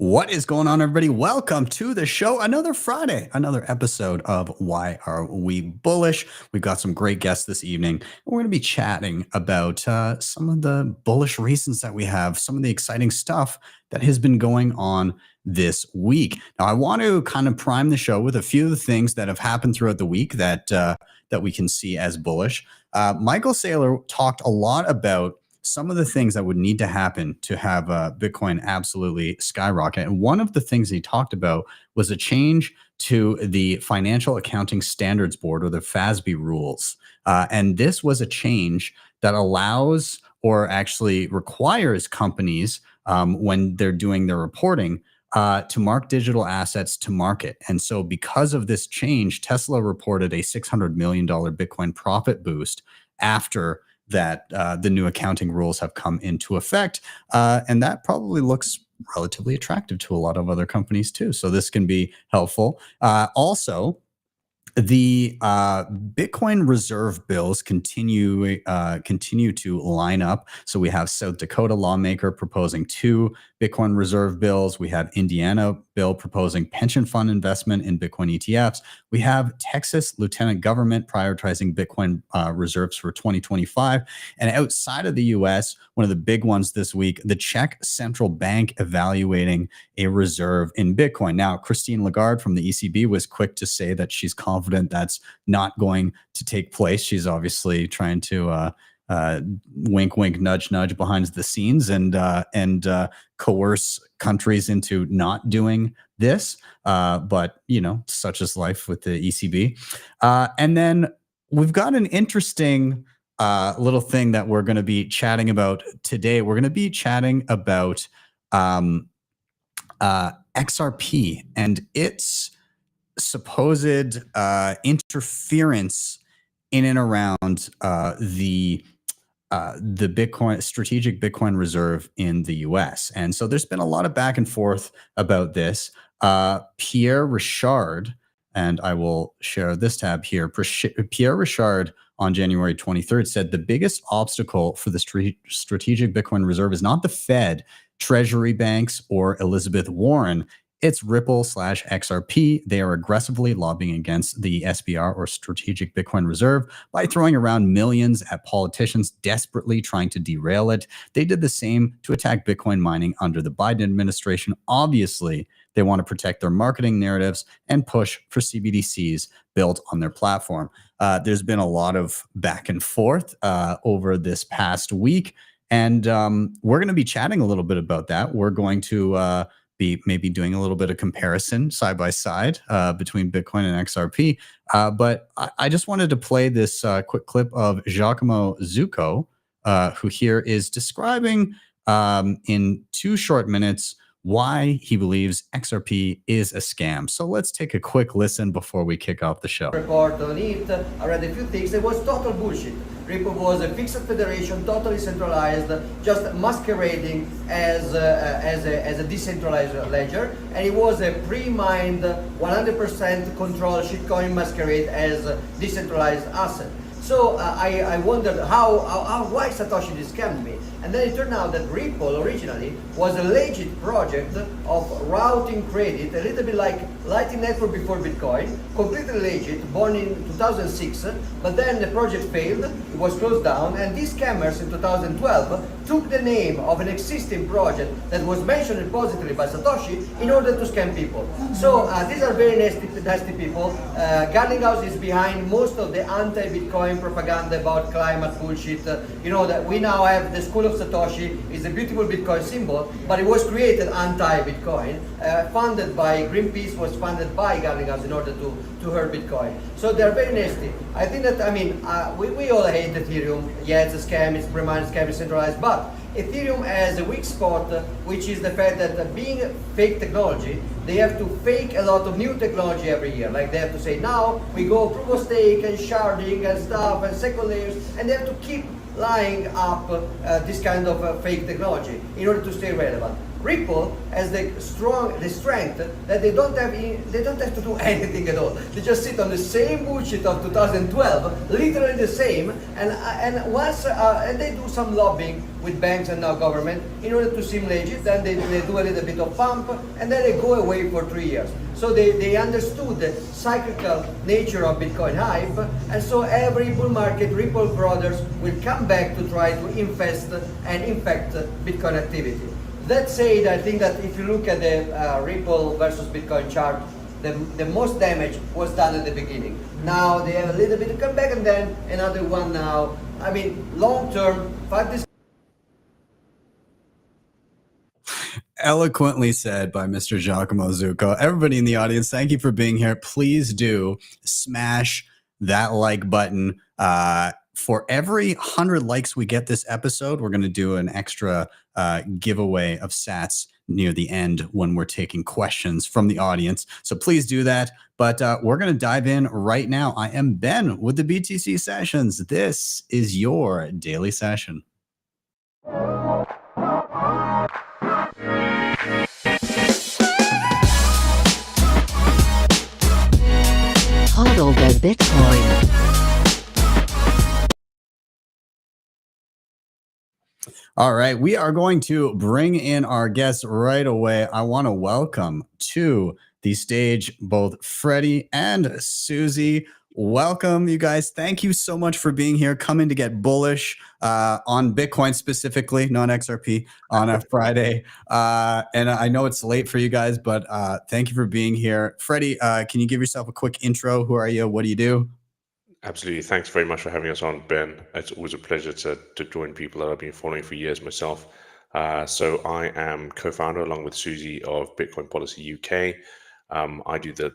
What is going on, everybody? Welcome to the show. Another Friday, another episode of Why Are We Bullish? We've got some great guests this evening. We're going to be chatting about some of the bullish reasons that we have, some of the exciting stuff that has been going on this week. Now, I want to kind of prime the show with a few of the things that have happened throughout the week that we can see as bullish. Michael Saylor talked a lot about some of the things that would need to happen to have Bitcoin absolutely skyrocket. And one of the things he talked about was a change to the Financial Accounting Standards Board, or the FASB rules. And this was a change that allows, or actually requires, companies when they're doing their reporting to mark digital assets to market. And so because of this change, Tesla reported a $600 million Bitcoin profit boost after that the new accounting rules have come into effect. And that probably looks relatively attractive to a lot of other companies too. So this can be helpful. Also, the Bitcoin reserve bills continue to line up. So we have South Dakota lawmaker proposing 2 Bitcoin reserve bills. We have Indiana bill proposing pension fund investment in Bitcoin ETFs. We have Texas lieutenant government prioritizing Bitcoin reserves for 2025. And outside of the US, one of the big ones this week, the Czech central bank evaluating a reserve in Bitcoin. Now, Christine Lagarde from the ECB was quick to say that she's confident that's not going to take place. She's obviously trying to wink, wink, nudge, nudge behind the scenes and coerce countries into not doing this. But, you know, such is life with the ECB. And then we've got an interesting little thing that we're going to be chatting about today. We're going to be chatting about XRP and its supposed interference in and around the Bitcoin strategic Bitcoin reserve in the US. And so there's been a lot of back and forth about this. Pierre Richard, and I will share this tab here. Pierre Richard on January 23rd said the biggest obstacle for the strategic Bitcoin reserve is not the Fed, Treasury banks, or Elizabeth Warren. It's Ripple/XRP. They are aggressively lobbying against the SBR, or Strategic Bitcoin Reserve, by throwing around millions at politicians desperately trying to derail it. They did the same to attack Bitcoin mining under the Biden administration. Obviously, they want to protect their marketing narratives and push for CBDCs built on their platform. There's been a lot of back and forth over this past week, and we're going to be chatting a little bit about that. We're going to be maybe doing a little bit of comparison side by side between Bitcoin and XRP. But I just wanted to play this quick clip of Giacomo Zucco, who here is describing in 2 short minutes why he believes XRP is a scam. So let's take a quick listen before we kick off the show. Report on it. I read a few things. It was total bullshit. Ripple was a fixed federation, totally centralized, just masquerading as a decentralized ledger, and it was a pre-mined 100% control shitcoin masquerade as a decentralized asset. So I wondered why Satoshi scammed me. And then it turned out that Ripple originally was a legit project of routing credit, a little bit like Lightning Network before Bitcoin, completely legit, born in 2006, but then the project failed, it was closed down, and these scammers in 2012 took the name of an existing project that was mentioned positively by Satoshi in order to scam people. So these are very nasty people. Garlinghouse is behind most of the anti-Bitcoin propaganda about climate bullshit. You know that we now have the School of Satoshi is a beautiful Bitcoin symbol, but it was created anti-Bitcoin, funded by Greenpeace, was funded by Garlinghouse in order to hurt Bitcoin. So they're very nasty. I think that, I mean, we all hate Ethereum. Yeah, it's a scam, it's pre-mined scam, it's centralized, but Ethereum has a weak spot, which is the fact that being fake technology, they have to fake a lot of new technology every year. Like they have to say, now we go proof of stake and sharding and stuff and second layers, and they have to keep lying up this kind of fake technology in order to stay relevant. Ripple has the strength that they don't have to do anything at all. They just sit on the same bullshit of 2012, literally the same, and once and they do some lobbying with banks and now government in order to seem legit. Then they do a little bit of pump, and then they go away for 3 years. So they understood the cyclical nature of Bitcoin hype, and so every bull market, Ripple brothers will come back to try to invest and infect Bitcoin activity. That said, I think that if you look at the Ripple versus Bitcoin chart, the most damage was done at the beginning. Now they have a little bit of comeback, and then another one now. I mean, long term, Eloquently said by Mr. Giacomo Zucco. Everybody in the audience, thank you for being here. Please do smash that like button. For every 100 likes we get this episode, we're going to do an extra giveaway of sats near the end when we're taking questions from the audience. So please do that. But we're going to dive in right now. I am Ben with the BTC Sessions. This is your daily session. HODL the Bitcoin. All right, we are going to bring in our guests right away. I want to welcome to the stage both Freddie and Suze. Welcome, you guys. Thank you so much for being here, coming to get bullish on Bitcoin specifically, non-XRP, on a Friday. And I know it's late for you guys, but thank you for being here. Freddie, can you give yourself a quick intro? Who are you? What do you do? Absolutely. Thanks very much for having us on, Ben. It's always a pleasure to join people that I've been following for years myself. So I am co-founder along with Suze of Bitcoin Policy UK. I do the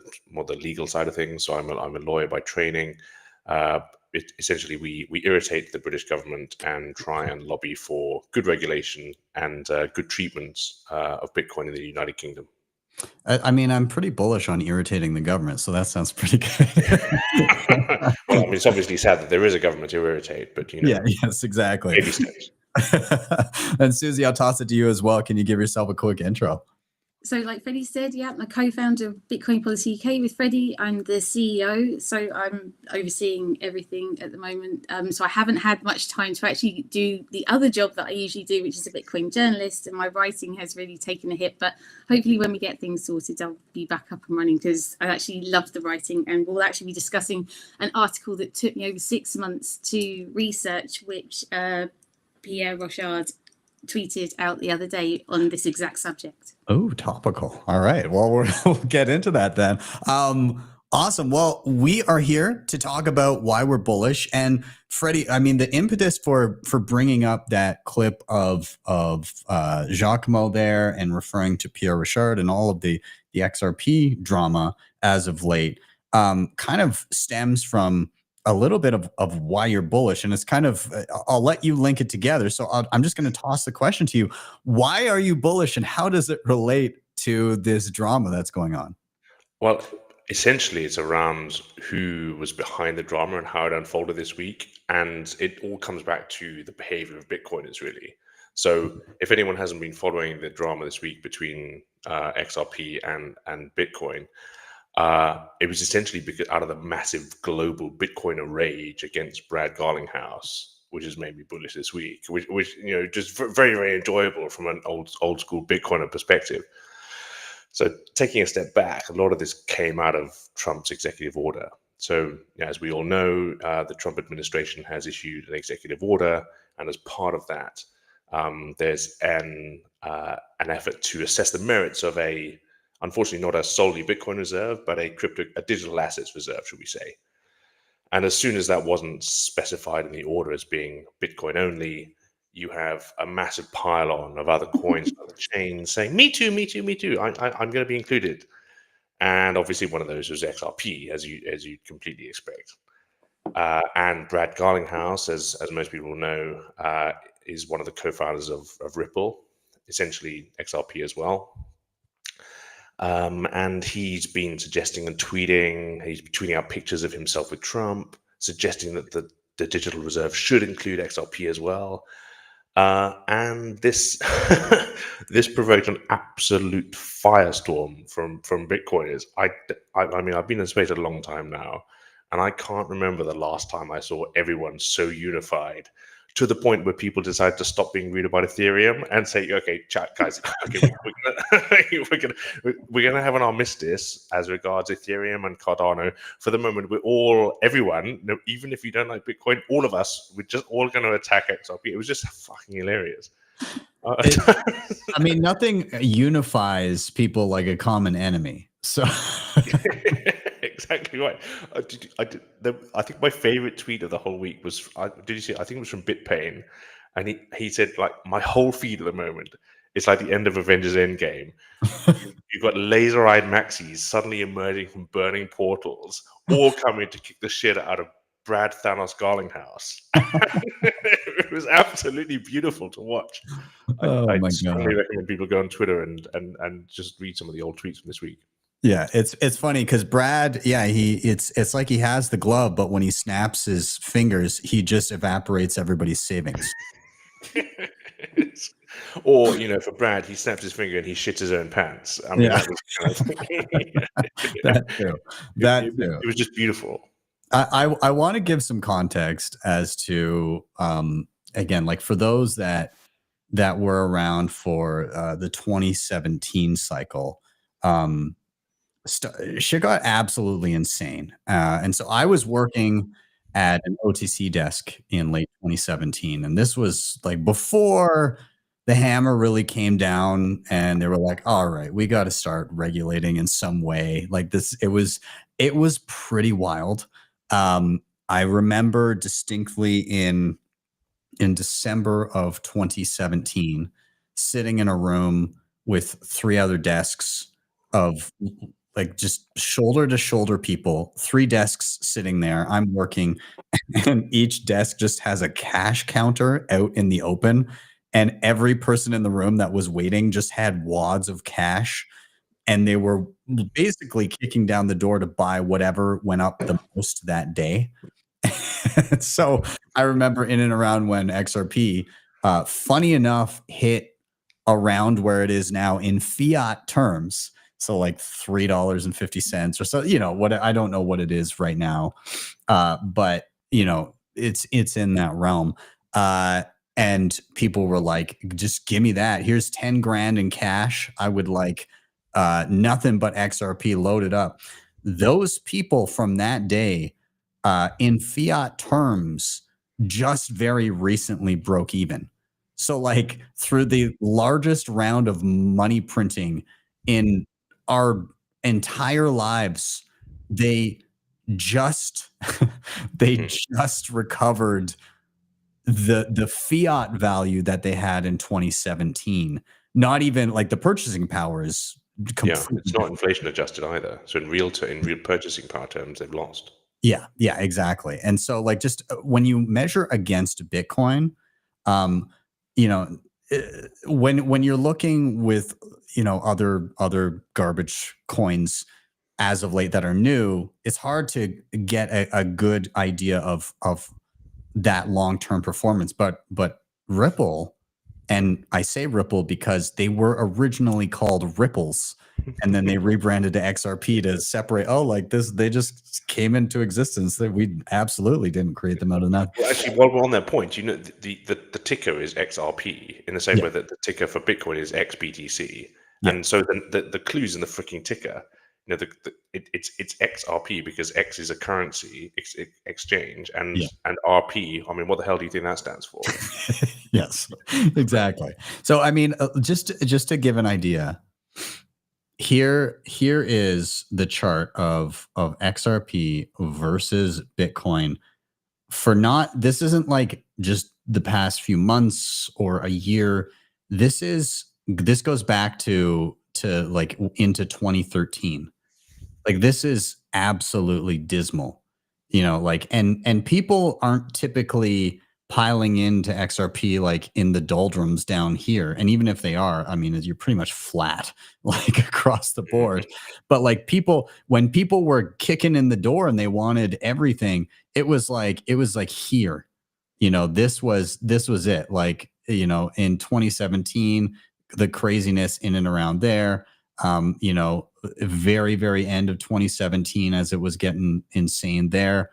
legal side of things. So I'm a lawyer by training. Essentially, we irritate the British government and try and lobby for good regulation and good treatments of Bitcoin in the United Kingdom. I mean, I'm pretty bullish on irritating the government, so that sounds pretty good. Well, I mean, it's obviously sad that there is a government to irritate, but you know. Yeah, yes, exactly. Baby steps. And Suze, I'll toss it to you as well. Can you give yourself a quick intro? So like Freddie said, yeah, I'm a co-founder of Bitcoin Policy UK with Freddie. I'm the CEO, so I'm overseeing everything at the moment. So I haven't had much time to actually do the other job that I usually do, which is a Bitcoin journalist, and my writing has really taken a hit. But hopefully when we get things sorted, I'll be back up and running, because I actually love the writing, and we'll actually be discussing an article that took me over 6 months to research, which Pierre Rochard tweeted out the other day on this exact subject. Oh, topical. All right. Well, we'll get into that then. Awesome. Well, we are here to talk about why we're bullish. And Freddie, I mean, the impetus for bringing up that clip of Giacomo there and referring to Pierre Rochard and all of the XRP drama as of late kind of stems from a little bit of why you're bullish. And it's kind of, I'll let you link it together. So I'm just going to toss the question to you. Why are you bullish, and how does it relate to this drama that's going on? Well, essentially, it's around who was behind the drama and how it unfolded this week. And it all comes back to the behavior of Bitcoiners, really. So if anyone hasn't been following the drama this week between XRP and Bitcoin, it was essentially because out of the massive global Bitcoiner rage against Brad Garlinghouse, which has made me bullish this week, which you know, just very, very enjoyable from an old school Bitcoiner perspective. So taking a step back, a lot of this came out of Trump's executive order. So as we all know, the Trump administration has issued an executive order, and as part of that, there's an effort to assess the merits of unfortunately not a solely Bitcoin reserve, but a digital assets reserve, should we say. And as soon as that wasn't specified in the order as being Bitcoin only, you have a massive pile-on of other coins on the chain saying, me too, me too, me too, I'm going to be included. And obviously one of those was XRP, as you completely expect. And Brad Garlinghouse, as most people know, is one of the co-founders of Ripple, essentially XRP as well. And he's been suggesting and tweeting, he's tweeting out pictures of himself with Trump, suggesting that the digital reserve should include XRP as well. And this this provoked an absolute firestorm from Bitcoiners. I mean, I've been in space a long time now, and I can't remember the last time I saw everyone so unified to the point where people decide to stop being rude about Ethereum and say, "Okay, chat guys, okay, we're gonna have an armistice as regards Ethereum and Cardano. For the moment, everyone, even if you don't like Bitcoin, all of us, we're just all going to attack XRP." It was just fucking hilarious. I mean, nothing unifies people like a common enemy. So exactly right. I think my favorite tweet of the whole week was, did you see? I think it was from BitPain, and he said, like, my whole feed at the moment, it's like the end of Avengers Endgame. You've got laser-eyed maxis suddenly emerging from burning portals, all coming to kick the shit out of Brad Thanos Garlinghouse. It was absolutely beautiful to watch. I strongly recommend people go on Twitter and just read some of the old tweets from this week. Yeah, it's funny because Brad, yeah, it's like he has the glove, but when he snaps his fingers, he just evaporates everybody's savings. Or, for Brad, he snaps his finger and he shits his own pants. I mean, Yeah. that was kind of That too. It was just beautiful. I want to give some context as to again, like for those that were around for the 2017 cycle. Shit got absolutely insane. And so I was working at an OTC desk in late 2017. And this was like before the hammer really came down and they were like, all right, we got to start regulating in some way. Like this, it was pretty wild. I remember distinctly in December of 2017, sitting in a room with 3 other desks of like just shoulder to shoulder people, 3 desks sitting there. I'm working, and each desk just has a cash counter out in the open. And every person in the room that was waiting just had wads of cash. And they were basically kicking down the door to buy whatever went up the most that day. So I remember in and around when XRP, funny enough, hit around where it is now in fiat terms. So like $3.50 or so, what, I don't know what it is right now. But it's in that realm. And people were like, just give me that. Here's 10 grand in cash. I would like nothing but XRP loaded up. Those people from that day, in fiat terms, just very recently broke even. So like through the largest round of money printing in our entire lives, they just just recovered the fiat value that they had in 2017. Not even like the purchasing power is completely it's not inflation adjusted either. So in real purchasing power terms, they've lost. Yeah, exactly. And so like just when you measure against Bitcoin, when you're looking with, other garbage coins as of late that are new, it's hard to get a good idea of that long-term performance. But Ripple, and I say Ripple because they were originally called Ripples, and then they rebranded to XRP to separate. Oh, like this, they just came into existence. That we absolutely didn't create them out of nothing. Well, actually, while we're on that point, the ticker is XRP in the same way that the ticker for Bitcoin is XBTC, and so the clues in the freaking ticker, it's XRP because X is a currency exchange, and RP. I mean, what the hell do you think that stands for? Yes, exactly. So I mean, just to give an idea. Here is the chart of XRP versus Bitcoin this isn't like just the past few months or a year. This goes back to like into 2013. Like this is absolutely dismal, like, and people aren't typically piling into XRP like in the doldrums down here. And even if they are, I mean, you're pretty much flat like across the board. But like when people were kicking in the door and they wanted everything, it was like here, this was it. Like you know, in 2017, the craziness in and around there, you know, very, very end of 2017, as it was getting insane there.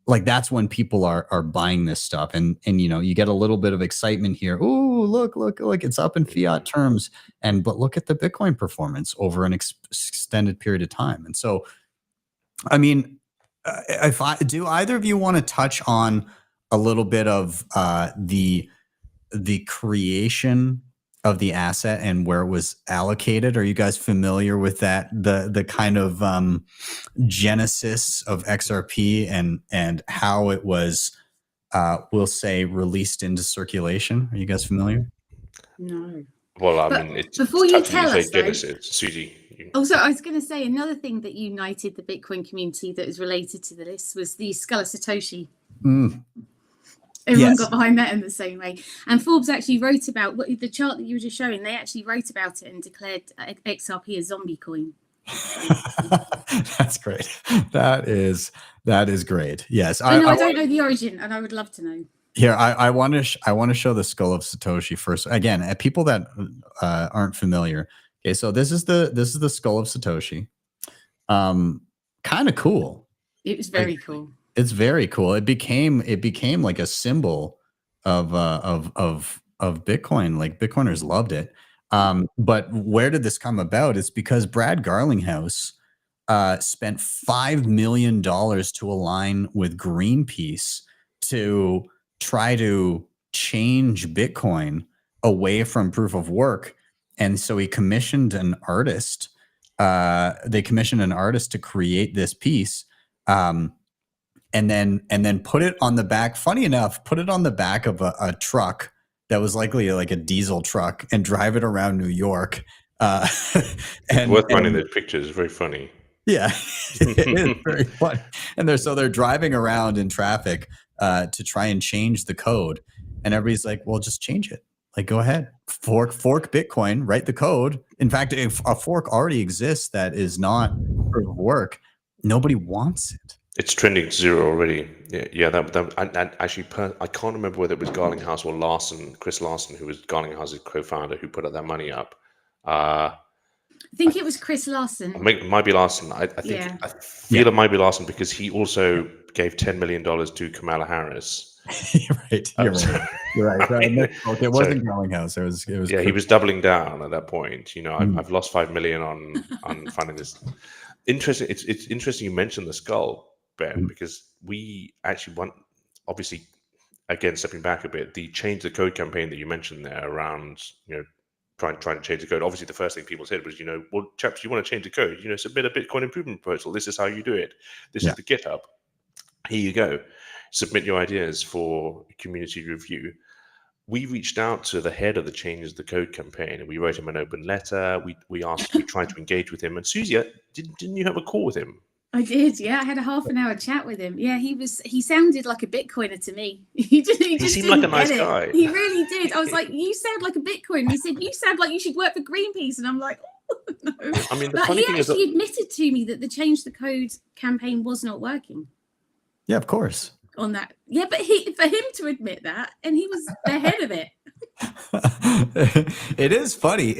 Like that's when people are buying this stuff, and you know, you get a little bit of excitement here. Oh, look, it's up in fiat terms, but look at the Bitcoin performance over an extended period of time. And so, I mean, if I do, either of you want to touch on a little bit of the creation of the asset and where it was allocated? Are you guys familiar with that? The kind of genesis of XRP and how it was, we'll say, released into circulation. Are you guys familiar? No. Well, I But mean, it's before you tough when tell say us, though- Genesis, Suze. Also, I was going to say another thing that united the Bitcoin community that was related to this was the Skull of Satoshi. Everyone Yes. got behind that in the same way. And Forbes actually wrote about what the chart that you were just showing. They actually wrote about it and declared XRP a zombie coin. That's great. That is great. Yes, I don't know the origin, and I would love to know. Here, I want to show the Skull of Satoshi first. Again, people that aren't familiar. Okay, so this is the Skull of Satoshi. Kind of cool. It was very cool. It's very cool. It became like a symbol of Bitcoin. Like Bitcoiners loved it. But where did this come about? It's because Brad Garlinghouse spent $5 million to align with Greenpeace to try to change Bitcoin away from proof of work. And so he commissioned an artist. They commissioned an artist to create this piece. And then put it on the back. Funny enough, put it on the back of a truck that was likely like a diesel truck, and drive it around New York. And worth finding those pictures. Very funny. Yeah, it is very funny. And they're driving around in traffic to try and change the code, and everybody's like, "Well, just change it. Like, go ahead, fork Bitcoin, write the code." In fact, if a fork already exists that is not proof of work, nobody wants it. It's trending to zero already. Yeah. I can't remember whether it was Garlinghouse or Larson, Chris Larson, who was Garlinghouse's co-founder, who put that money up. I think it was Chris Larson. It might be Larson. I feel it might be Larson because he also gave $10 million to Kamala Harris. You're right. You're right. It wasn't Garlinghouse. It was. Yeah, he was doubling down at that point. You know, I've lost $5 million on finding this. Interesting. It's interesting you mentioned the skull, Ben, because we actually want, obviously, again, stepping back a bit, the change the code campaign that you mentioned there around, you know, trying to change the code. Obviously, the first thing people said was, you know, well, chaps, you want to change the code, you know, submit a Bitcoin improvement proposal. This is how you do it. This is the GitHub. Here you go. Submit your ideas for community review. We reached out to the head of the Change the Code campaign, and we wrote him an open letter. We tried to engage with him. And Suze, didn't you have a call with him? I did, yeah. I had a half an hour chat with him. Yeah, he sounded like a Bitcoiner to me. He seemed like a nice guy. He really did. I was like, you sound like a Bitcoiner. He said, you sound like you should work for Greenpeace. And I'm like, oh, no. I mean, but he actually admitted to me that the Change the Code campaign was not working. Yeah, of course. On that. Yeah, but for him to admit that, and he was the head of it. It is funny.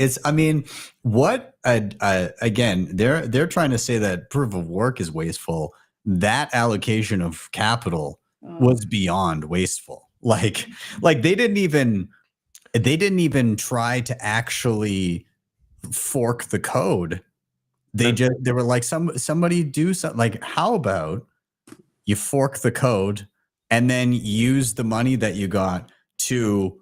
Again, they're trying to say that proof of work is wasteful. That allocation of capital was beyond wasteful. Like they didn't even try to actually fork the code. They were like, somebody do something. Like, how about you fork the code and then use the money that you got to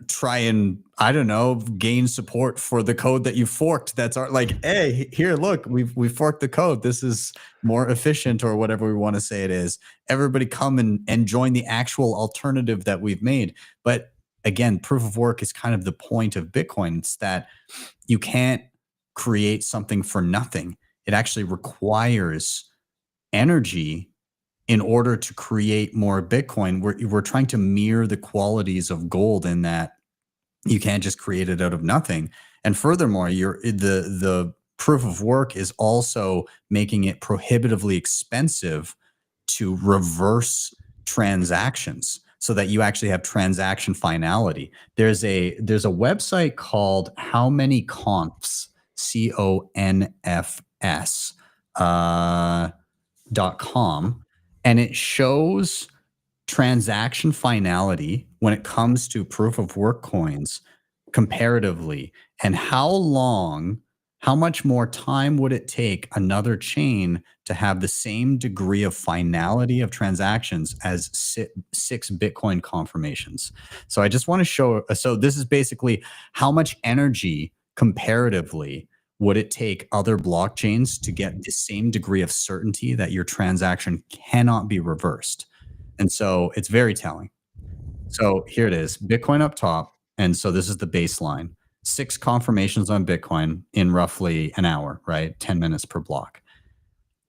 try and, I don't know, gain support for the code that you forked. That's like, hey, here, look, we forked the code. This is more efficient, or whatever we want to say it is. Everybody come and join the actual alternative that we've made. But again, proof of work is kind of the point of Bitcoin. It's that you can't create something for nothing. It actually requires energy in order to create more Bitcoin. We're trying to mirror the qualities of gold in that you can't just create it out of nothing. And furthermore, the proof of work is also making it prohibitively expensive to reverse transactions. so that you actually have transaction finality. There's a website called How Many Confs, CONFS, .com, and it shows transaction finality when it comes to proof of work coins comparatively, and how much more time would it take another chain to have the same degree of finality of transactions as 6 Bitcoin confirmations. So I just want to show, so this is basically how much energy comparatively would it take other blockchains to get the same degree of certainty that your transaction cannot be reversed. And so it's very telling. So here it is, Bitcoin up top. And so this is the baseline. 6 confirmations on Bitcoin in roughly an hour, right? 10 minutes per block.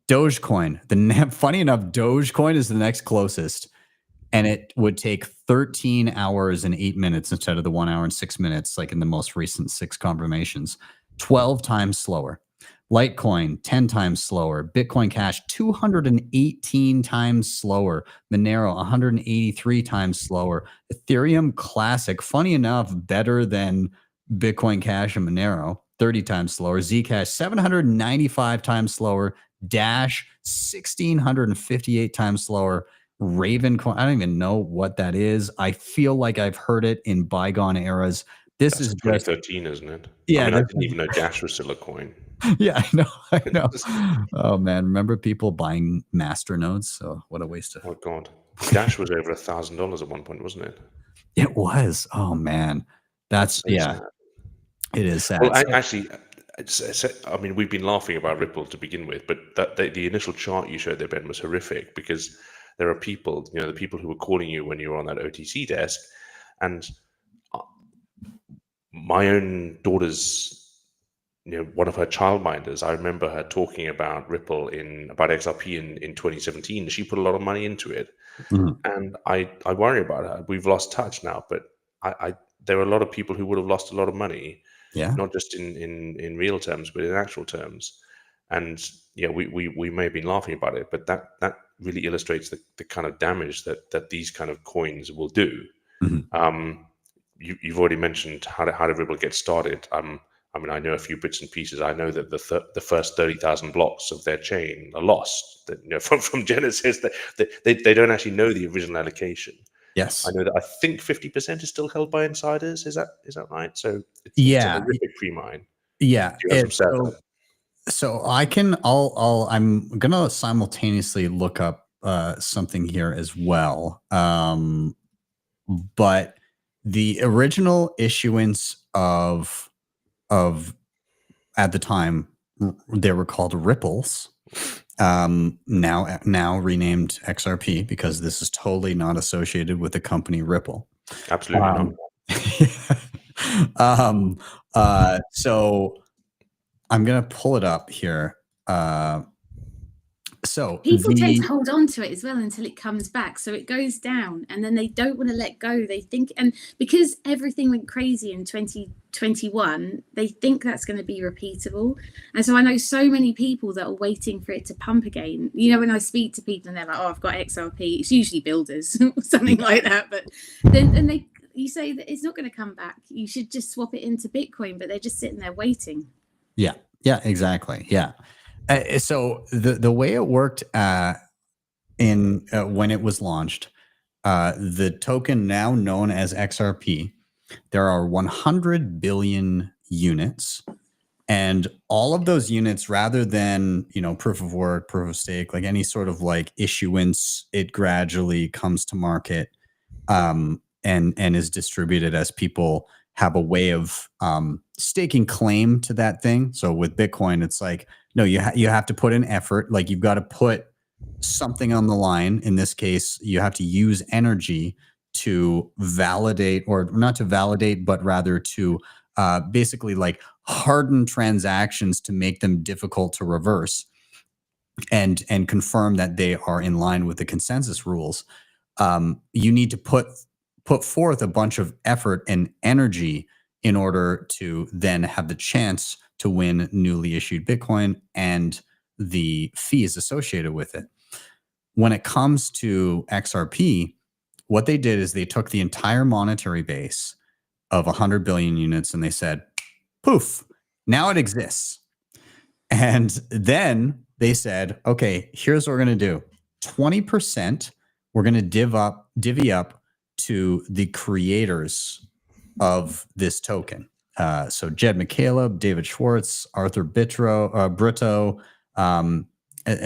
Dogecoin, funny enough, Dogecoin is the next closest. And it would take 13 hours and 8 minutes instead of the 1 hour and 6 minutes, like in the most recent 6 confirmations. 12 times slower. Litecoin, 10 times slower. Bitcoin Cash, 218 times slower. Monero, 183 times slower. Ethereum Classic, funny enough, better than Bitcoin Cash and Monero, 30 times slower. Zcash, 795 times slower. Dash, 1,658 times slower. Ravencoin, I don't even know what that is. I feel like I've heard it in bygone eras. This is 2013, isn't it? Yeah, I mean, I didn't even know Dash was still a coin. Yeah, I know. Oh man, remember people buying master nodes? So what a waste of. Oh God, Dash was over $1,000 at one point, wasn't it? It was. Oh man, that's so yeah. sad. It is sad. Well, actually, I mean, we've been laughing about Ripple to begin with, but the initial chart you showed there, Ben, was horrific because there are people, the people who were calling you when you were on that OTC desk, and my own daughter's, one of her childminders, I remember her talking about Ripple about XRP in 2017. She put a lot of money into it, and I worry about her. We've lost touch now, but there are a lot of people who would have lost a lot of money, not just in real terms, but in actual terms. And we may have been laughing about it, but that really illustrates the kind of damage that these kind of coins will do. You've already mentioned how did Ripple get started. I mean, I know a few bits and pieces. I know that the first 30,000 blocks of their chain are lost. That from Genesis, they don't actually know the original allocation. Yes, I know that. I think 50% is still held by insiders. Is that right? So it's yeah, a horrific pre-mine. Yeah. So I'm gonna simultaneously look up something here as well. But the original issuance of at the time they were called Ripples, now renamed XRP, because this is totally not associated with the company Ripple. Absolutely not. So I'm gonna pull it up here. So people tend to hold on to it as well until it comes back, so it goes down and then they don't want to let go. They think, and because everything went crazy in 2021, they think that's going to be repeatable. And so I know so many people that are waiting for it to pump again. When I speak to people and they're like, oh, I've got XRP, it's usually builders or something like that, but then you say that it's not going to come back, you should just swap it into Bitcoin, but they're just sitting there waiting. Yeah, exactly. Yeah. So the way it worked when it was launched, the token now known as XRP, there are 100 billion units, and all of those units, rather than proof of work, proof of stake, like any sort of like issuance, it gradually comes to market and is distributed as people have a way of staking claim to that thing. So with Bitcoin, it's like, no, you have to put in effort. Like you've got to put something on the line. In this case, you have to use energy to validate, or not to validate, but rather to basically like harden transactions to make them difficult to reverse and confirm that they are in line with the consensus rules. You need to put forth a bunch of effort and energy in order to then have the chance to win newly issued Bitcoin and the fees associated with it. When it comes to XRP, what they did is they took the entire monetary base of 100 billion units and they said, poof, now it exists. And then they said, okay, here's what we're going to do. 20% we're going to divvy up to the creators of this token. So Jed McCaleb, David Schwartz, Arthur Brito. And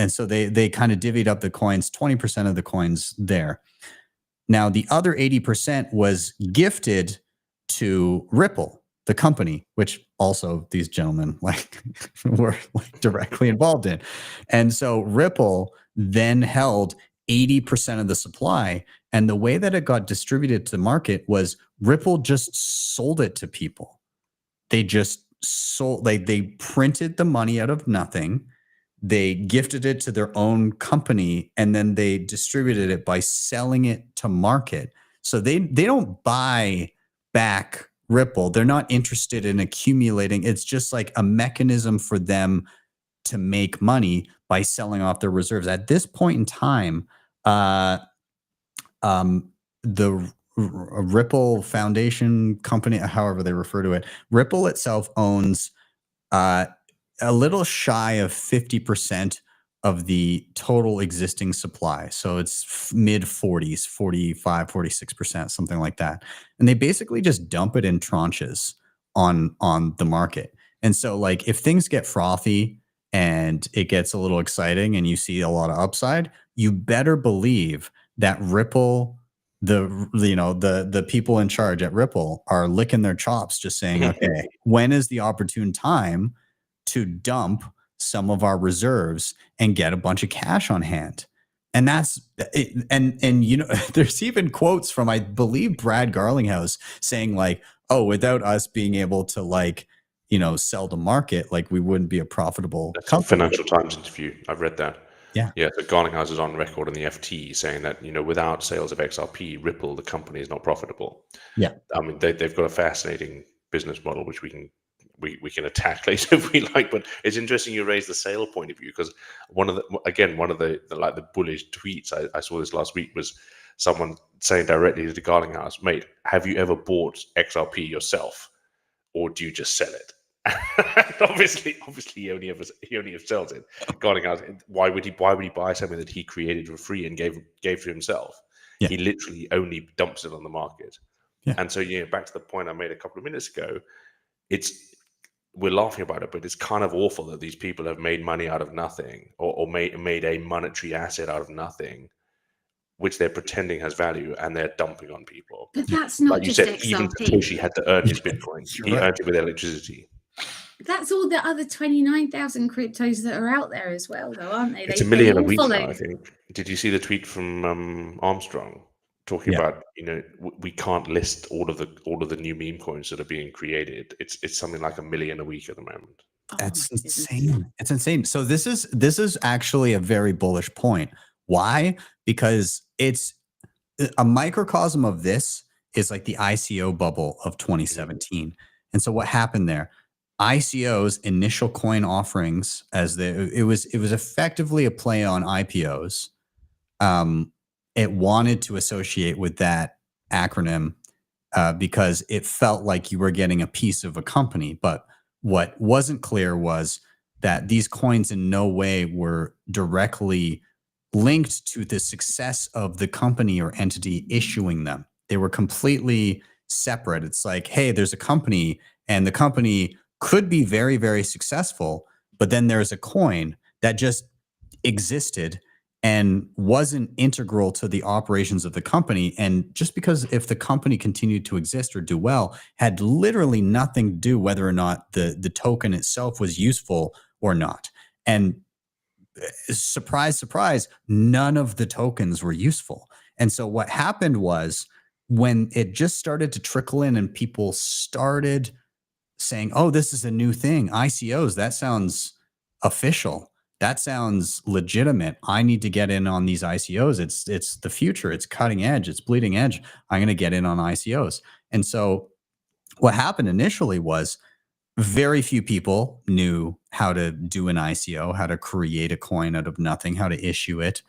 so they kind of divvied up the coins, 20% of the coins there. Now, the other 80% was gifted to Ripple, the company, which also these gentlemen were directly involved in. And so Ripple then held 80% of the supply. And the way that it got distributed to the market was Ripple just sold it to people. They just sold, they printed the money out of nothing. They gifted it to their own company, and then they distributed it by selling it to market. So they don't buy back Ripple. They're not interested in accumulating. It's just like a mechanism for them to make money by selling off their reserves. At this point in time, the Ripple Foundation company, however they refer to it, Ripple itself owns a little shy of 50% of the total existing supply. So it's mid 40s, 45, 46%, something like that. And they basically just dump it in tranches on the market. And so like if things get frothy and it gets a little exciting and you see a lot of upside, you better believe that Ripple, the people in charge at Ripple are licking their chops, just saying, okay, when is the opportune time to dump some of our reserves and get a bunch of cash on hand? And that's it. And there's even quotes from, I believe, Brad Garlinghouse saying like, oh, without us being able to sell to market, like we wouldn't be a profitable company. A Financial Times interview. I've read that. Yeah. So Garlinghouse is on record in the FT saying that, without sales of XRP, Ripple, the company, is not profitable. Yeah. I mean, they've got a fascinating business model, which we can attack later if we like, but it's interesting you raise the sale point of view, because one of the bullish tweets I saw this last week was someone saying directly to Garlinghouse, mate, have you ever bought XRP yourself, or do you just sell it? obviously he only ever sells it. Garlinghouse, why would he buy something that he created for free and gave to himself? Yeah. He literally only dumps it on the market. Yeah. And so back to the point I made a couple of minutes ago, we're laughing about it, but it's kind of awful that these people have made money out of nothing, or made a monetary asset out of nothing, which they're pretending has value, and they're dumping on people. But that's not like you just said, XRP. even Satoshi had to earn his Bitcoin. He right. earned it with electricity. That's all the other 29,000 cryptos that are out there as well, though, aren't they? It's $1 million a all week follow. now, I think. Did you see the tweet from Armstrong talking about we can't list all of the new meme coins that are being created? It's something like 1 million a week at the moment. That's insane. It's insane. So this is actually a very bullish point. Why? Because it's a microcosm of this is like the ICO bubble of 2017. And so what happened there? ICOs, initial coin offerings, it was effectively a play on IPOs. It wanted to associate with that acronym because it felt like you were getting a piece of a company. But what wasn't clear was that these coins in no way were directly linked to the success of the company or entity issuing them. They were completely separate. It's like, hey, there's a company, and the company could be very, very successful, but then there's a coin that just existed and wasn't integral to the operations of the company. And just because if the company continued to exist or do well, had literally nothing to do whether or not the token itself was useful or not. And surprise, surprise, none of the tokens were useful. And so what happened was, when it just started to trickle in and people started saying, oh, this is a new thing, ICOs, that sounds official. That sounds legitimate. I need to get in on these ICOs. It's the future. It's cutting edge. It's bleeding edge. I'm going to get in on ICOs. And so what happened initially was very few people knew how to do an ICO, how to create a coin out of nothing, how to issue it.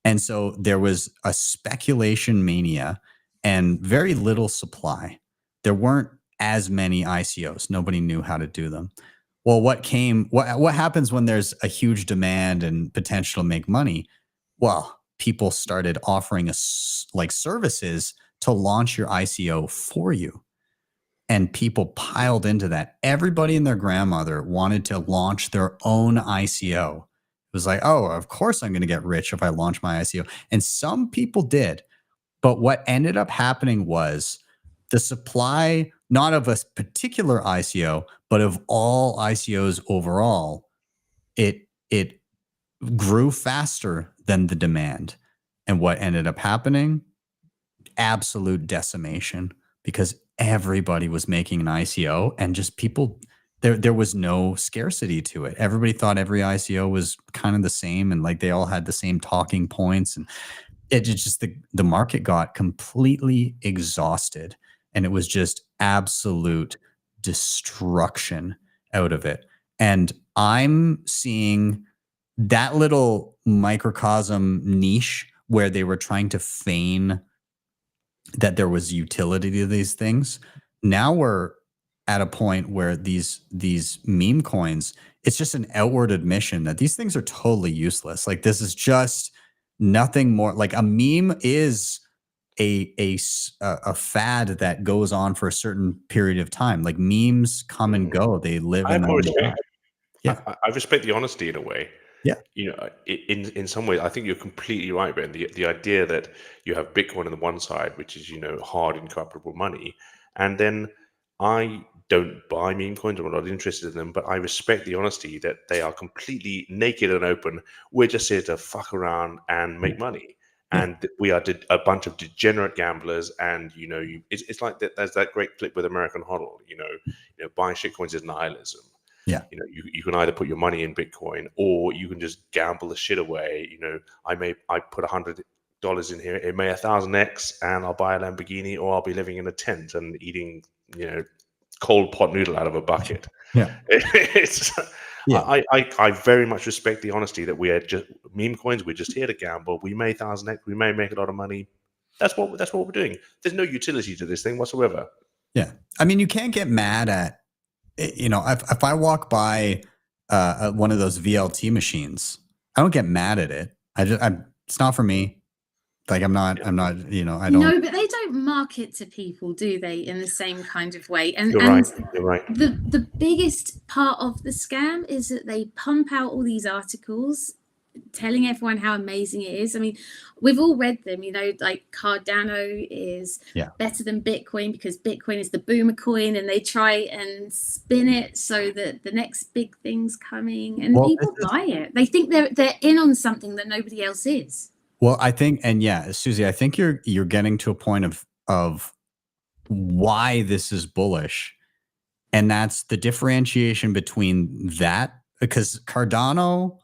And so there was a speculation mania and very little supply. There weren't as many ICOs. Nobody knew how to do them. Well, what happens when there's a huge demand and potential to make money? Well, people started offering us like services to launch your ICO for you. And people piled into that. Everybody and their grandmother wanted to launch their own ICO. It was like, oh, of course I'm going to get rich if I launch my ICO. And some people did. But what ended up happening was the supply, not of a particular ICO, but of all ICOs overall, it grew faster than the demand. And what ended up happening? Absolute decimation, because everybody was making an ICO and just people, there was no scarcity to it. Everybody thought every ICO was kind of the same and like they all had the same talking points, and it just the market got completely exhausted, and it was just absolute destruction out of it. And I'm seeing that little microcosm niche where they were trying to feign that there was utility to these things. Now we're at a point where these meme coins, it's just an outward admission that these things are totally useless. Like this is just nothing more. Like a meme is a fad that goes on for a certain period of time. Like memes come and go. They live I in have their more own respect. time. Yeah. I respect the honesty in a way. Yeah. In some ways, I think you're completely right, Ben. The idea that you have Bitcoin on the one side, which is hard incorruptible money, and then I don't buy meme coins. I'm not interested in them, but I respect the honesty that they are completely naked and open. We're just here to fuck around and make money, and we are a bunch of degenerate gamblers. And it's like that. There's that great clip with American HODL. Buying shitcoins is nihilism. Yeah. You can either put your money in Bitcoin or you can just gamble the shit away. I put $100 in here, it may 1,000x, and I'll buy a Lamborghini, or I'll be living in a tent and eating, cold pot noodle out of a bucket. Yeah. I very much respect the honesty that we are just meme coins. We're just here to gamble. We may 1,000x, we may make a lot of money. That's what we're doing. There's no utility to this thing whatsoever. Yeah. I mean, you can't get mad at, if I walk by one of those VLT machines, I don't get mad at it. It's not for me. Like I'm not, I don't. No, but they don't market to people, do they, in the same kind of way? And You're right. The biggest part of the scam is that they pump out all these articles telling everyone how amazing it is. I mean, we've all read them, like Cardano is better than Bitcoin because Bitcoin is the boomer coin, and they try and spin it so that the next big thing's coming, and people buy it. They think they're in on something that nobody else is. Well, I think, and Suze, I think you're getting to a point of why this is bullish, and that's the differentiation between that, because Cardano,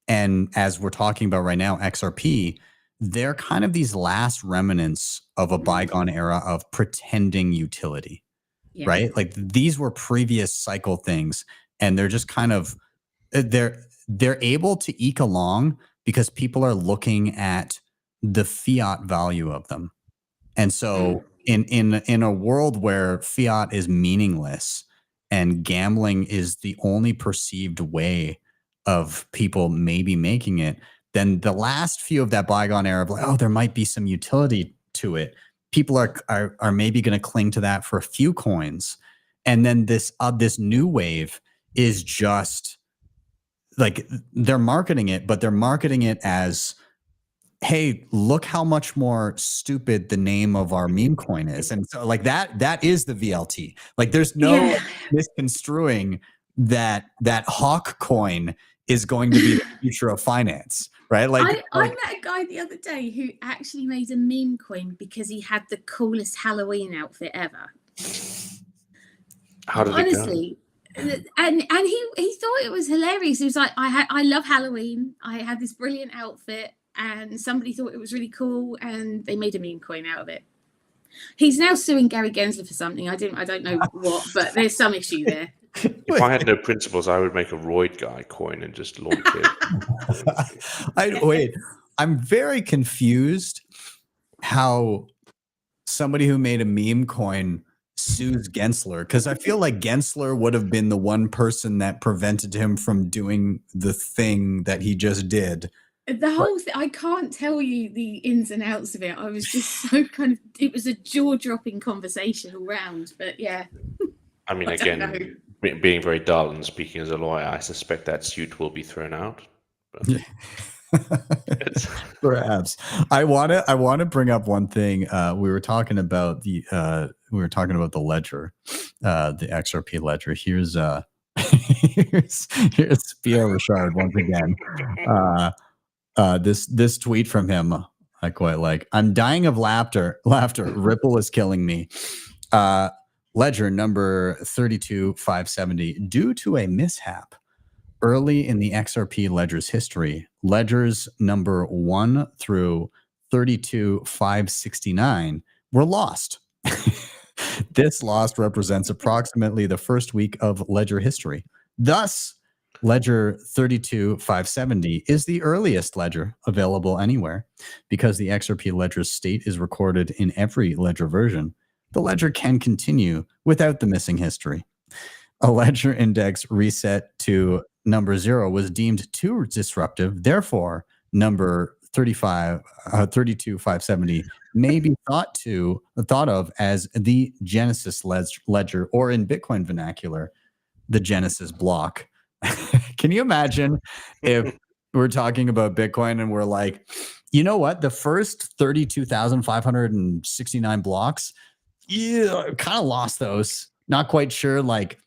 and as we're talking about right now, XRP, they're kind of these last remnants of a bygone era of pretending utility, right? Like these were previous cycle things, and they're just kind of, they're able to eke along because people are looking at the fiat value of them. And so in a world where fiat is meaningless and gambling is the only perceived way of people maybe making it, then the last few of that bygone era of like, oh, there might be some utility to it. People are maybe going to cling to that for a few coins. And then this new wave is just like, they're marketing it, but they're marketing it as, hey, look how much more stupid the name of our meme coin is. And so like that is the VLT. Like there's no misconstruing that Hawk coin is going to be the future of finance, right? Like I met a guy the other day who actually made a meme coin because he had the coolest Halloween outfit ever. How did honestly it go? And he thought it was hilarious. He was like, I love Halloween. I had this brilliant outfit, and somebody thought it was really cool, and they made a meme coin out of it. He's now suing Gary Gensler for something. I don't know what, but there's some issue there. If I had no principles, I would make a Roid guy coin and just launch it. Wait, I'm very confused how somebody who made a meme coin sues Gensler, because I feel like Gensler would have been the one person that prevented him from doing the thing that he just did. The whole thing, I can't tell you the ins and outs of it. I was just so kind of, it was a jaw-dropping conversation all round, but yeah. I mean, I don't know. again, being very dull and speaking as a lawyer, I suspect that suit will be thrown out. But Perhaps. I want to bring up one thing. We were talking about the ledger, the XRP ledger. Here's here's Pierre Richard once again. This tweet from him I quite like. I'm dying of laughter. Ripple is killing me. Ledger number 32570. Due to a mishap early in the XRP ledger's history, ledgers number 1 through 32569 were lost. This loss represents approximately the first week of ledger history. Thus, ledger 32570 is the earliest ledger available anywhere. Because the XRP ledger's state is recorded in every ledger version, the ledger can continue without the missing history. A ledger index reset to number 0 was deemed too disruptive. Therefore, number 32570 may be thought of as the Genesis ledger, or in Bitcoin vernacular, the Genesis block. Can you imagine if we're talking about Bitcoin and we're like, you know what? The first 32,569 blocks, yeah, kind of lost those. Not quite sure, like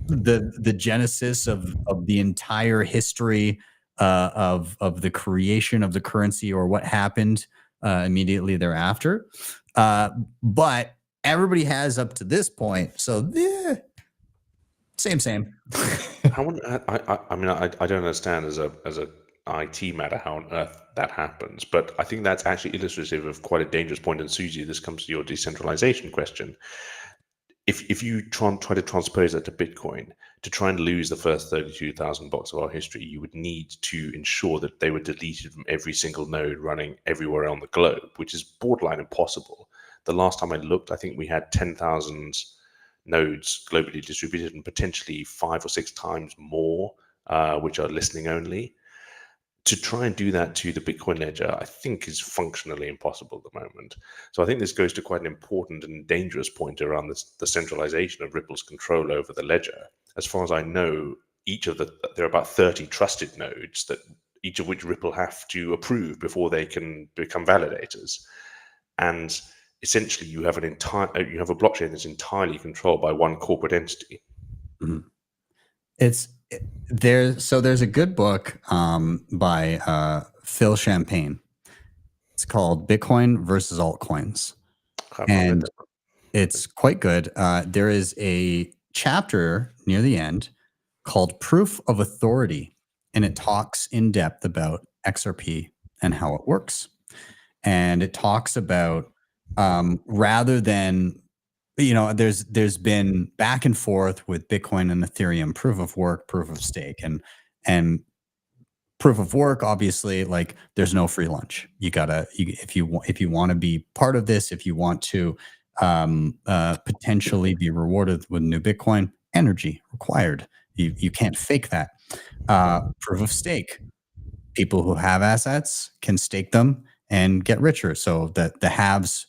the genesis of the entire history of the creation of the currency or what happened immediately thereafter. But everybody has up to this point. So yeah, same. I mean, I don't understand as a IT matter how on earth that happens, but I think that's actually illustrative of quite a dangerous point. And Suze, this comes to your decentralization question. If you try to transpose that to Bitcoin, to try and lose the first 32,000 blocks of our history, you would need to ensure that they were deleted from every single node running everywhere on the globe, which is borderline impossible. The last time I looked, I think we had 10,000 nodes globally distributed and potentially 5 or 6 times more, which are listening only. To try and do that to the Bitcoin ledger, I think is functionally impossible at the moment. So I think this goes to quite an important and dangerous point around the centralization of Ripple's control over the ledger. As far as I know, there are about 30 trusted nodes, that each of which Ripple have to approve before they can become validators. And essentially, you have a blockchain that's entirely controlled by one corporate entity. Mm-hmm. There's a good book by Phil Champagne. It's called Bitcoin versus Altcoins, and it's quite good. There is a chapter near the end called Proof of Authority, and it talks in depth about XRP and how it works. And it talks about rather than, there's been back and forth with Bitcoin and Ethereum, proof of work, proof of stake, and proof of work. Obviously, like, there's no free lunch. If you want to be part of this, if you want to potentially be rewarded with new Bitcoin, energy required. You can't fake that. Proof of stake. People who have assets can stake them and get richer, so that the haves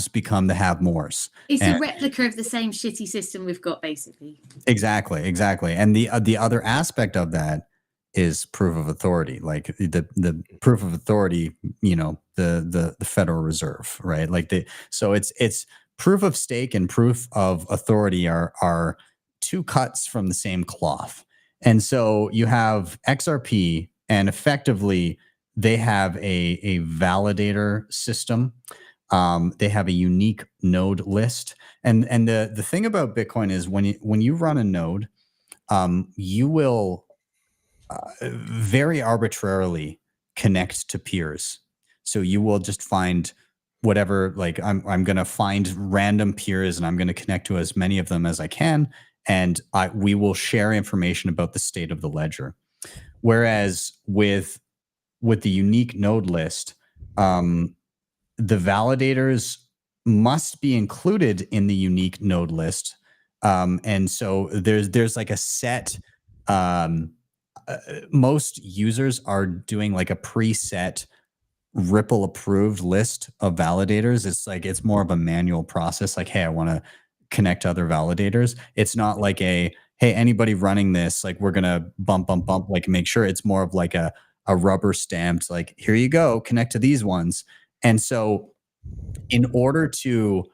become the have-mores. It's a replica of the same shitty system we've got, basically. Exactly. And the other aspect of that is proof of authority, like the proof of authority, the Federal Reserve, right? So it's proof of stake and proof of authority are two cuts from the same cloth. And so you have XRP, and effectively they have a validator system. They have a unique node list. And the thing about Bitcoin is when you run a node, you will very arbitrarily connect to peers. So you will just find whatever, like I'm going to find random peers and I'm going to connect to as many of them as I can. And we will share information about the state of the ledger. Whereas with the unique node list, the validators must be included in the unique node list. And so there's like a set, most users are doing like a preset Ripple approved list of validators. It's like, it's more of a manual process. Like, hey, I want to connect to other validators. It's not like hey, anybody running this, like we're going to bump, like make sure. It's more of like a rubber stamped, like, here you go, connect to these ones. And so in order to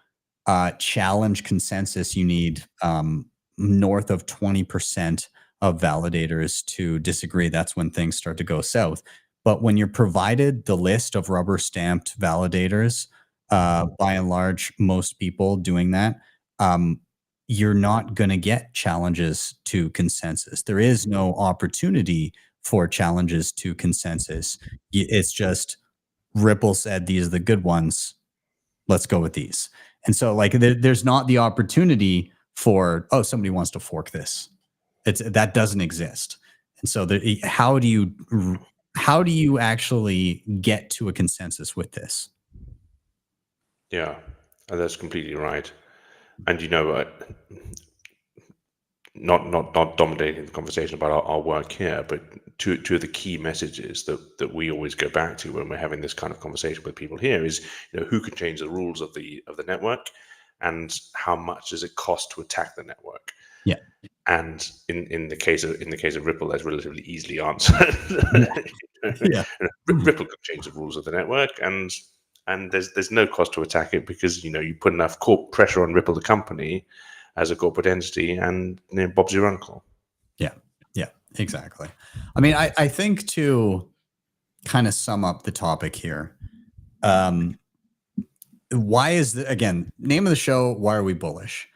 challenge consensus, you need north of 20% of validators to disagree. That's when things start to go south. But when you're provided the list of rubber stamped validators, by and large, most people doing that, you're not going to get challenges to consensus. There is no opportunity for challenges to consensus. It's just Ripple said these are the good ones. Let's go with these. And so like there's not the opportunity for, oh, somebody wants to fork this. That doesn't exist. And so how do you actually get to a consensus with this? Yeah, that's completely right. And not dominating the conversation about our work here, but two of the key messages that we always go back to when we're having this kind of conversation with people here is, who can change the rules of the network, and how much does it cost to attack the network? Yeah. And in the case of Ripple, that's relatively easily answered. Yeah. Ripple can change the rules of the network, and there's no cost to attack it, because you put enough pressure on Ripple, the company, as a corporate entity, and Bob's your uncle. Yeah, exactly. I mean, I think to kind of sum up the topic here, why is again, name of the show, why are we bullish?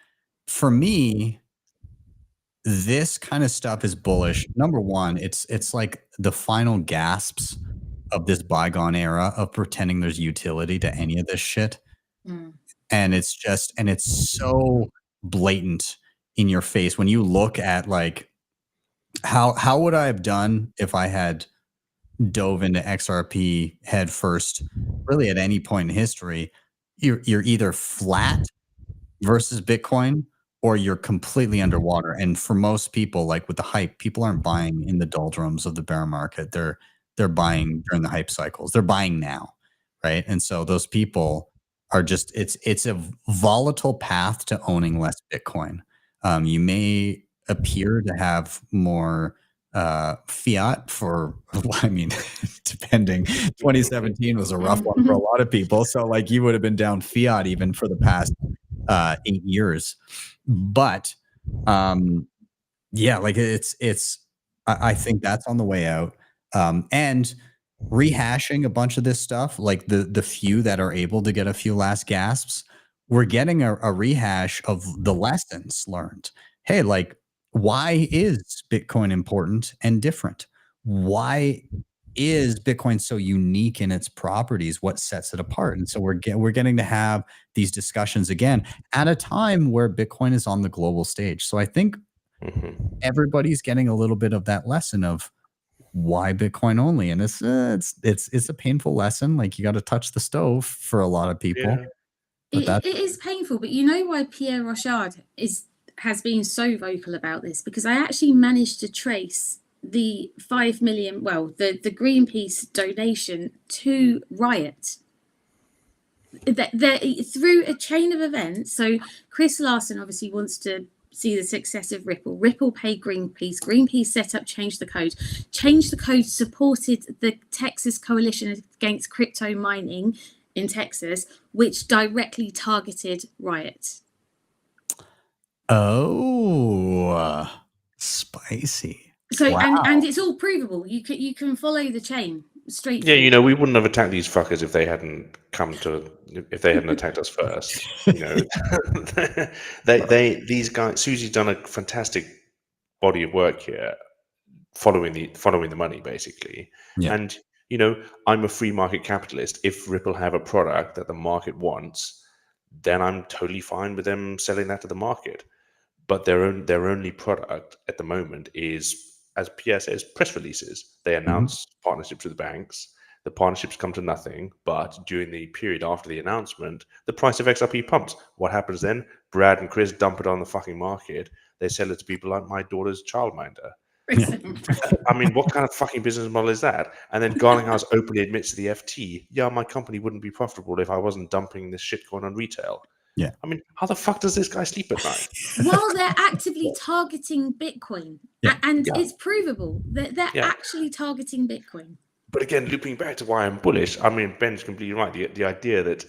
For me, this kind of stuff is bullish. Number one, it's like the final gasps of this bygone era of pretending there's utility to any of this shit. And it's so blatant in your face when you look at like how would I have done if I had dove into XRP head first, really at any point in history. You're either flat versus Bitcoin, or you're completely underwater. And for most people, like with the hype, people aren't buying in the doldrums of the bear market. They're buying during the hype cycles. They're buying now, right? And so those people are just, it's a volatile path to owning less Bitcoin. You may appear to have more fiat for, I mean, depending, 2017 was a rough one for a lot of people. So like you would have been down fiat even for the past 8 years. But yeah, like I think that's on the way out. And rehashing a bunch of this stuff, like the few that are able to get a few last gasps, we're getting a rehash of the lessons learned. Hey, like, why is Bitcoin important and different? Why is Bitcoin so unique in its properties? What sets it apart? And so we're getting to have these discussions again at a time where Bitcoin is on the global stage. So I think everybody's getting a little bit of that lesson of why Bitcoin only, and it's a painful lesson. Like you got to touch the stove for a lot of people. Yeah. It is painful, but you know why Pierre Rochard has been so vocal about this? Because I actually managed to trace the 5 million, well, the Greenpeace donation to Riot through a chain of events. So Chris Larsen obviously wants to see the success of Ripple. Ripple paid Greenpeace. Greenpeace set up Change the Code. Change the Code supported the Texas Coalition Against Crypto Mining in Texas, which directly targeted Riot. Oh, spicy. So wow. and it's all provable. You can follow the chain straight. Yeah, we wouldn't have attacked these fuckers if they hadn't attacked us first. These guys. Suze's done a fantastic body of work here, following the money basically. Yeah. And I'm a free market capitalist. If Ripple have a product that the market wants, then I'm totally fine with them selling that to the market. But their only product at the moment is as Pierre says, press releases. They announce partnerships with banks. The partnerships come to nothing, but during the period after the announcement, the price of XRP pumps. What happens then? Brad and Chris dump it on the fucking market. They sell it to people like my daughter's childminder. I mean, what kind of fucking business model is that? And then Garlinghouse openly admits to the FT, yeah, my company wouldn't be profitable if I wasn't dumping this shitcoin on retail. Yeah. I mean, how the fuck does this guy sleep at night? While they're actively targeting Bitcoin. Yeah. And it's provable that they're actually targeting Bitcoin. But again, looping back to why I'm bullish, I mean, Ben's completely right. The idea that,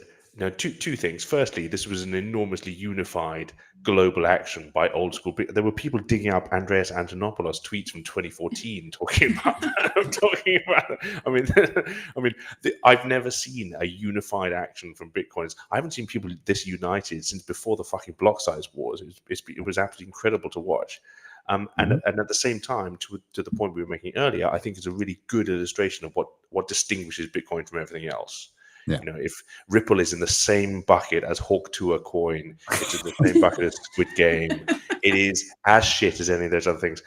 two things. Firstly, this was an enormously unified global action by old school. There were people digging up Andreas Antonopoulos tweets from 2014 talking about that. I mean, I've never seen a unified action from Bitcoiners. I haven't seen people this united since before the fucking block size wars. It was absolutely incredible to watch. And at the same time, to the point we were making earlier, I think it's a really good illustration of what distinguishes Bitcoin from everything else. Yeah. If Ripple is in the same bucket as Hawk Tuah coin, it's in the same bucket as Squid Game. It is as shit as any of those other things.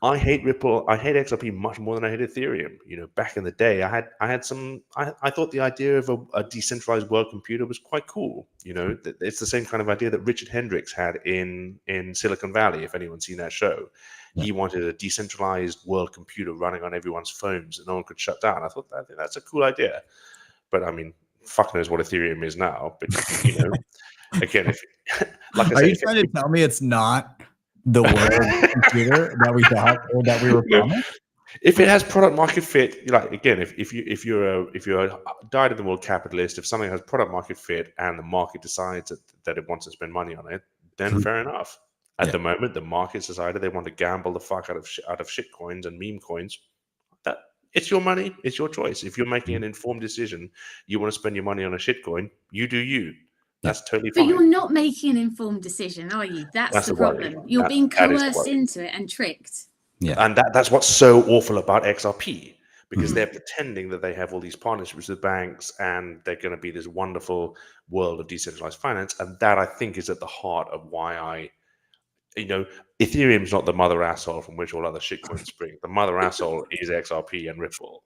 I hate Ripple. I hate XRP much more than I hate Ethereum. Back in the day, I thought the idea of a decentralized world computer was quite cool. It's the same kind of idea that Richard Hendricks had in Silicon Valley. If anyone's seen that show, he wanted a decentralized world computer running on everyone's phones that no one could shut down. I think that's a cool idea. But I mean, fuck knows what Ethereum is now. But again, are you trying to tell me it's not the world computer that we thought or that we were promised? If it has product market fit, if you're a dyed in the world capitalist, if something has product market fit and the market decides that it wants to spend money on it, then fair enough. At the moment, the market's decided they want to gamble the fuck out of shit coins and meme coins. It's your money. It's your choice. If you're making an informed decision, you want to spend your money on a shitcoin, you do you. That's totally fine. But you're not making an informed decision, are you? That's the problem. Worry. You're being coerced into it and tricked. Yeah. And that's what's so awful about XRP, because they're pretending that they have all these partnerships with banks and they're going to be this wonderful world of decentralized finance. And that, I think, is at the heart of why Ethereum's not the mother asshole from which all other shitcoins spring. The mother asshole is XRP and Ripple.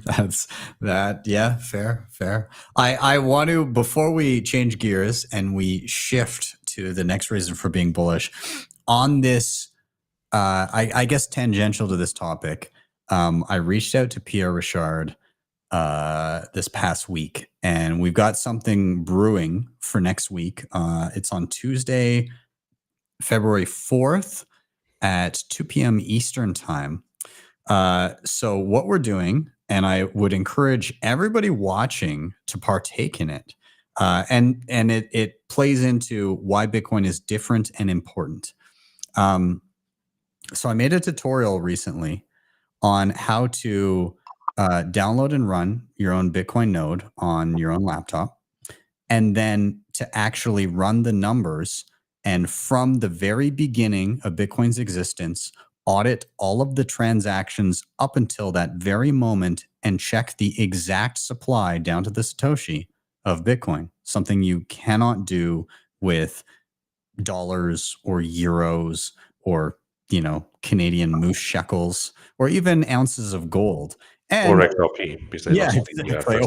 That's that. Yeah, fair. I want to, before we change gears and we shift to the next reason for being bullish on this, I guess tangential to this topic, I reached out to Pierre Richard this past week, and we've got something brewing for next week. It's on Tuesday, February 4th at 2 p.m. Eastern time. So what we're doing, and I would encourage everybody watching to partake in it, and it plays into why Bitcoin is different and important. So I made a tutorial recently on how to download and run your own Bitcoin node on your own laptop, and then to actually run the numbers. And from the very beginning of Bitcoin's existence, audit all of the transactions up until that very moment and check the exact supply down to the Satoshi of Bitcoin, something you cannot do with dollars or euros or, Canadian moose shekels or even ounces of gold. Or XRP. Exactly.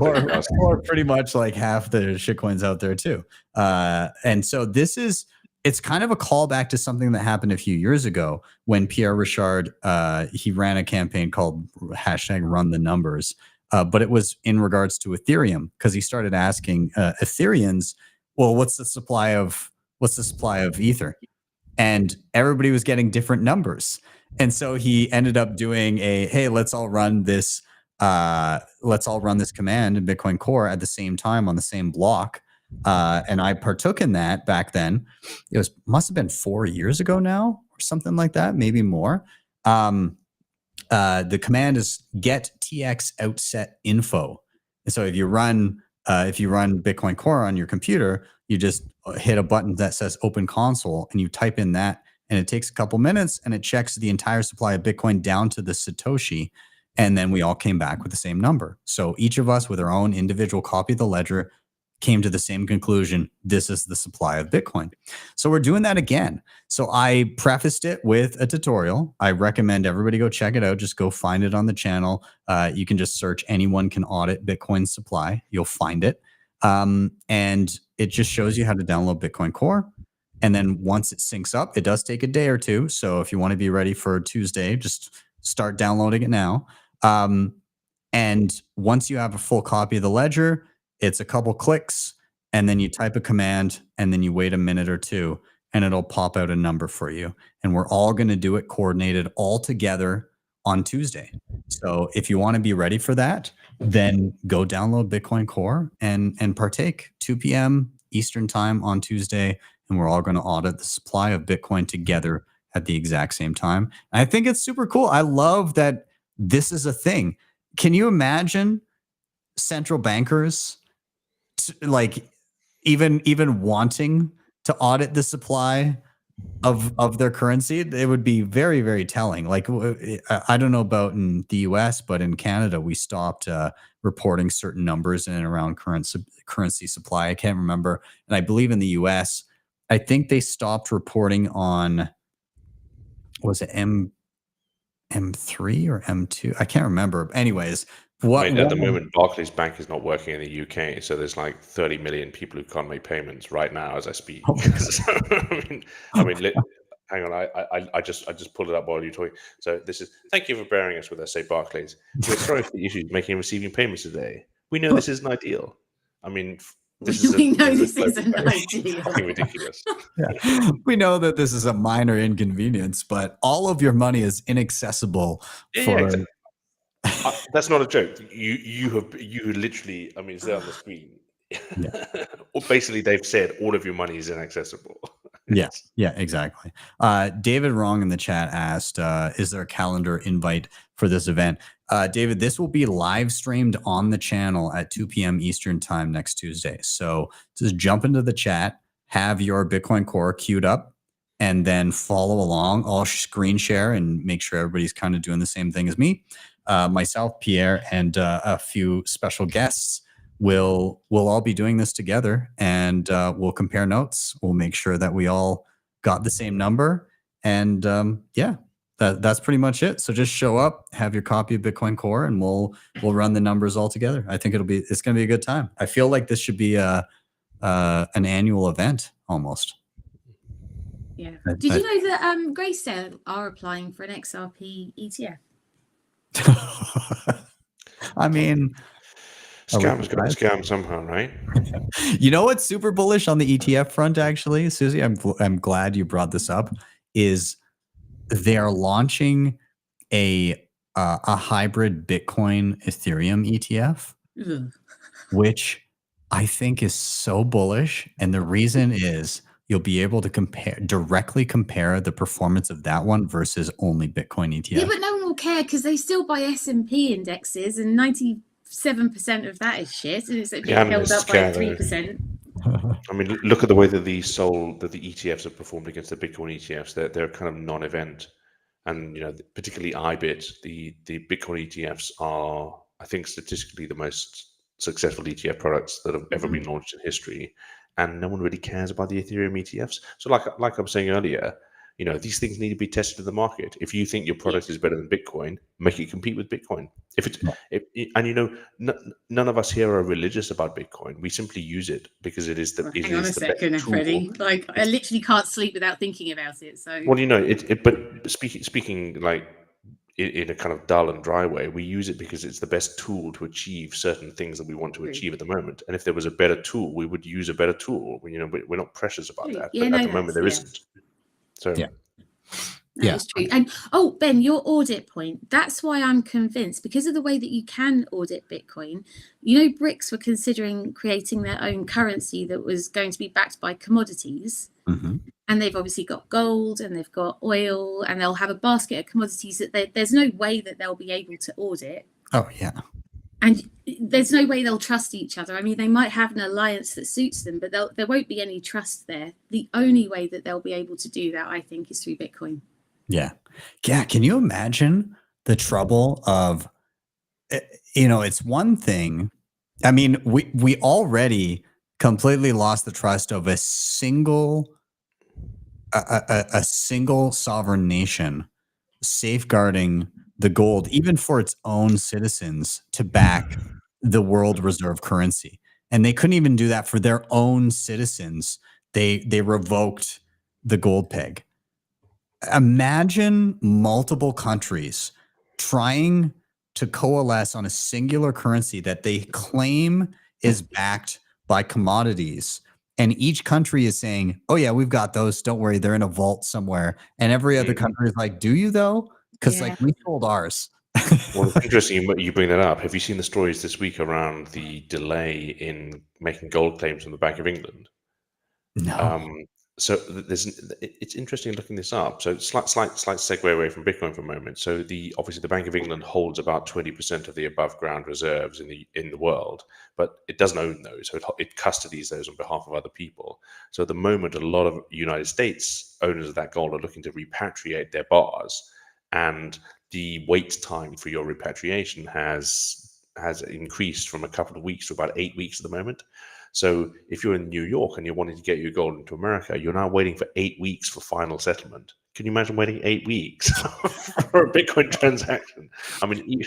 Or pretty much like half the shitcoins out there too. And so it's kind of a callback to something that happened a few years ago when Pierre Richard, he ran a campaign called #RunTheNumbers, but it was in regards to Ethereum, because he started asking Ethereans, well, what's the supply of Ether? And everybody was getting different numbers. And so he ended up doing hey, let's all run this command in Bitcoin Core at the same time on the same block. And I partook in that back then. It must have been 4 years ago now or something like that, maybe more. The command is get tx outset info. And so if you run Bitcoin Core on your computer, you just hit a button that says open console and you type in that, and it takes a couple minutes and it checks the entire supply of Bitcoin down to the Satoshi. And then we all came back with the same number. So each of us with our own individual copy of the ledger came to the same conclusion. This is the supply of Bitcoin. So we're doing that again. So I prefaced it with a tutorial. I recommend everybody go check it out. Just go find it on the channel. You can just search anyone can audit Bitcoin supply. You'll find it. And it just shows you how to download Bitcoin Core. And then once it syncs up, it does take a day or two. So if you want to be ready for Tuesday, just start downloading it now. And once you have a full copy of the ledger, it's a couple clicks, and then you type a command, and then you wait a minute or two, and it'll pop out a number for you. And we're all going to do it coordinated all together on Tuesday. So if you want to be ready for that, then go download Bitcoin Core and partake 2 p.m. Eastern time on Tuesday. And we're all going to audit the supply of Bitcoin together at the exact same time. And I think it's super cool. I love that this is a thing. Can you imagine central bankers like even wanting to audit the supply of their currency? It would be very, very telling. Like, I don't know about in the US, but in Canada, we stopped reporting certain numbers in and around currency supply. I can't remember. And I believe in the US, I think they stopped reporting on, was it M3 or M2? I can't remember. Anyways, at the moment, Barclays Bank is not working in the UK, so there's like 30 million people who can't make payments right now as I speak. Oh, So, hang on, I just pulled it up while you're talking. So this is, thank you for bearing us with us, say Barclays. We're sorry for the issues making and receiving payments today. We know this isn't ideal. I mean, this is isn't ideal. Fucking ridiculous. Yeah. We know that this is a minor inconvenience, but all of your money is inaccessible. Exactly. That's not a joke. You literally, I mean, it's there on the screen. Yeah. Well, basically, they've said all of your money is inaccessible. Yeah, exactly. David Wrong in the chat asked, is there a calendar invite for this event? David, this will be live streamed on the channel at 2 p.m. Eastern time next Tuesday. So just jump into the chat, have your Bitcoin Core queued up, and then follow along. I'll screen share and make sure everybody's kind of doing the same thing as me. Myself, Pierre, and a few special guests we'll all be doing this together, and we'll compare notes. We'll make sure that we all got the same number, and that's pretty much it. So just show up, have your copy of Bitcoin Core, and we'll run the numbers all together. I think it's going to be a good time. I feel like this should be an annual event almost. Yeah. Did you know that Grayscale are applying for an XRP ETF? I mean, scam's got to scam somehow, right? You know what's super bullish on the ETF front, actually, Suze? I'm glad you brought this up. Is they are launching a hybrid Bitcoin Ethereum ETF, which I think is so bullish, and the reason is you'll be able to directly compare the performance of that one versus only Bitcoin ETF. Yeah, but no one will care because they still buy S&P indexes, and 97% of that is shit, and it's held up by 3%. I mean, look at the way that the ETFs have performed against the Bitcoin ETFs. They're kind of non-event, and particularly IBIT, the Bitcoin ETFs are, I think, statistically the most successful ETF products that have ever been launched in history. And no one really cares about the Ethereum ETFs. So like I was saying earlier, these things need to be tested in the market. If you think your product is better than Bitcoin, make it compete with Bitcoin. None of us here are religious about Bitcoin. We simply use it because it is the Hang on a second, Freddie. Like, I literally can't sleep without thinking about it. So but speaking like in a kind of dull and dry way, we use it because it's the best tool to achieve certain things that we want to achieve at the moment. And if there was a better tool, we would use a better tool. We're not precious about that. Yeah, but at the moment, there isn't. So that is true. And Ben, your audit point, that's why I'm convinced, because of the way that you can audit Bitcoin. BRICS were considering creating their own currency that was going to be backed by commodities. And they've obviously got gold, and they've got oil, and they'll have a basket of commodities that there's no way that they'll be able to audit. Oh, yeah. And there's no way they'll trust each other. I mean, they might have an alliance that suits them, but there won't be any trust there. The only way that they'll be able to do that, I think, is through Bitcoin. Yeah. Can you imagine the trouble of, it's one thing. I mean, we already completely lost the trust of a single sovereign nation safeguarding the gold, even for its own citizens, to back the world reserve currency. And they couldn't even do that for their own citizens. They revoked the gold peg. Imagine multiple countries trying to coalesce on a singular currency that they claim is backed by commodities. And each country is saying, oh, yeah, we've got those. Don't worry. They're in a vault somewhere. And every other country is like, do you, though? Because like we sold ours. Well, it's interesting you bring that up. Have you seen the stories this week around the delay in making gold claims from the Bank of England? No. So it's interesting looking this up. So slight segue away from Bitcoin for a moment. So obviously the Bank of England holds about 20% of the above ground reserves in the world, but it doesn't own those. So it custodies those on behalf of other people. So at the moment, a lot of United States owners of that gold are looking to repatriate their bars, and the wait time for your repatriation has increased from a couple of weeks to about 8 weeks at the moment. So if you're in New York and you're wanting to get your gold into America, you're now waiting for 8 weeks for final settlement. Can you imagine waiting 8 weeks for a Bitcoin transaction? I mean,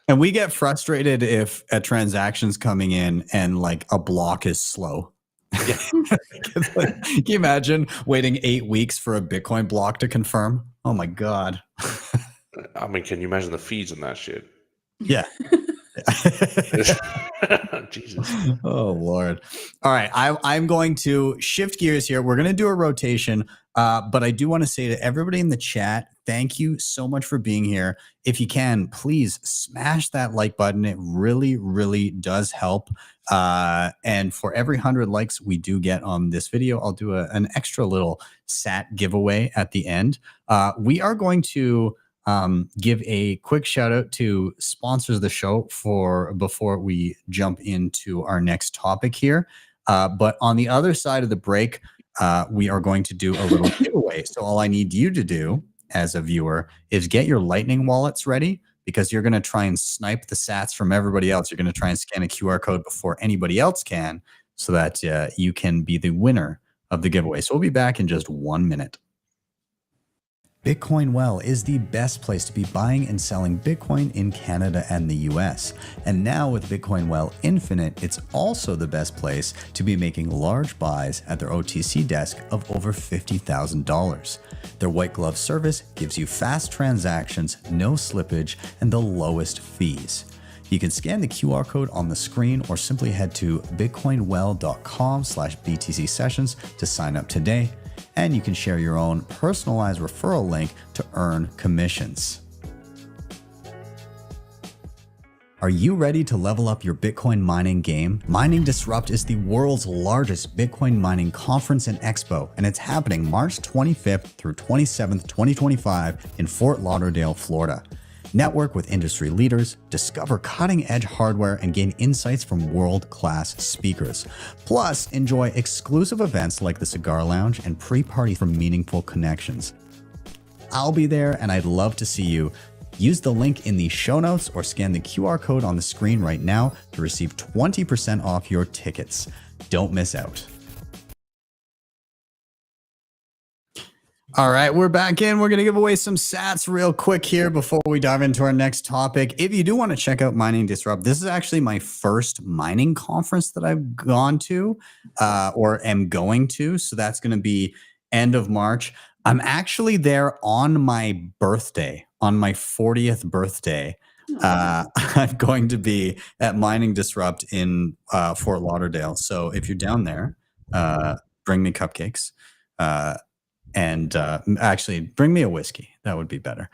and we get frustrated if a transaction's coming in and like a block is slow. Yeah. Can you imagine waiting 8 weeks for a Bitcoin block to confirm? Oh my God. I mean, can you imagine the fees on that shit? Yeah. Jesus. Oh Lord. All right. I'm going to shift gears here. We're going to do a rotation. But I do want to say to everybody in the chat, thank you so much for being here. If you can, please smash that like button. It really, really does help. And for every 100 likes we do get on this video, I'll do an extra little sat giveaway at the end. We are going to give a quick shout out to sponsors of the show before we jump into our next topic here. But on the other side of the break, we are going to do a little giveaway. So all I need you to do as a viewer is get your Lightning wallets ready, because you're going to try and snipe the sats from everybody else. You're going to try and scan a QR code before anybody else can, so that you can be the winner of the giveaway. So we'll be back in just 1 minute. Bitcoin Well is the best place to be buying and selling Bitcoin in Canada and the US. And now with Bitcoin Well Infinite, it's also the best place to be making large buys at their OTC desk of over $50,000. Their white glove service gives you fast transactions, no slippage, and the lowest fees. You can scan the QR code on the screen or simply head to bitcoinwell.com/btcsessions to sign up today. And you can share your own personalized referral link to earn commissions. Are you ready to level up your Bitcoin mining game? Mining Disrupt is the world's largest Bitcoin mining conference and expo, and it's happening March 25th through 27th, 2025 in Fort Lauderdale, Florida. Network with industry leaders, discover cutting-edge hardware, and gain insights from world-class speakers. Plus, enjoy exclusive events like the Cigar Lounge and pre-party for meaningful connections. I'll be there, and I'd love to see you. Use the link in the show notes or scan the QR code on the screen right now to receive 20% off your tickets. Don't miss out. All right, we're back in. We're going to give away some sats real quick here before we dive into our next topic. If you do want to check out Mining Disrupt, this is actually my first mining conference that I've gone to or am going to. So that's going to be end of March. I'm actually there on my birthday, on my 40th birthday. I'm going to be at Mining Disrupt in Fort Lauderdale. So if you're down there, bring me cupcakes. And actually, bring me a whiskey. That would be better.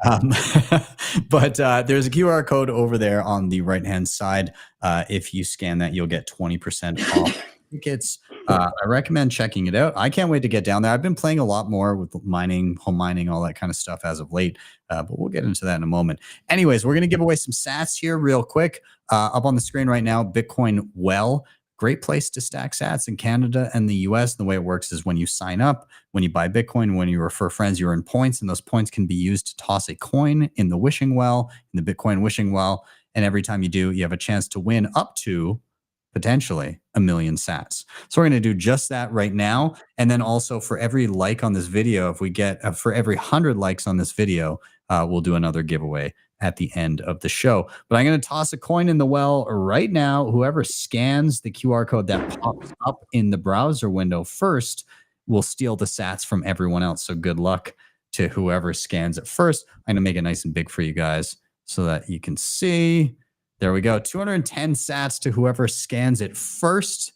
But there's a QR code over there on the right-hand side. If you scan that, you'll get 20% off tickets. I recommend checking it out. I can't wait to get down there. I've been playing a lot more with mining, home mining, all that kind of stuff as of late. But we'll get into that in a moment. Anyways, we're going to give away some sats here real quick. Up on the screen right now, Bitcoin Well. Great place to stack sats in Canada and the US. And the way it works is when you sign up, when you buy Bitcoin, when you refer friends, you earn points, and those points can be used to toss a coin in the wishing well, in the Bitcoin wishing well. And every time you do, you have a chance to win up to potentially 1 million sats. So we're going to do just that right now. And then also for every like on this video, if we get for every 100 likes on this video, we'll do another giveaway at the end of the show. But I'm going to toss a coin in the well right now. Whoever scans the QR code that pops up in the browser window first will steal the sats from everyone else. So good luck to whoever scans it first. I'm going to make it nice and big for you guys so that you can see. There we go. 210 sats to whoever scans it first.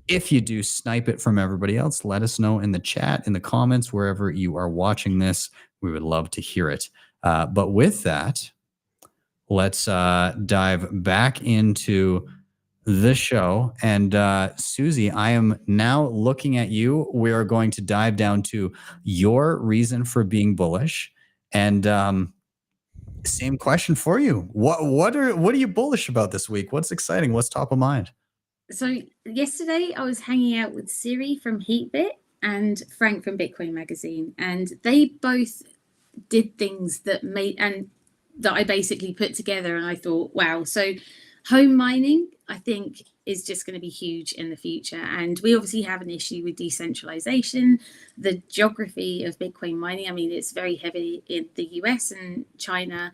If you do snipe it from everybody else, let us know in the chat, in the comments, wherever you are watching this. We would love to hear it. But with that, let's dive back into the show. And Susie, I am now looking at you. We are going to dive down to your reason for being bullish. And same question for you. What are you bullish about this week? What's exciting? What's top of mind? So yesterday I was hanging out with Siri from Heatbit and Frank from Bitcoin Magazine, and they both did things that I basically put together, and I thought, wow. So home mining, I think, is just going to be huge in the future. And we obviously have an issue with decentralization, the geography of Bitcoin mining. I mean, it's very heavy in the US and China.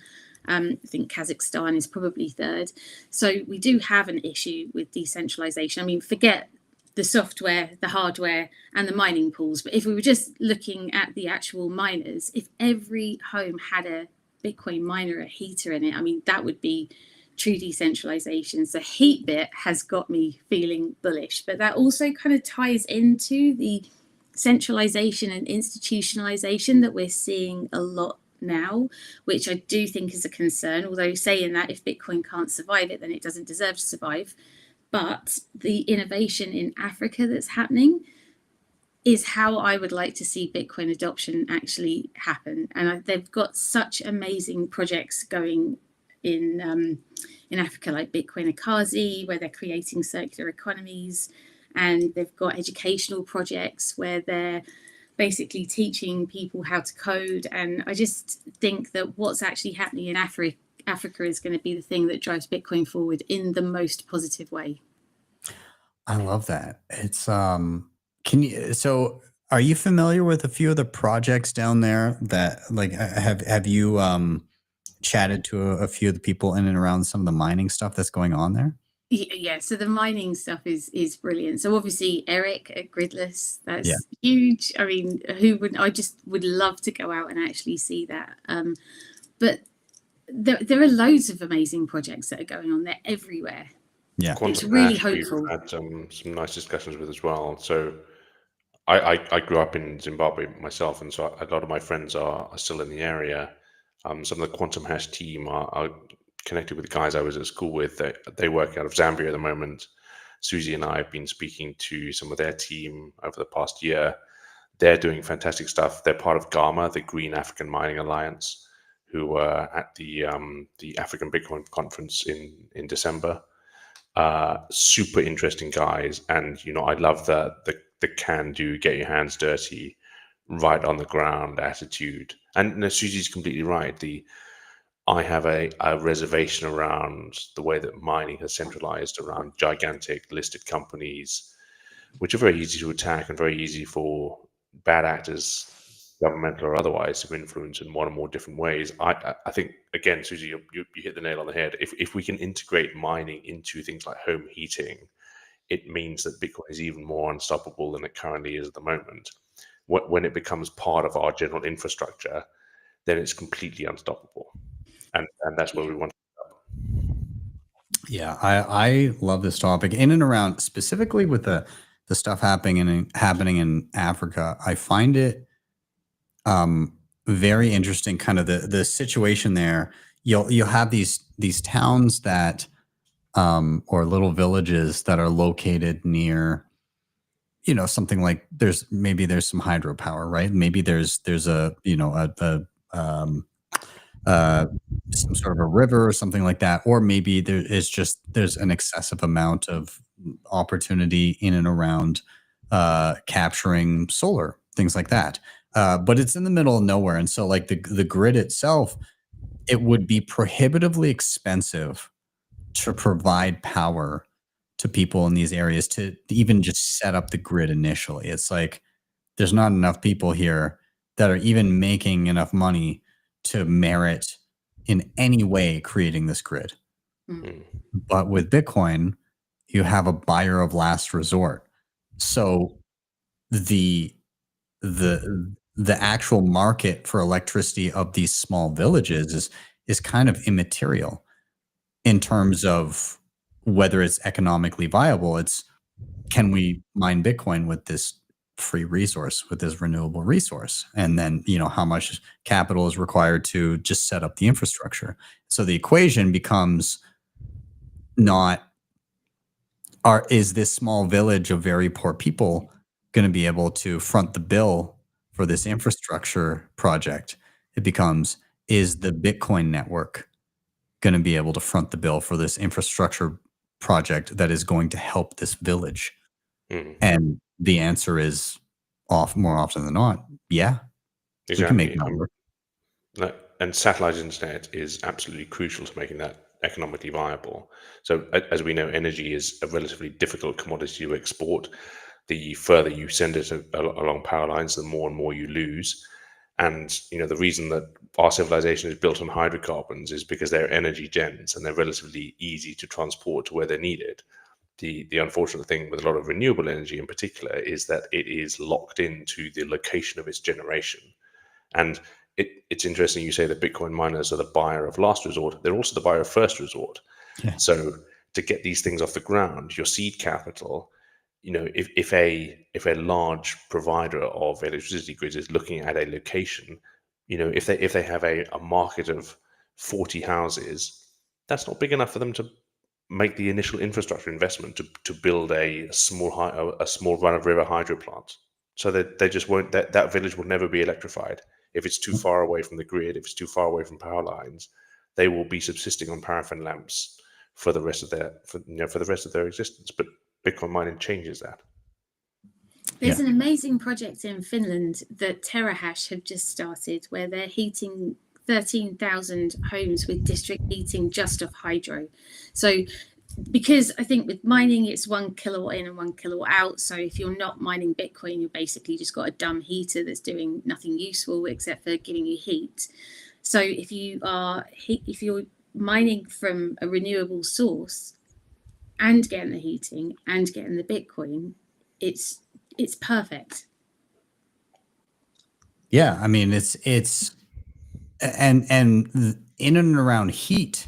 I think Kazakhstan is probably third. So we do have an issue with decentralization. I mean, forget the software, the hardware, and the mining pools. But if we were just looking at the actual miners, if every home had a Bitcoin miner, a heater in it, I mean, that would be true decentralization. So Heatbit has got me feeling bullish, but that also kind of ties into the centralization and institutionalization that we're seeing a lot now, which I do think is a concern, although saying that if Bitcoin can't survive it, then it doesn't deserve to survive. But the innovation in Africa that's happening is how I would like to see Bitcoin adoption actually happen. And they've got such amazing projects going in Africa, like Bitcoin Akazi, where they're creating circular economies, and they've got educational projects where they're basically teaching people how to code. And I just think that what's actually happening in Africa is going to be the thing that drives Bitcoin forward in the most positive way. I love that. It's so are you familiar with a few of the projects down there that, like, have you chatted to a few of the people in and around some of the mining stuff that's going on there? Yeah, so the mining stuff is brilliant. So obviously Eric at Gridless, that's huge. I mean, I just would love to go out and actually see that. But there are loads of amazing projects that are going on there everywhere. Yeah, it's really hopeful. We've had some nice discussions with as well. So I grew up in Zimbabwe myself, and so a lot of my friends are still in the area. Some of the Quantum Hash team are connected with the guys I was at school with. They work out of Zambia at the moment. Susie and I have been speaking to some of their team over the past year. They're doing fantastic stuff. They're part of GAMA, the Green African Mining Alliance, who were at the African Bitcoin conference in December. Super interesting guys, and I love the can do, get your hands dirty, right on the ground attitude. And Susie's completely right. I have a reservation around the way that mining has centralized around gigantic listed companies, which are very easy to attack and very easy for bad actors, governmental or otherwise, to influence in one or more different ways. I think, again, Susie, you hit the nail on the head. If we can integrate mining into things like home heating, it means that Bitcoin is even more unstoppable than it currently is at the moment. When it becomes part of our general infrastructure, then it's completely unstoppable. And that's where we want to go. Yeah, I love this topic in and around, specifically with the stuff happening in Africa. I find it very interesting, kind of the situation there. You'll have these towns that or little villages that are located near, something like there's some hydropower, right? Maybe there's a some sort of a river or something like that, or maybe there's an excessive amount of opportunity in and around capturing solar, things like that. But it's in the middle of nowhere, and so like the grid itself, it would be prohibitively expensive to provide power to people in these areas to even just set up the grid initially. It's like there's not enough people here that are even making enough money to merit in any way creating this grid. But with Bitcoin, you have a buyer of last resort. So the actual market for electricity of these small villages is kind of immaterial in terms of whether it's economically viable. It's, can we mine Bitcoin with this free resource, with this renewable resource? And then, how much capital is required to just set up the infrastructure? So the equation becomes not, is this small village of very poor people going to be able to front the bill for this infrastructure project? It becomes, is the Bitcoin network going to be able to front the bill for this infrastructure project that is going to help this village? And the answer is more often than not, yeah, exactly. we can make that work. And satellite internet is absolutely crucial to making that economically viable. So as we know, energy is a relatively difficult commodity to export. The further you send it along power lines, the more and more you lose. And the reason that our civilization is built on hydrocarbons is because they're energy gens and they're relatively easy to transport to where they're needed. The unfortunate thing with a lot of renewable energy in particular is that it is locked into the location of its generation. And it's interesting you say that Bitcoin miners are the buyer of last resort. They're also the buyer of first resort. Yeah. So to get these things off the ground, your seed capital, if a large provider of electricity grids is looking at a location, if they have a market of 40 houses, that's not big enough for them to make the initial infrastructure investment to build a small run-of-river hydro plant. So that they just won't. That village will never be electrified if it's too far away from the grid. If it's too far away from power lines, they will be subsisting on paraffin lamps for the rest of their existence. But Bitcoin mining changes that. There's an amazing project in Finland that TerraHash have just started where they're heating 13,000 homes with district heating just off hydro. So because I think with mining, it's 1 kilowatt in and 1 kilowatt out. So if you're not mining Bitcoin, you're basically just got a dumb heater that's doing nothing useful except for giving you heat. So if you're mining from a renewable source and getting the heating and getting the Bitcoin, it's perfect. Yeah, I mean it's and in and around heat,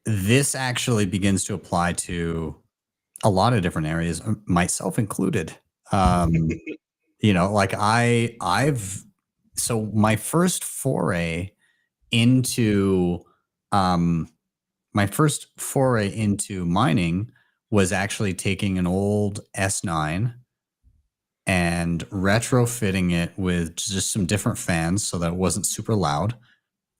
this actually begins to apply to a lot of different areas, myself included. Like so my first foray into mining was actually taking an old S9 and retrofitting it with just some different fans so that it wasn't super loud.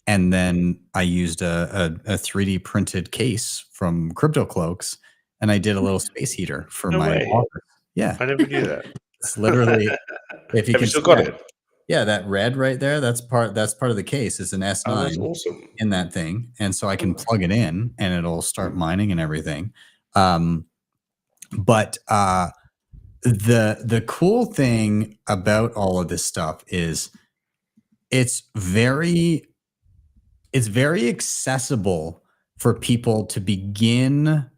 And then I used a 3D printed case from Crypto Cloaks, and I did a little space heater for my office. Yeah, I never knew that. It's literally, if you Have can you still see got that, it? yeah, that red right there, that's part of the case. It's an S9 Oh, that's awesome. in that thing, and so I can plug it in and it'll start mining and everything. But the cool thing about all of this stuff is it's very accessible for people to begin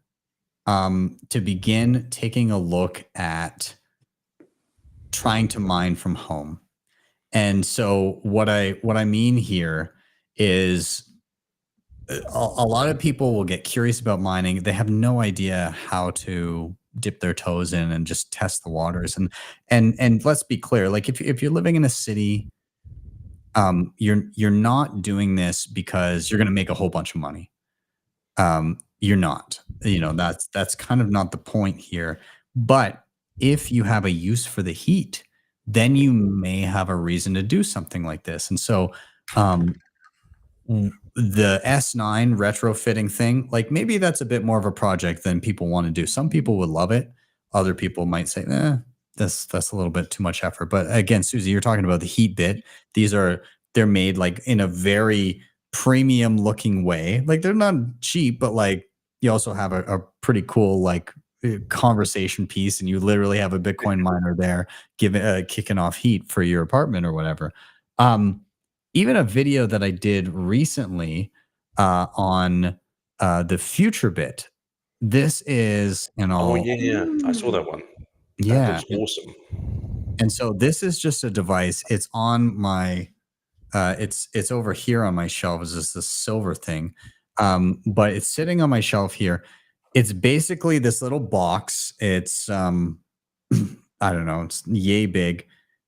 taking a look at trying to mine from home. And so what I mean here is a lot of people will get curious about mining. They have no idea how to dip their toes in and just test the waters. And let's be clear, like if you're living in a city, you're not doing this because you're going to make a whole bunch of money. You're not, that's kind of not the point here. But if you have a use for the heat, then you may have a reason to do something like this. And so, the S9 retrofitting thing, like maybe that's a bit more of a project than people want to do. Some people would love it. Other people might say, that's a little bit too much effort. But again, Suze, you're talking about the heat bit. They're made like in a very premium looking way. Like they're not cheap, but like you also have a pretty cool like conversation piece, and you literally have a Bitcoin miner there giving kicking off heat for your apartment or whatever. Even a video that I did recently on the future bit. This is, and Oh I'll, yeah, I saw that one. That yeah, looks awesome. and so this is just a device. It's on my it's over here on my shelf. Is just this silver thing, but it's sitting on my shelf here. It's basically this little box. It's I don't know, it's yay big,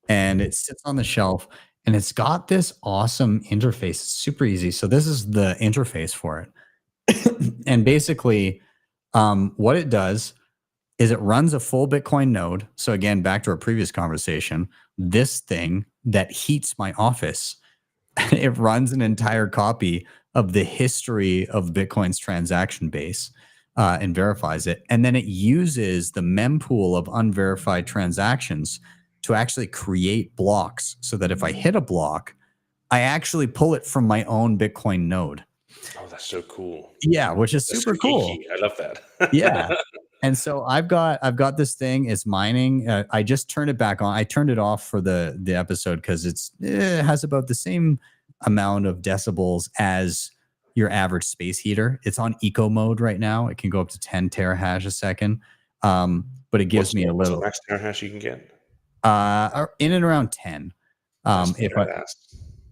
and it sits on the shelf, and it's got this awesome interface. It's super easy. So this is the interface for it, and basically, what it does is it runs a full Bitcoin node. So again, back to our previous conversation, this thing that heats my office, it runs an entire copy of the history of Bitcoin's transaction base and verifies it. And then it uses the mempool of unverified transactions to actually create blocks so that if I hit a block, I actually pull it from my own Bitcoin node. Oh, that's so cool. Yeah, which is That's super so cool. geeky. I love that. Yeah. And so I've got this thing. It's mining. I just turned it back on. I turned it off for the episode because it has about the same amount of decibels as your average space heater. It's on eco mode right now. It can go up to 10 terahash a second, but it gives me a what's the little max terahash you can get? in and around 10.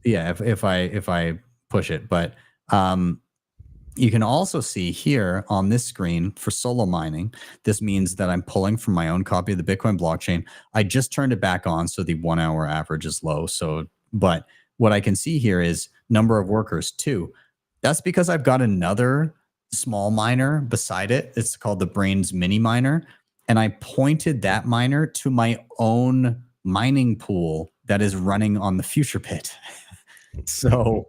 If I push it, but you can also see here on this screen for solo mining, this means that I'm pulling from my own copy of the Bitcoin blockchain. I just turned it back on, so the 1 hour average is low. So, but what I can see here is number of workers 2. That's because I've got another small miner beside it. It's called the Brains Mini Miner. And I pointed that miner to my own mining pool that is running on the future pit. So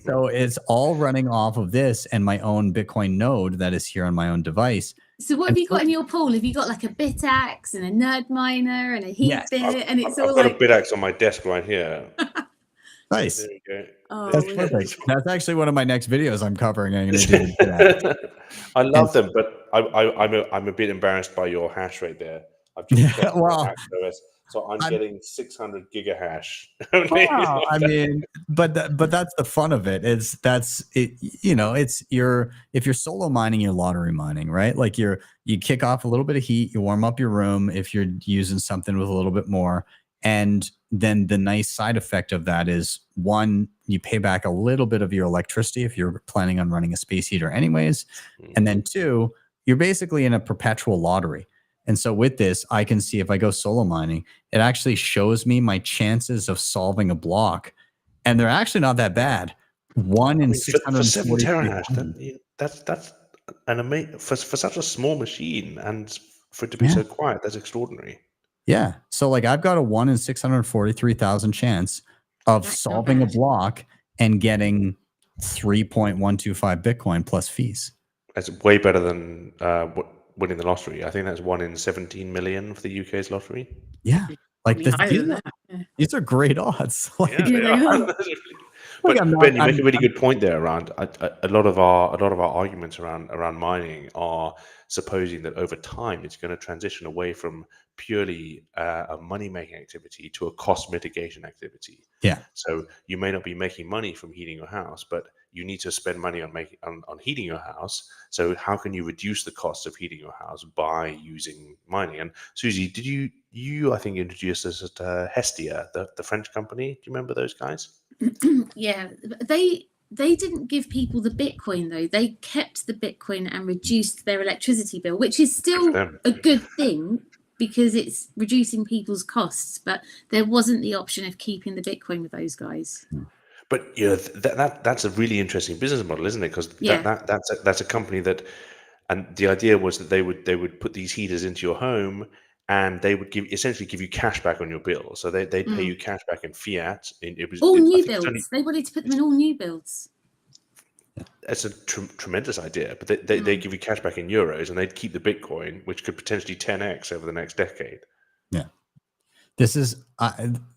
it's all running off of this and my own Bitcoin node that is here on my own device. So what have you got in your pool? Have you got like a BitAxe and a nerd miner and a heat bit, and it's I've all got like a BitAxe on my desk right here. Nice. There you go. Oh, That's really? perfect. That's actually one of my next videos I'm covering. I'm going to do that. I love them, but I'm a bit embarrassed by your hash rate there. I've just checked well, my hash OS, so I'm getting 600 gigahash. Wow, I mean, but that's the fun of it. That's it. You know, it's if you're solo mining, you're lottery mining, right? Like you kick off a little bit of heat, you warm up your room if you're using something with a little bit more, and then the nice side effect of that is, one, you pay back a little bit of your electricity if you're planning on running a space heater anyways, and then 2, you're basically in a perpetual lottery. And so with this, I can see if I go solo mining, it actually shows me my chances of solving a block. And they're actually not that bad. 1 in 640. For 7 terahash, that's an amazing for such a small machine, and for it to be so quiet, that's extraordinary. Yeah. So like I've got a 1 in 643,000 chance of solving a block and getting 3.125 Bitcoin plus fees. That's way better than winning the lottery. I think that's 1 in 17 million for the UK's lottery. Yeah. Like higher these are great odds. Like, Yeah, they are. But Ben, you make a really good point there around a lot of our arguments around mining are supposing that over time it's going to transition away from purely a money-making activity to a cost mitigation activity. Yeah. So you may not be making money from heating your house, but you need to spend money on heating your house. So how can you reduce the cost of heating your house by using mining? And Suze, did you I think introduced us to Hestia, the French company? Do you remember those guys? Yeah, they didn't give people the Bitcoin though. They kept the Bitcoin and reduced their electricity bill, which is still a good thing because it's reducing people's costs. But there wasn't the option of keeping the Bitcoin with those guys. But you know that's a really interesting business model, isn't it? Because that's a company that, and the idea was that they would put these heaters into your home, and they would essentially give you cash back on your bill. So they'd pay you cash back in fiat. It was all new builds. They wanted to put them in all new builds. That's a tremendous idea, but they give you cash back in euros, and they'd keep the Bitcoin, which could potentially 10x over the next decade. Yeah, this is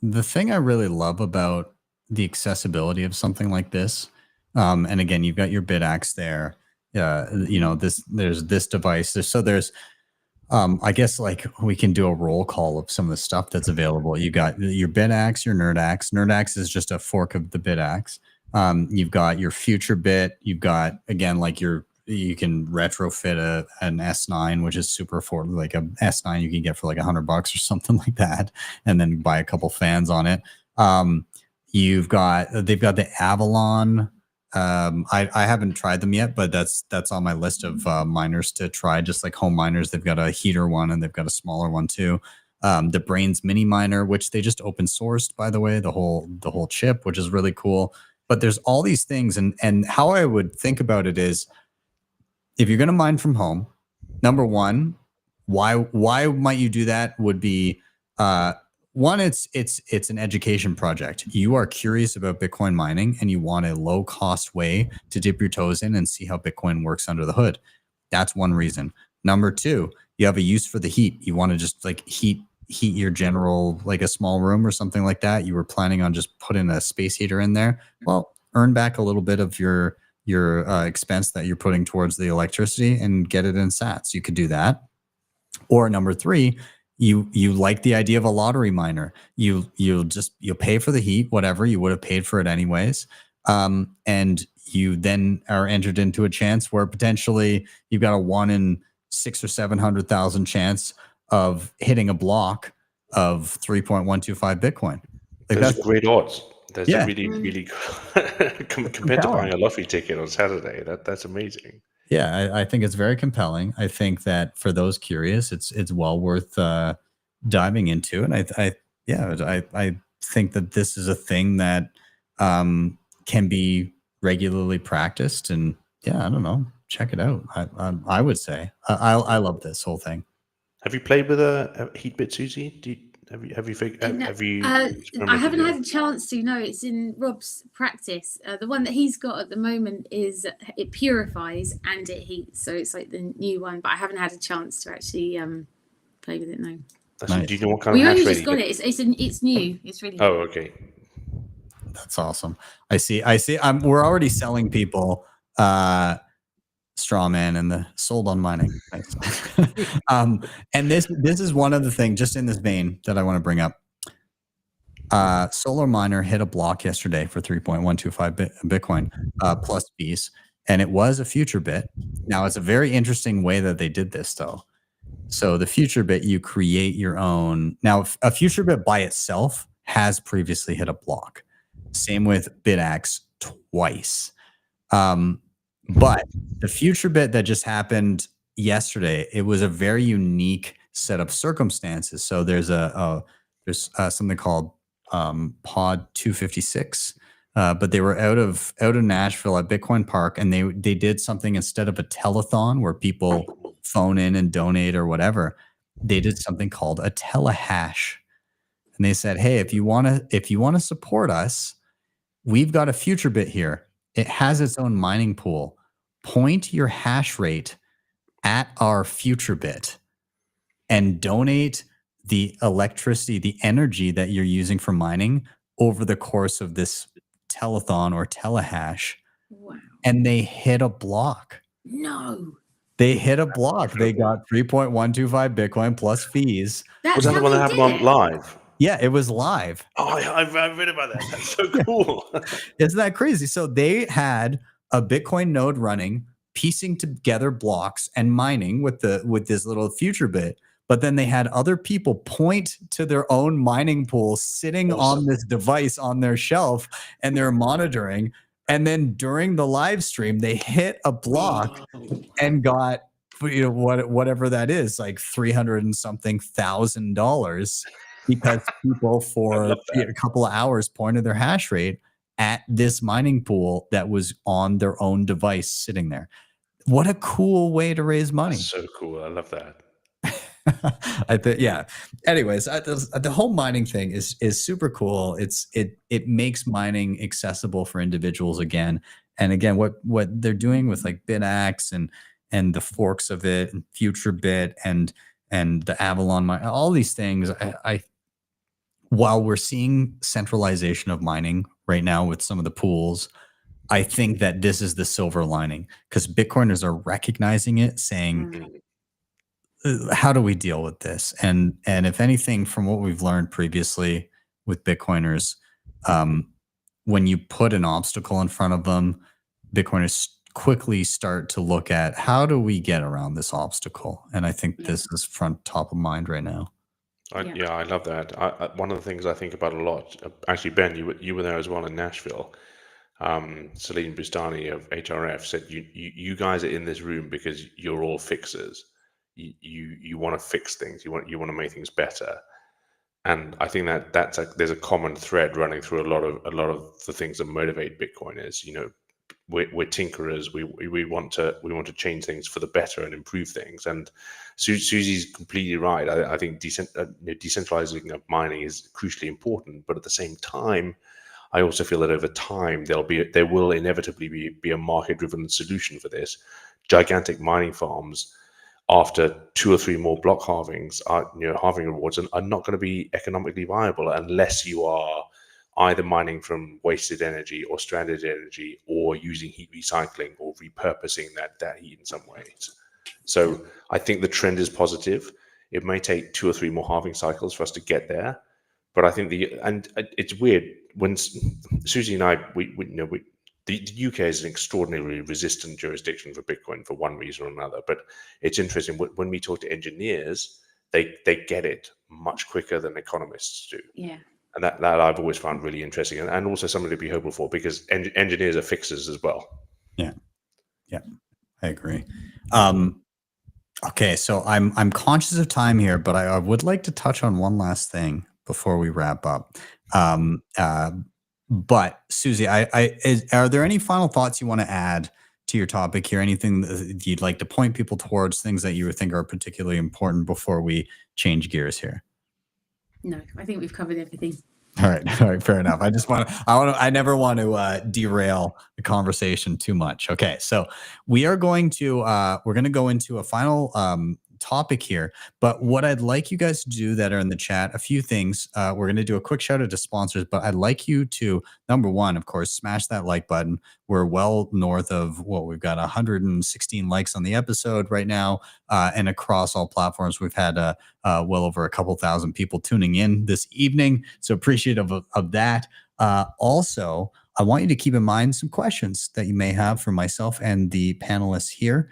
the thing I really love about the accessibility of something like this. And again, you've got your BitAxe there. there's this device. There's I guess like we can do a roll call of some of the stuff that's available. You got your BitAxe, your NerdAxe. NerdAxe is just a fork of the BitAxe. You've got your future bit. You've got, again, like you can retrofit an S9, which is super affordable. Like a S9 you can get for like $100 or something like that, and then buy a couple fans on it. They've got the Avalon. I haven't tried them yet, but that's on my list of miners to try. Just like home miners, they've got a heater one and they've got a smaller one too. The Brains mini miner, which they just open sourced, by the way, the whole chip, which is really cool. But there's all these things, and how I would think about it is, if you're going to mine from home, number one, why might you do that? Would be one, it's an education project. You are curious about Bitcoin mining and you want a low cost way to dip your toes in and see how Bitcoin works under the hood. That's one reason. Number two, you have a use for the heat. You want to just like heat your general, like a small room or something like that. You were planning on just putting a space heater in there. Well, earn back a little bit of your expense that you're putting towards the electricity and get it in sats. You could do that. Or number three, you like the idea of a lottery miner. You'll pay for the heat, whatever you would have paid for it anyways. And you then are entered into a chance where potentially you've got a 1 in 600,000 or 700,000 chance of hitting a block of 3.125 Bitcoin. Like Those are great odds. That's Yeah. really compared to buying a lottery ticket on Saturday. That's amazing. Yeah, I think it's very compelling. I think that for those curious, it's well worth diving into. And I think that this is a thing that can be regularly practiced. And yeah, I don't know, check it out. I would say I love this whole thing. Have you played with a heat bit, Susie? Have you I haven't had a chance to. No, it's in Rob's practice. The one that he's got at the moment is it purifies and it heats, so it's like the new one. But I haven't had a chance to actually play with it. No. Nice. Do you know what kind We of only hash just rate? got it. It's new. It's really. Oh, okay. That's awesome. I see. We're already selling people Strawman and the sold on mining. Nice. And this is one of the things, just in this vein, that I want to bring up. Solar Miner hit a block yesterday for 3.125 Bitcoin plus fees, and it was a future bit. Now, it's a very interesting way that they did this, though. So the future bit, you create your own. Now, a future bit by itself has previously hit a block. Same with BitAxe twice. But the future bit that just happened yesterday, it was a very unique set of circumstances. So there's something called Pod 256, but they were out of Nashville at Bitcoin Park, and they did something instead of a telethon where people phone in and donate or whatever. They did something called a telehash, and they said, "Hey, if you want to support us, we've got a future bit here. It has its own mining pool. Point your hash rate at our future bit and donate the electricity, the energy that you're using for mining over the course of this telethon or telehash." Wow. And they hit a block. No. They hit a block. They got 3.125 Bitcoin plus fees. Was that the one that happened on live? Yeah, it was live. Oh, I've read about that. That's so cool. Isn't that crazy? So they had a Bitcoin node running, piecing together blocks and mining with this little future bit. But then they had other people point to their own mining pool sitting on this device on their shelf, and they're monitoring. And then during the live stream, they hit a block and got, whatever that is, like $300 and something thousand, because people for a couple of hours pointed their hash rate at this mining pool that was on their own device sitting there. What a cool way to raise money. That's so cool. I love that. I think, yeah. Anyways, the whole mining thing is super cool. It makes mining accessible for individuals again. And again, what they're doing with like BitAxe and the forks of it and FutureBit and the Avalon mine, all these things. While we're seeing centralization of mining right now with some of the pools, I think that this is the silver lining because Bitcoiners are recognizing it, saying, how do we deal with this? And if anything, from what we've learned previously with Bitcoiners, when you put an obstacle in front of them, Bitcoiners quickly start to look at how do we get around this obstacle. And I think this is top of mind right now. Yeah, I love that. One of the things I think about a lot, actually, Ben, you were there as well in Nashville. Salim Bustani of HRF said, "You guys are in this room because you're all fixers. You want to fix things. You want to make things better." And I think there's a common thread running through a lot of the things that motivate Bitcoiners. You know, we're tinkerers. We want to change things for the better and improve things. And Suze's completely right. I think decentralizing of mining is crucially important. But at the same time, I also feel that over time there will inevitably be a market-driven solution for this. Gigantic mining farms, after 2 or 3 more block halvings, halving rewards, are not going to be economically viable unless you are either mining from wasted energy or stranded energy, or using heat recycling or repurposing that heat in some ways. So I think the trend is positive. It may take 2 or 3 more halving cycles for us to get there, but I think it's weird when Suze and I, the UK is an extraordinarily resistant jurisdiction for Bitcoin for one reason or another. But it's interesting when we talk to engineers, they get it much quicker than economists do. Yeah. And that I've always found really interesting, and also something to be hopeful for, because engineers are fixers as well. Yeah, I agree. Okay, so I'm conscious of time here, but I would like to touch on one last thing before we wrap up. But Suze, are there any final thoughts you want to add to your topic here? Anything that you'd like to point people towards, things that you think are particularly important before we change gears here? No, I think we've covered everything. All right, fair enough. I never want to derail the conversation too much. Okay, so we're going to go into a final topic here, but what I'd like you guys to do that are in the chat, a few things. We're going to do a quick shout out to sponsors, but I'd like you to, number one, of course, smash that like button. We're well north of we've got 116 likes on the episode right now, and across all platforms, we've had well over a couple thousand people tuning in this evening. So appreciative of that. Also, I want you to keep in mind some questions that you may have for myself and the panelists here,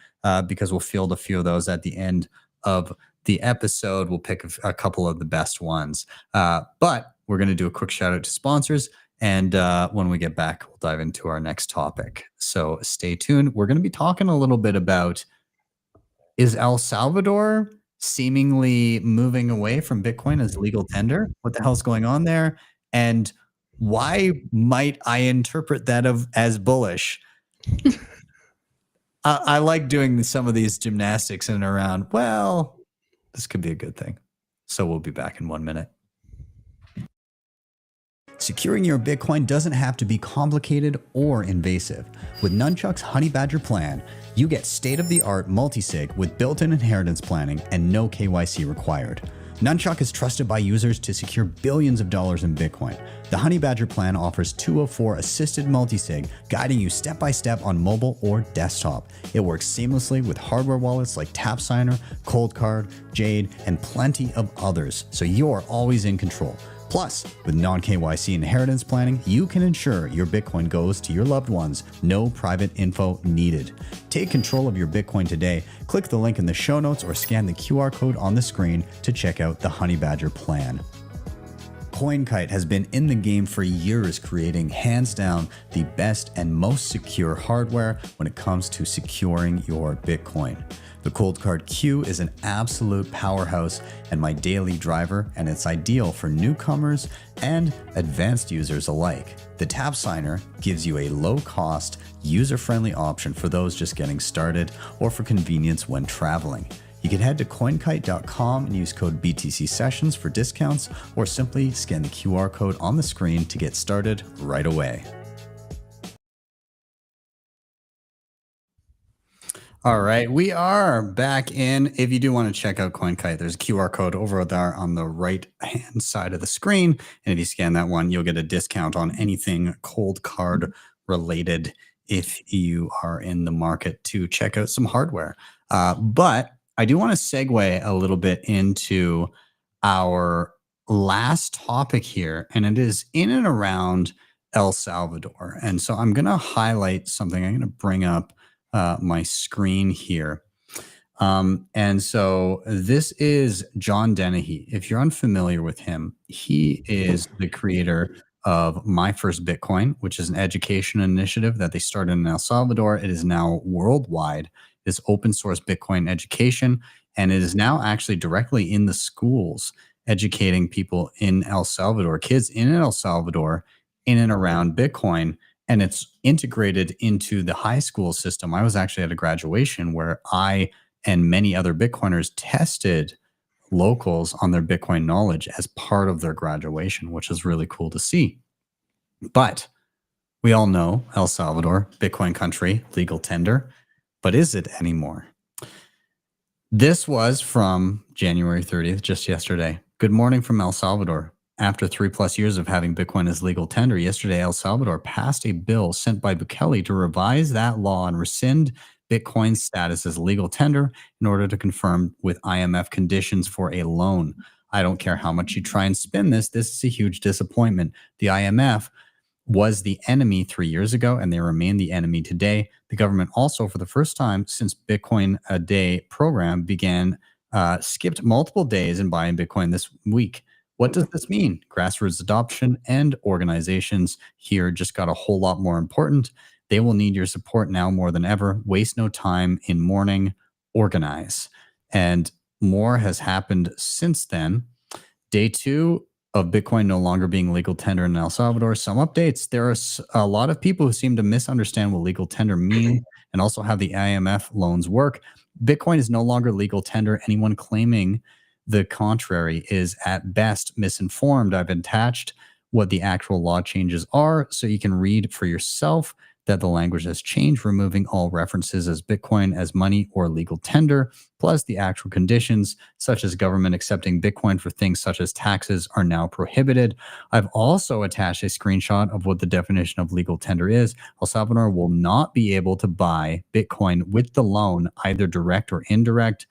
because we'll field a few of those at the end of the episode. We'll pick a couple of the best ones. But we're going to do a quick shout out to sponsors. And when we get back, we'll dive into our next topic. So stay tuned. We're going to be talking a little bit about, is El Salvador seemingly moving away from Bitcoin as legal tender? What the hell's going on there? And why might I interpret that as bullish? I like doing some of these gymnastics in and around, well, this could be a good thing. So we'll be back in 1 minute. Securing your Bitcoin doesn't have to be complicated or invasive. With Nunchuck's Honey Badger plan, you get state-of-the-art multisig with built-in inheritance planning and no KYC required. Nunchuck is trusted by users to secure billions of dollars in Bitcoin. The Honey Badger plan offers 204 assisted multisig, guiding you step-by-step on mobile or desktop. It works seamlessly with hardware wallets like TapSigner, Coldcard, Jade, and plenty of others, so you're always in control. Plus, with non-KYC inheritance planning, you can ensure your Bitcoin goes to your loved ones. No private info needed. Take control of your Bitcoin today. Click the link in the show notes or scan the QR code on the screen to check out the Honey Badger plan. CoinKite has been in the game for years, creating hands down the best and most secure hardware when it comes to securing your Bitcoin. The Coldcard Q is an absolute powerhouse and my daily driver, and it's ideal for newcomers and advanced users alike. The TapSigner gives you a low-cost, user-friendly option for those just getting started or for convenience when traveling. You can head to coinkite.com and use code btcsessions for discounts, or simply scan the QR code on the screen to get started right away. All right, we are back in. If you do want to check out CoinKite, there's a QR code over there on the right-hand side of the screen. And if you scan that one, you'll get a discount on anything Coldcard related if you are in the market to check out some hardware. But I do want to segue a little bit into our last topic here, and it is in and around El Salvador. And so I'm going to highlight something. I'm going to bring up my screen here. And so this is John Dennehy. If you're unfamiliar with him, he is the creator of My First Bitcoin, which is an education initiative that they started in El Salvador. It is now worldwide. It's open source Bitcoin education, and it is now actually directly in the schools educating people in El Salvador, kids in El Salvador, in and around Bitcoin. And it's integrated into the high school system. I was actually at a graduation where I and many other Bitcoiners tested locals on their Bitcoin knowledge as part of their graduation, which is really cool to see. But we all know El Salvador, Bitcoin country, legal tender, but is it anymore? This was from January 30th, just yesterday. Good morning from El Salvador. After 3+ years of having Bitcoin as legal tender, yesterday El Salvador passed a bill sent by Bukele to revise that law and rescind Bitcoin's status as legal tender in order to confirm with IMF conditions for a loan. I don't care how much you try and spin this. This is a huge disappointment. The IMF was the enemy 3 years ago, and they remain the enemy today. The government also, for the first time since Bitcoin a Day program began, skipped multiple days in buying Bitcoin this week. What does this mean? Grassroots adoption and organizations here just got a whole lot more important. They will need your support now more than ever. Waste no time in mourning, organize. And more has happened since then. Day 2 of Bitcoin no longer being legal tender in El Salvador. Some updates. There are a lot of people who seem to misunderstand what legal tender means and also how the IMF loans work. Bitcoin is no longer legal tender. Anyone claiming the contrary is at best misinformed. I've attached what the actual law changes are so you can read for yourself that the language has changed, removing all references as Bitcoin as money or legal tender, plus the actual conditions such as government accepting Bitcoin for things such as taxes are now prohibited. I've also attached a screenshot of what the definition of legal tender is. El Salvador will not be able to buy Bitcoin with the loan, either direct or indirect.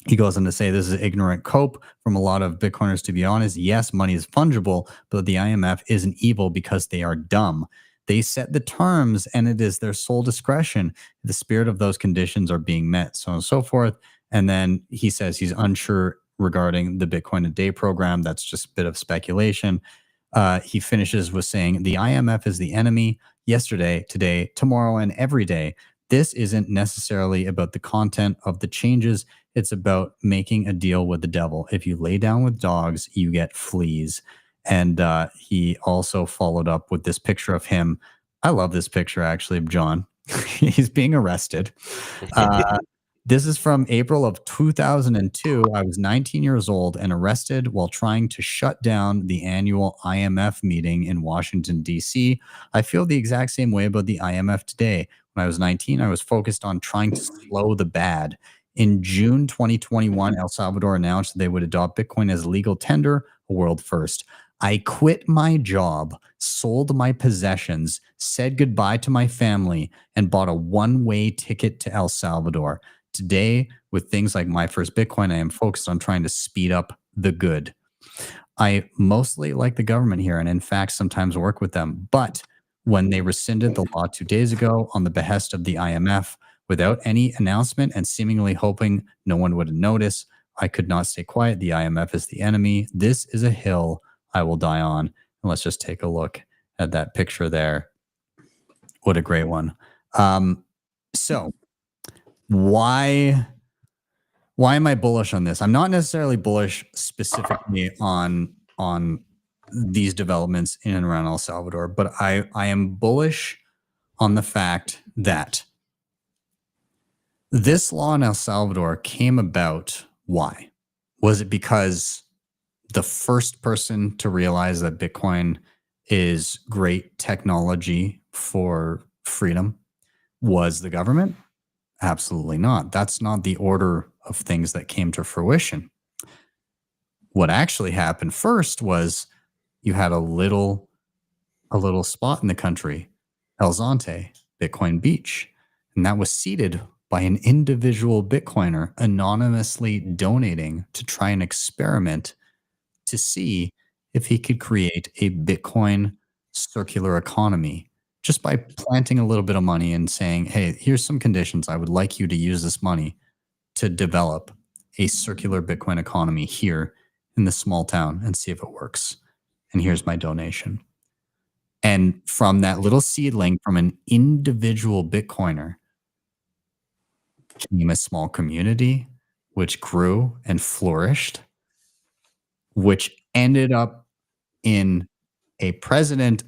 He goes on to say this is ignorant cope from a lot of Bitcoiners, to be honest. Yes, money is fungible, but the IMF isn't evil because they are dumb. They set the terms, and it is their sole discretion. The spirit of those conditions are being met, so on and so forth. And then he says he's unsure regarding the Bitcoin a Day program. That's just a bit of speculation. He finishes with saying the IMF is the enemy yesterday, today, tomorrow, and every day. This isn't necessarily about the content of the changes. It's about making a deal with the devil. If you lay down with dogs, you get fleas. And he also followed up with this picture of him. I love this picture, actually, of John. He's being arrested. This is from April of 2002. I was 19 years old and arrested while trying to shut down the annual IMF meeting in Washington, D.C. I feel the exact same way about the IMF today. When I was 19, I was focused on trying to slow the bad. In June 2021, El Salvador announced they would adopt Bitcoin as legal tender, a world first. I quit my job, sold my possessions, said goodbye to my family, and bought a one-way ticket to El Salvador. Today, with things like My First Bitcoin, I am focused on trying to speed up the good. I mostly like the government here, and in fact, sometimes work with them. But when they rescinded the law 2 days ago on the behest of the IMF, without any announcement and seemingly hoping no one would notice, I could not stay quiet. The IMF is the enemy. This is a hill I will die on. And let's just take a look at that picture there. What a great one. So why am I bullish on this? I'm not necessarily bullish specifically on these developments in and around El Salvador, but I am bullish on the fact that this law in El Salvador came about. Why? Was it because the first person to realize that Bitcoin is great technology for freedom was the government? Absolutely not. That's not the order of things that came to fruition. What actually happened first was you had a little spot in the country El Zonte, Bitcoin Beach. And that was seeded by an individual Bitcoiner anonymously donating to try and experiment to see if he could create a Bitcoin circular economy just by planting a little bit of money and saying, hey, here's some conditions. I would like you to use this money to develop a circular Bitcoin economy here in this small town and see if it works. And here's my donation. And from that little seedling, from an individual Bitcoiner, came a small community, which grew and flourished, which ended up in a president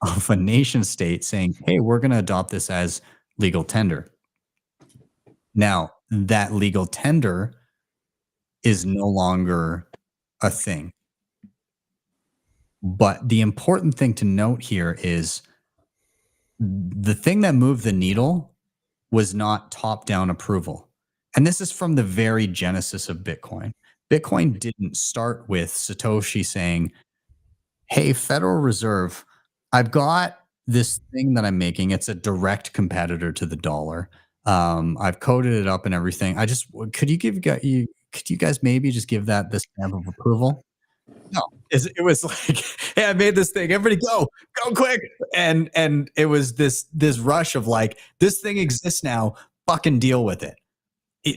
of a nation state saying, hey, we're going to adopt this as legal tender. Now, that legal tender is no longer a thing. But the important thing to note here is the thing that moved the needle was not top-down approval. And this is from the very genesis of Bitcoin. Bitcoin didn't start with Satoshi saying, hey, Federal Reserve, I've got this thing that I'm making. It's a direct competitor to the dollar. I've coded it up and everything. Could you guys maybe just give that this stamp of approval? No, it was like, hey, I made this thing. Everybody go quick. And it was this rush of like, this thing exists now, fucking deal with it.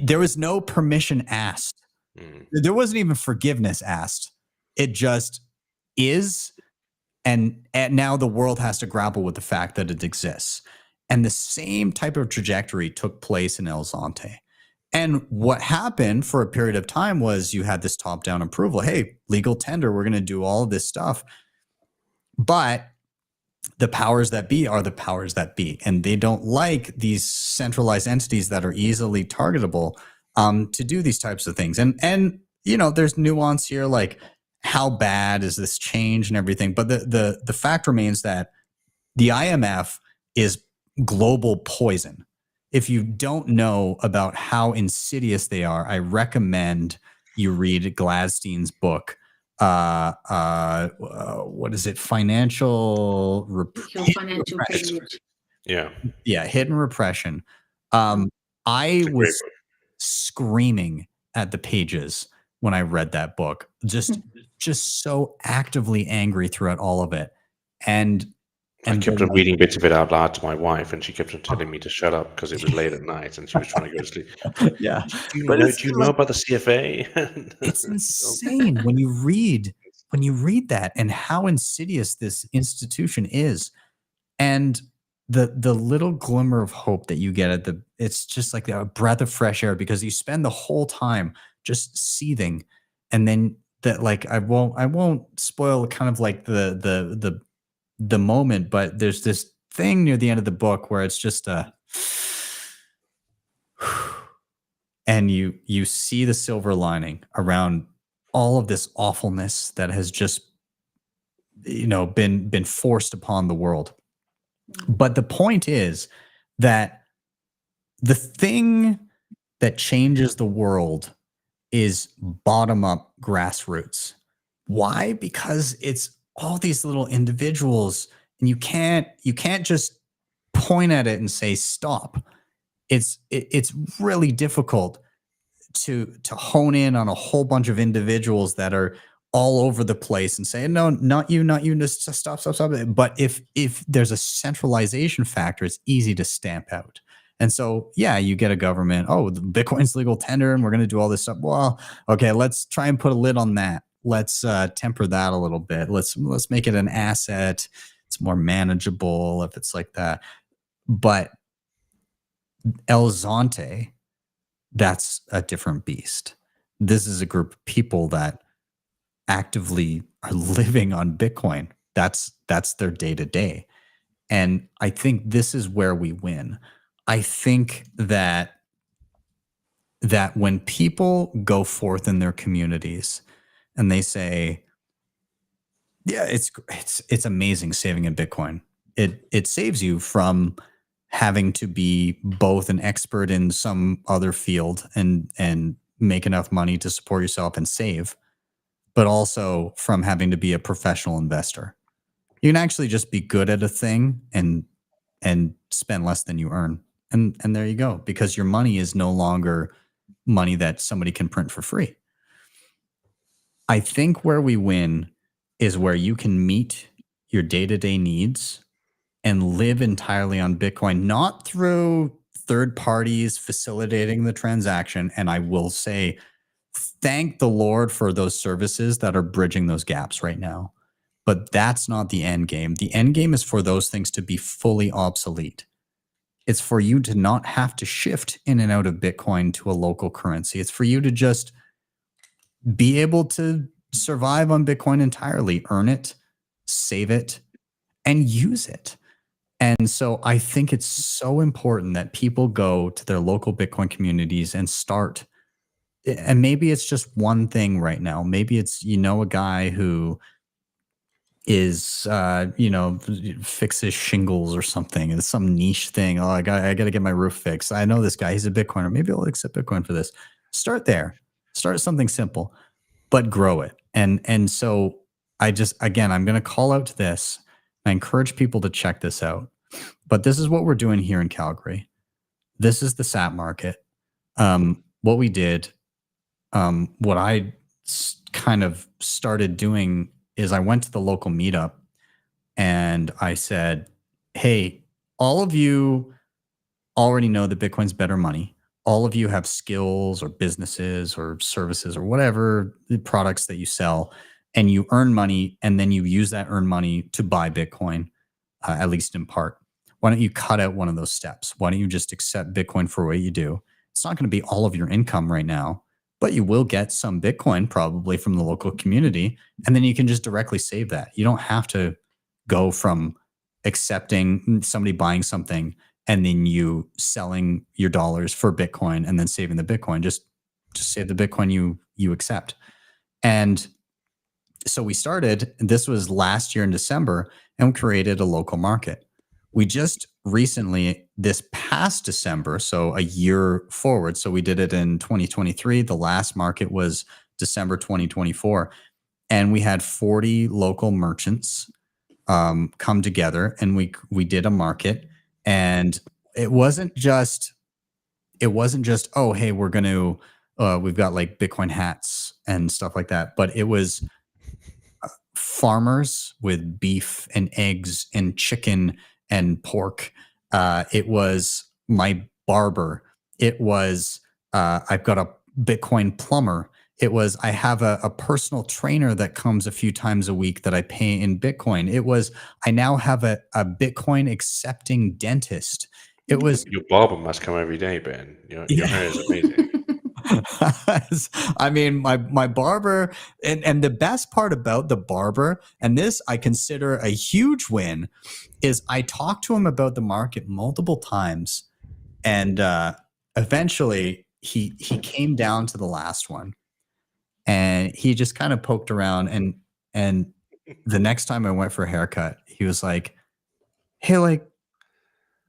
There was no permission asked. There wasn't even forgiveness asked. It just is. And now the world has to grapple with the fact that it exists. And the same type of trajectory took place in El Zonte. And what happened for a period of time was you had this top-down approval. Hey, legal tender, we're going to do all of this stuff. But the powers that be are the powers that be. And they don't like these centralized entities that are easily targetable to do these types of things. And you know, there's nuance here, like how bad is this change and everything. But the fact remains that the IMF is global poison. If you don't know about how insidious they are, I recommend you read Gladstein's book. What is it? Financial privilege. Yeah. Hidden repression. I was screaming at the pages when I read that book, just so actively angry throughout all of it. And I kept on reading bits of it out loud to my wife, and she kept on telling me to shut up because it was late at night and she was trying to go to sleep. Yeah. Do you know about the CFA? It's insane when you read that and how insidious this institution is. And the little glimmer of hope that you get it's just like a breath of fresh air, because you spend the whole time just seething. And then that, like, I won't spoil kind of like the moment, but there's this thing near the end of the book where it's just and you see the silver lining around all of this awfulness that has just, you know, been forced upon the world. But the point is that the thing that changes the world is bottom up grassroots. Why? Because it's all these little individuals, and you can't just point at it and say stop. It's really difficult to hone in on a whole bunch of individuals that are all over the place and say, no, not you, just stop. But if there's a centralization factor, it's easy to stamp out. And so, yeah, you get a government, Bitcoin's legal tender and we're going to do all this stuff. Well, okay, let's try and put a lid on that. Let's temper that a little bit. Let's make it an asset. It's more manageable if it's like that. But El Zonte, that's a different beast. This is a group of people that actively are living on Bitcoin. That's their day-to-day. And I think this is where we win. I think that when people go forth in their communities and they say, yeah, it's amazing saving in Bitcoin. It saves you from having to be both an expert in some other field and make enough money to support yourself and save, but also from having to be a professional investor. You can actually just be good at a thing and and spend less than you earn. And there you go, because your money is no longer money that somebody can print for free. I think where we win is where you can meet your day-to-day needs and live entirely on Bitcoin, not through third parties facilitating the transaction. And I will say, thank the Lord for those services that are bridging those gaps right now. But that's not the end game. The end game is for those things to be fully obsolete. It's for you to not have to shift in and out of Bitcoin to a local currency. It's for you to just be able to survive on Bitcoin entirely, earn it, save it, and use it. And so I think it's so important that people go to their local Bitcoin communities and start. And maybe it's just one thing right now. Maybe it's, a guy who is, fixes shingles or something. It's some niche thing. Oh, I got to get my roof fixed. I know this guy. He's a Bitcoiner. Maybe I'll accept Bitcoin for this. Start there. Start something simple, but grow it. And so I'm going to call out to this. I encourage people to check this out. But this is what we're doing here in Calgary. This is the SAP market. What we did, what I kind of started doing is I went to the local meetup and I said, hey, all of you already know that Bitcoin's better money. All of you have skills or businesses or services or whatever the products that you sell, and you earn money, and then you use that earned money to buy Bitcoin, at least in part. Why don't you cut out one of those steps? Why don't you just accept Bitcoin for what you do? It's not going to be all of your income right now, but you will get some Bitcoin probably from the local community, and then you can just directly save that. You don't have to go from accepting somebody buying something and then you selling your dollars for Bitcoin and then saving the Bitcoin. Just save the Bitcoin you accept. And so we started, this was last year in December, and we created a local market. We just recently, this past December, so a year forward, so we did it in 2023. The last market was December 2024. And we had 40 local merchants come together, and we did a market. And it wasn't just, oh, hey, we're going to, we've got like Bitcoin hats and stuff like that. But it was farmers with beef and eggs and chicken and pork. It was my barber. It was, I've got a Bitcoin plumber. It was, I have a personal trainer that comes a few times a week that I pay in Bitcoin. It was, I now have a Bitcoin accepting dentist. It was, Your barber must come every day, Ben. Your hair is amazing. I mean, my barber, and the best part about the barber, and this I consider a huge win, is I talked to him about the market multiple times, and eventually he came down to the last one, and he just kind of poked around, and the next time I went for a haircut, he was like, hey, like,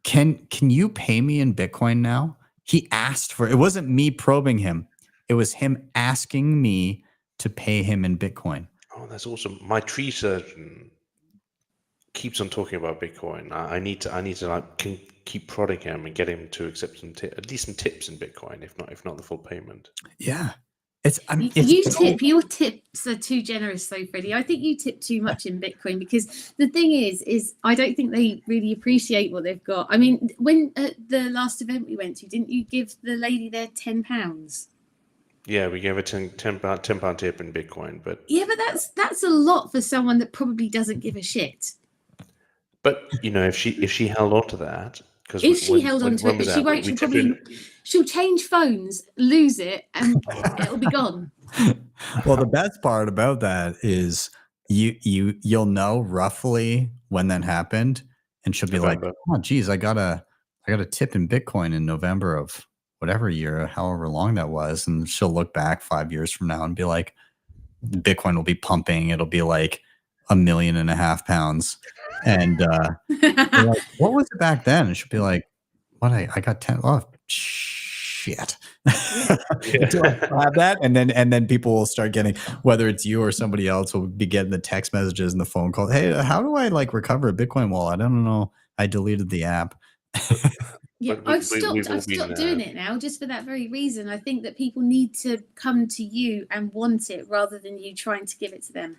can you pay me in Bitcoin now? He asked for it. It wasn't me probing him. It was him asking me to pay him in Bitcoin. Oh, that's awesome. My tree surgeon keeps on talking about Bitcoin. I need to like keep prodding him and get him to accept at least some tips in Bitcoin, if not the full payment. Yeah. It's your tips are too generous though, Freddie. I think you tip too much in Bitcoin, because the thing is I don't think they really appreciate what they've got. I mean, when at the last event we went to, didn't you give the lady there £10? Yeah, we gave a £10 tip in Bitcoin, but yeah, but that's a lot for someone that probably doesn't give a shit. But if she held on to that. If she held on to it, but she won't. She'll change phones, lose it, and it'll be gone. Well, the best part about that is you'll know roughly when that happened, and she'll be like, "Oh, geez, I got a tip in Bitcoin in November of whatever year, however long that was," and she'll look back 5 years from now and be like, "Bitcoin will be pumping. It'll be like £1.5 million pounds." And like, what was it back then? And she'll be like, what? I got 10. Oh, shit. Until I have that. And then people will start getting, whether it's you or somebody else will be getting the text messages and the phone call. Hey, how do I like recover a Bitcoin wallet? I don't know I deleted the app. Yeah, But I've stopped. we've all I've stopped been, doing it now, just for that very reason. I think that people need to come to you and want it rather than you trying to give it to them.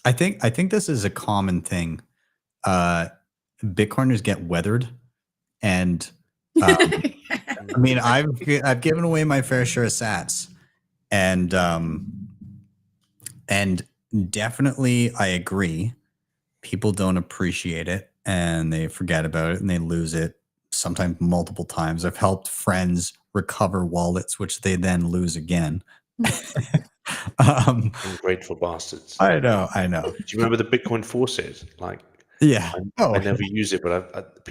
I think this is a common thing. Bitcoiners get weathered, and I mean, I've given away my fair share of sats, and definitely I agree. People don't appreciate it, and they forget about it, and they lose it sometimes multiple times. I've helped friends recover wallets, which they then lose again. ungrateful bastards. I know. Do you remember the Bitcoin forces? Like, Yeah. I never use it, but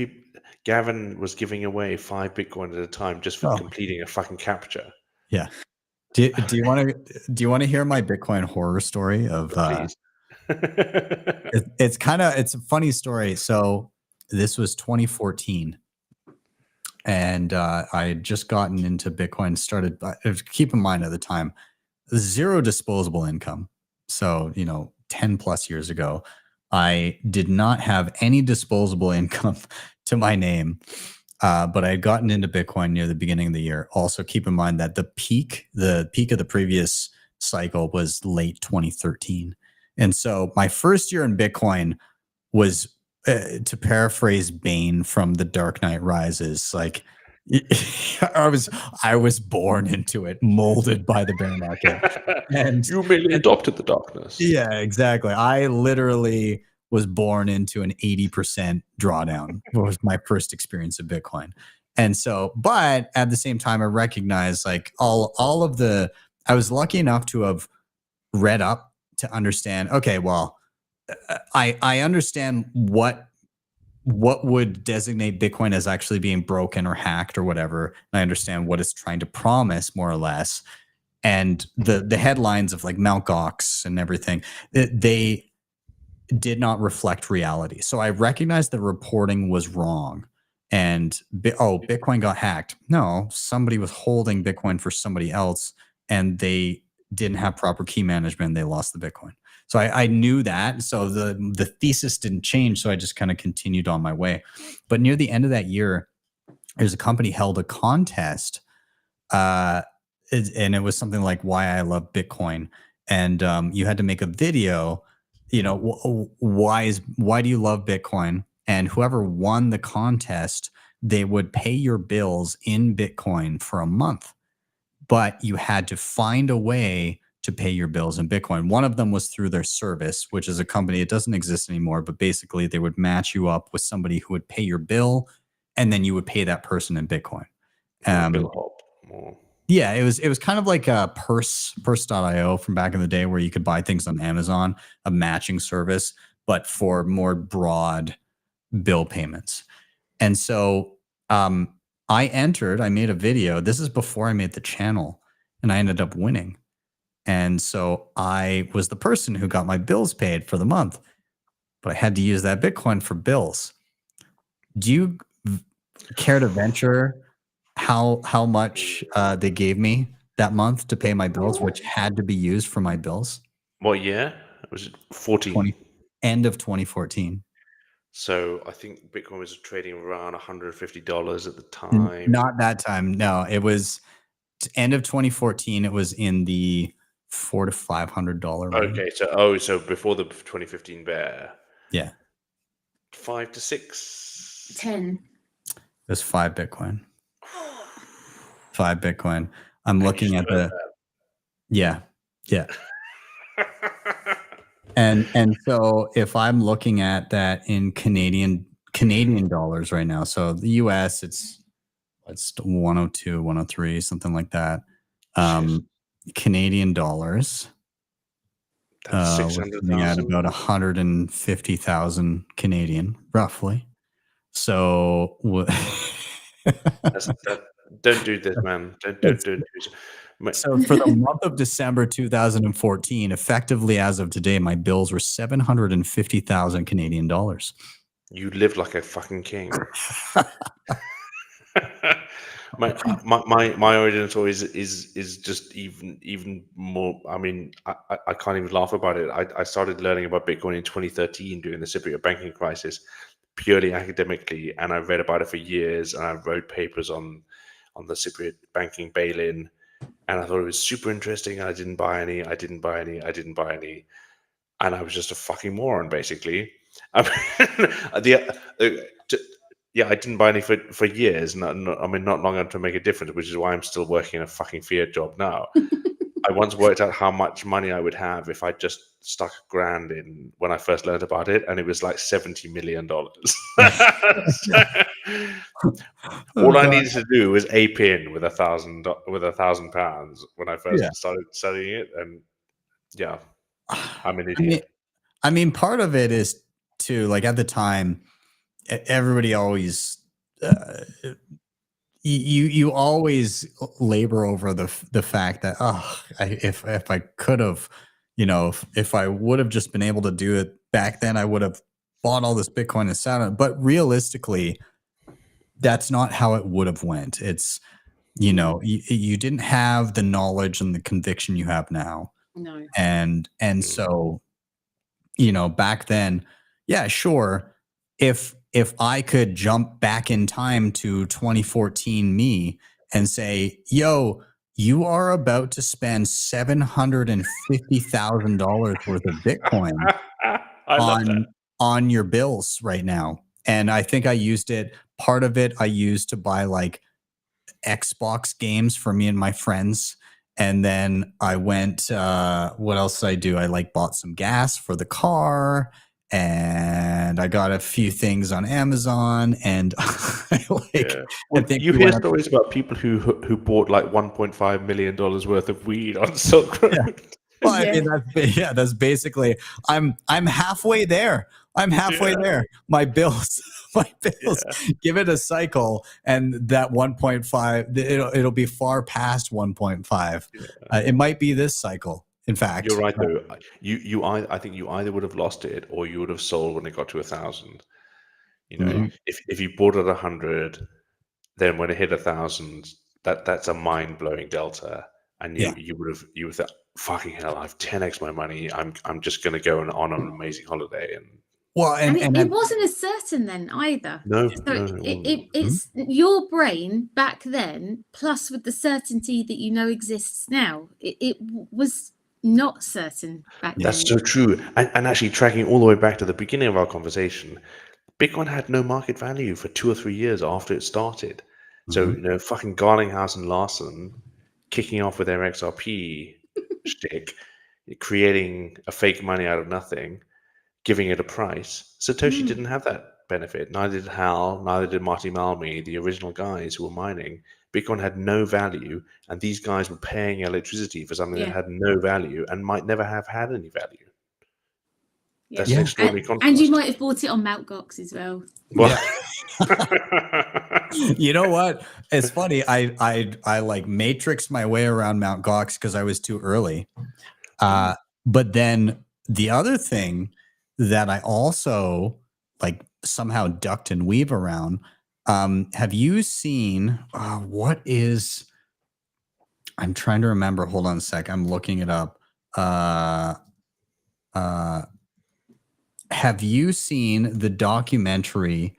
Gavin was giving away 5 Bitcoin at a time just for completing a fucking capture. Yeah. Do you want to hear my Bitcoin horror story of? Please. It's a funny story. So this was 2014, and I had just gotten into Bitcoin. Started. Keep in mind at the time, zero disposable income. So 10 plus years ago, I did not have any disposable income to my name. But I had gotten into Bitcoin near the beginning of the year. Also, keep in mind that the peak of the previous cycle was late 2013. And so my first year in Bitcoin was, to paraphrase Bane from The Dark Knight Rises, like I was born into it, molded by the bear market. And you merely adopted the darkness. Yeah, exactly. I literally was born into an 80% drawdown. Was my first experience of Bitcoin. And so, but at the same time, I recognize like all of the, I was lucky enough to have read up to understand, okay, well, I understand what would designate Bitcoin as actually being broken or hacked or whatever. And I understand what it's trying to promise, more or less. And the headlines of like Mt. Gox and everything, they did not reflect reality. So I recognized the reporting was wrong. And Bitcoin got hacked. No, somebody was holding Bitcoin for somebody else, and they didn't have proper key management. They lost the Bitcoin. So I knew that. So the thesis didn't change. So I just kind of continued on my way. But near the end of that year, there's a company held a contest, and it was something like why I love Bitcoin. And you had to make a video, why do you love Bitcoin? And whoever won the contest, they would pay your bills in Bitcoin for a month. But you had to find a way to pay your bills in Bitcoin. One of them was through their service, which is a company, it doesn't exist anymore, but basically they would match you up with somebody who would pay your bill, and then you would pay that person in Bitcoin. Bill Hop. More. Yeah, it was kind of like a purse.io from back in the day, where you could buy things on Amazon, a matching service, but for more broad bill payments. And so I made a video. This is before I made the channel, and I ended up winning. And so I was the person who got my bills paid for the month, but I had to use that Bitcoin for bills. Do you care to venture how much they gave me that month to pay my bills, which had to be used for my bills? What year? Was it 14? End of 2014. So I think Bitcoin was trading around $150 at the time. Not that time. No, it was end of 2014. It was in the $400 to $500 range. Okay, so before the 2015 bear. Yeah. 5 to 6. 10. It was 5 Bitcoin. 5 Bitcoin. I'm looking at the. Yeah. And so if I'm looking at that in Canadian dollars right now, so the US it's 102, 103, something like that. Canadian dollars. That's looking at about 150,000 Canadian, roughly. So don't do this, man. Don't do this. So for the month of December 2014, effectively as of today, my bills were 750,000 Canadian dollars. You live like a fucking king. my origin story is just even more. I mean, I can't even laugh about it. I started learning about Bitcoin in 2013 during the Cypriot banking crisis. purely academically, and I've read about it for years, and I wrote papers on the Cypriot banking bail-in, and I thought it was super interesting. I didn't buy any. And I was just a fucking moron, basically. I didn't buy any for years. Not long enough to make a difference, which is why I'm still working a fucking fiat job now. I once worked out how much money I would have if I just stuck $1,000 in when I first learned about it, and it was like $70 million. All I needed to do was ape in with £1,000 when I first started studying it, and yeah, I'm an idiot. I mean, part of it is too, like, at the time, everybody always you always labor over the fact that if I could have, if I would have just been able to do it back then, I would have bought all this Bitcoin and sat on it. But realistically, that's not how it would have went. It's, you didn't have the knowledge and the conviction you have now. No. And so, back then, yeah, sure. If I could jump back in time to 2014 me and say, yo, you are about to spend $750,000 worth of Bitcoin on your bills right now. And I think I used it. Part of it I used to buy like Xbox games for me and my friends. And then I went, what else did I do? I bought some gas for the car, and I got a few things on Amazon, and you hear stories about people who bought like $1.5 million worth of weed on Silk Road. Yeah. Well, I mean, that's basically, I'm halfway there. I'm halfway there. My bills, give it a cycle, and that 1.5, it'll be far past 1.5. It might be this cycle. In fact, you're right though. I think you either would have lost it or you would have sold when it got to 1,000. If you bought at 100, then when it hit 1,000, that's a mind blowing delta, and you would have thought, fucking hell, I've 10x my money. I'm just going to go on an amazing holiday. And it wasn't as certain then either. No, it's your brain back then, plus with the certainty that exists now. It was not certain back then. That's so true. And actually, tracking all the way back to the beginning of our conversation, Bitcoin had no market value for 2 or 3 years after it started. So, fucking Garlinghouse and Larson kicking off with their XRP shtick, creating a fake money out of nothing, giving it a price. Satoshi didn't have that benefit. Neither did Hal, neither did Marty Malmy, the original guys who were mining. Bitcoin had no value, and these guys were paying electricity for something that had no value and might never have had any value. That's an extraordinary contrast. And you might have bought it on Mt. Gox as well. You know what? It's funny. I matrixed my way around Mt. Gox because I was too early. But then the other thing that I also somehow ducked and weave around. Have you seen what is? I'm trying to remember. Hold on a sec. I'm looking it up. Have you seen the documentary?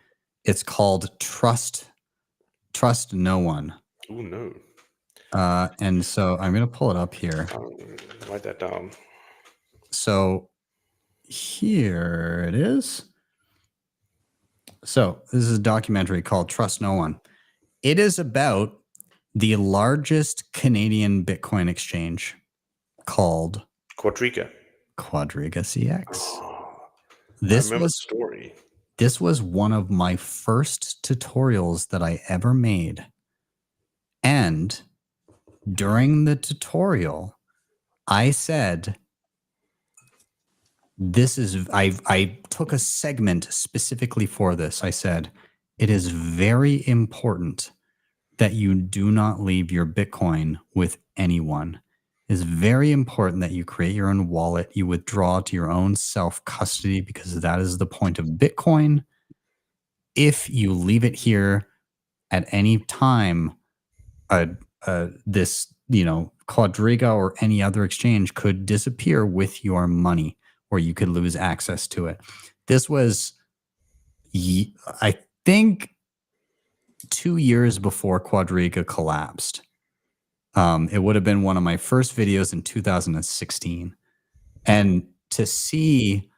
It's called Trust No One. Oh no. And so I'm going to pull it up here. Write that down. So here it is. So this is a documentary called Trust No One. It is about the largest Canadian Bitcoin exchange called Quadriga CX. This was one of my first tutorials that I ever made. And during the tutorial, I said, I took a segment specifically for this. I said, it is very important that you do not leave your Bitcoin with anyone. It is very important that you create your own wallet. You withdraw to your own self-custody, because that is the point of Bitcoin. If you leave it here at any time, this, Quadriga or any other exchange could disappear with your money, or you could lose access to it. This was, I think 2 years before Quadriga collapsed. It would have been one of my first videos in 2016. And to see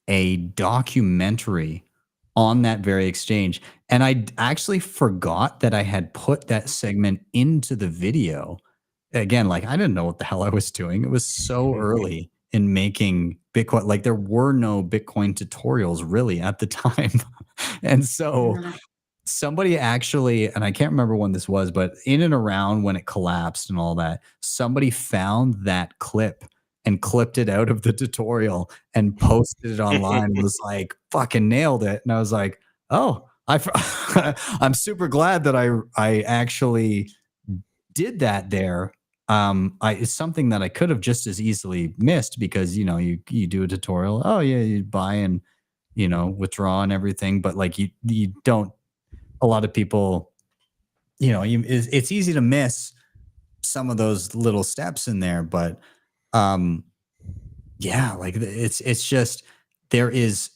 a documentary on that very exchange, and I actually forgot that I had put that segment into the video. Again, like I didn't know what the hell I was doing. It was so early in making Bitcoin. Like there were no Bitcoin tutorials really at the time. And so somebody actually, and I can't remember when this was, but in and around when it collapsed and all that, somebody found that clip and clipped it out of the tutorial and posted it online and was like, fucking nailed it. And I was like, oh, I'm super glad that I actually did that there. It's something that I could have just as easily missed because, you know, you do a tutorial. Oh yeah, you buy and, you know, withdraw and everything. But like you don't, a lot of people, you know, it's easy to miss some of those little steps in there, but yeah, like it's just there's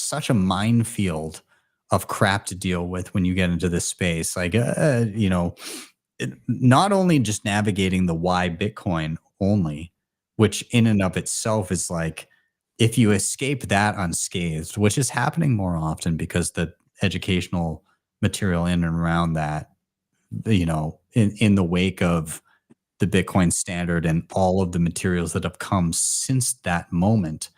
such a minefield of crap to deal with when you get into this space. Like you know, not only just navigating the why Bitcoin only, which in and of itself is like, if you escape that unscathed, which is happening more often because the educational material in and around that, you know, in the wake of the Bitcoin standard and all of the materials that have come since that moment.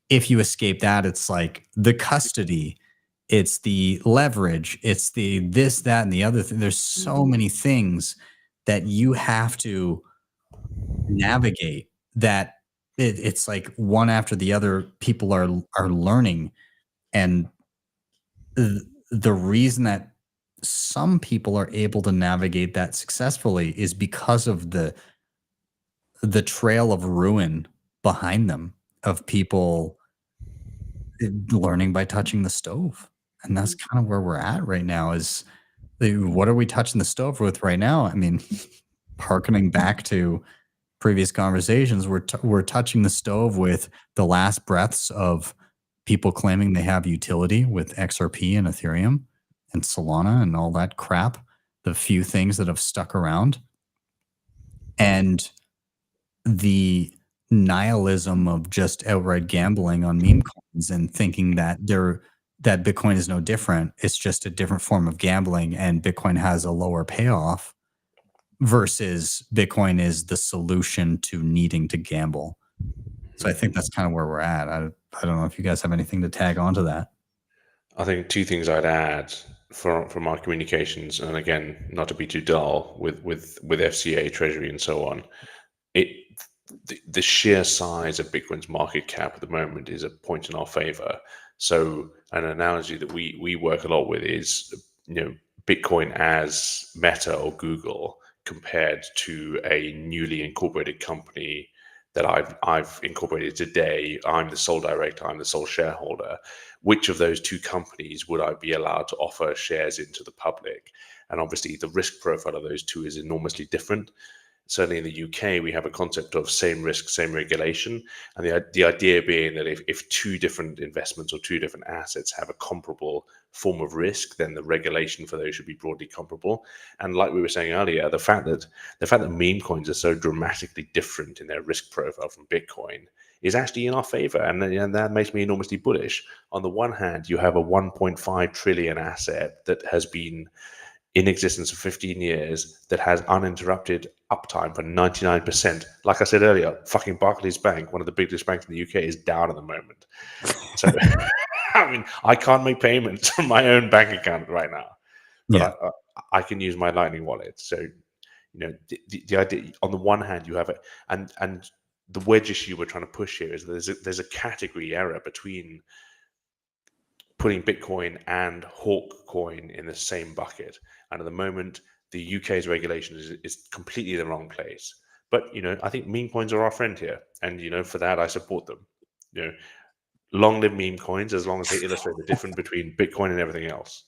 If you escape that, it's like the custody, it's the leverage, it's the this, that, and the other thing. There's so many things that you have to navigate that it's like one after the other. People are learning, and the reason that some people are able to navigate that successfully is because of the trail of ruin behind them, of people learning by touching the stove. And that's kind of where we're at right now is what are we touching the stove with right now? I mean, hearkening back to previous conversations, we're touching the stove with the last breaths of people claiming they have utility with XRP and Ethereum and Solana and all that crap, the few things that have stuck around, and the nihilism of just outright gambling on meme coins and thinking that that Bitcoin is no different. It's just a different form of gambling, and Bitcoin has a lower payoff versus Bitcoin is the solution to needing to gamble. So I think that's kind of where we're at. I don't know if you guys have anything to tag onto that. I think two things I'd add from our communications, and again, not to be too dull with FCA, Treasury, and so on. The sheer size of Bitcoin's market cap at the moment is a point in our favor. So an analogy that we work a lot with is, you know, Bitcoin as Meta or Google compared to a newly incorporated company that I've incorporated today. I'm the sole director, I'm the sole shareholder. Which of those two companies would I be allowed to offer shares into the public? And obviously the risk profile of those two is enormously different. Certainly in the UK, we have a concept of same risk, same regulation. And the idea being that if two different investments or two different assets have a comparable form of risk, then the regulation for those should be broadly comparable. And like we were saying earlier, the fact that meme coins are so dramatically different in their risk profile from Bitcoin is actually in our favor. And that makes me enormously bullish. On the one hand, you have a 1.5 trillion asset that has been in existence for 15 years that has uninterrupted uptime for 99%. Like I said earlier, fucking Barclays Bank, one of the biggest banks in the UK, is down at the moment. So, I mean, I can't make payments from my own bank account right now, but I can use my Lightning wallet. So, you know, the idea, on the one hand, you have it, and the wedge issue we're trying to push here is there's a category error between putting Bitcoin and Hawk coin in the same bucket. And at the moment, the UK's regulation is completely in the wrong place. But, you know, I think meme coins are our friend here. And, you know, for that, I support them. You know, long live meme coins, as long as they illustrate the difference between Bitcoin and everything else.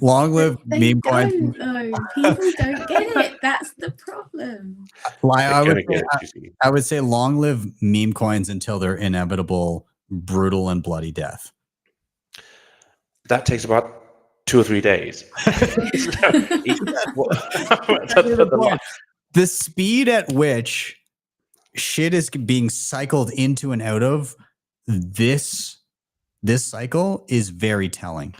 Long live meme coins. People don't get it. That's the problem. I would say long live meme coins until their inevitable brutal and bloody death. That takes about 2 or 3 days. The speed at which shit is being cycled into and out of this cycle is very telling.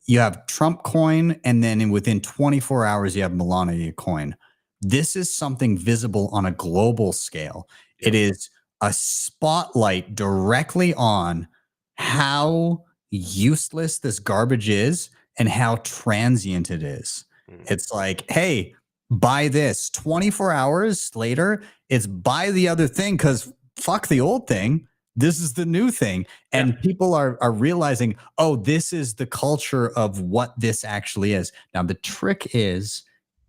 You have Trump coin, and then within 24 hours, you have Melania coin. This is something visible on a global scale. It is a spotlight directly on how useless this garbage is and how transient it is. It's like, hey, buy this. 24 hours later, it's buy the other thing because fuck the old thing. This is the new thing. And people are realizing, oh, this is the culture of what this actually is. Now, the trick is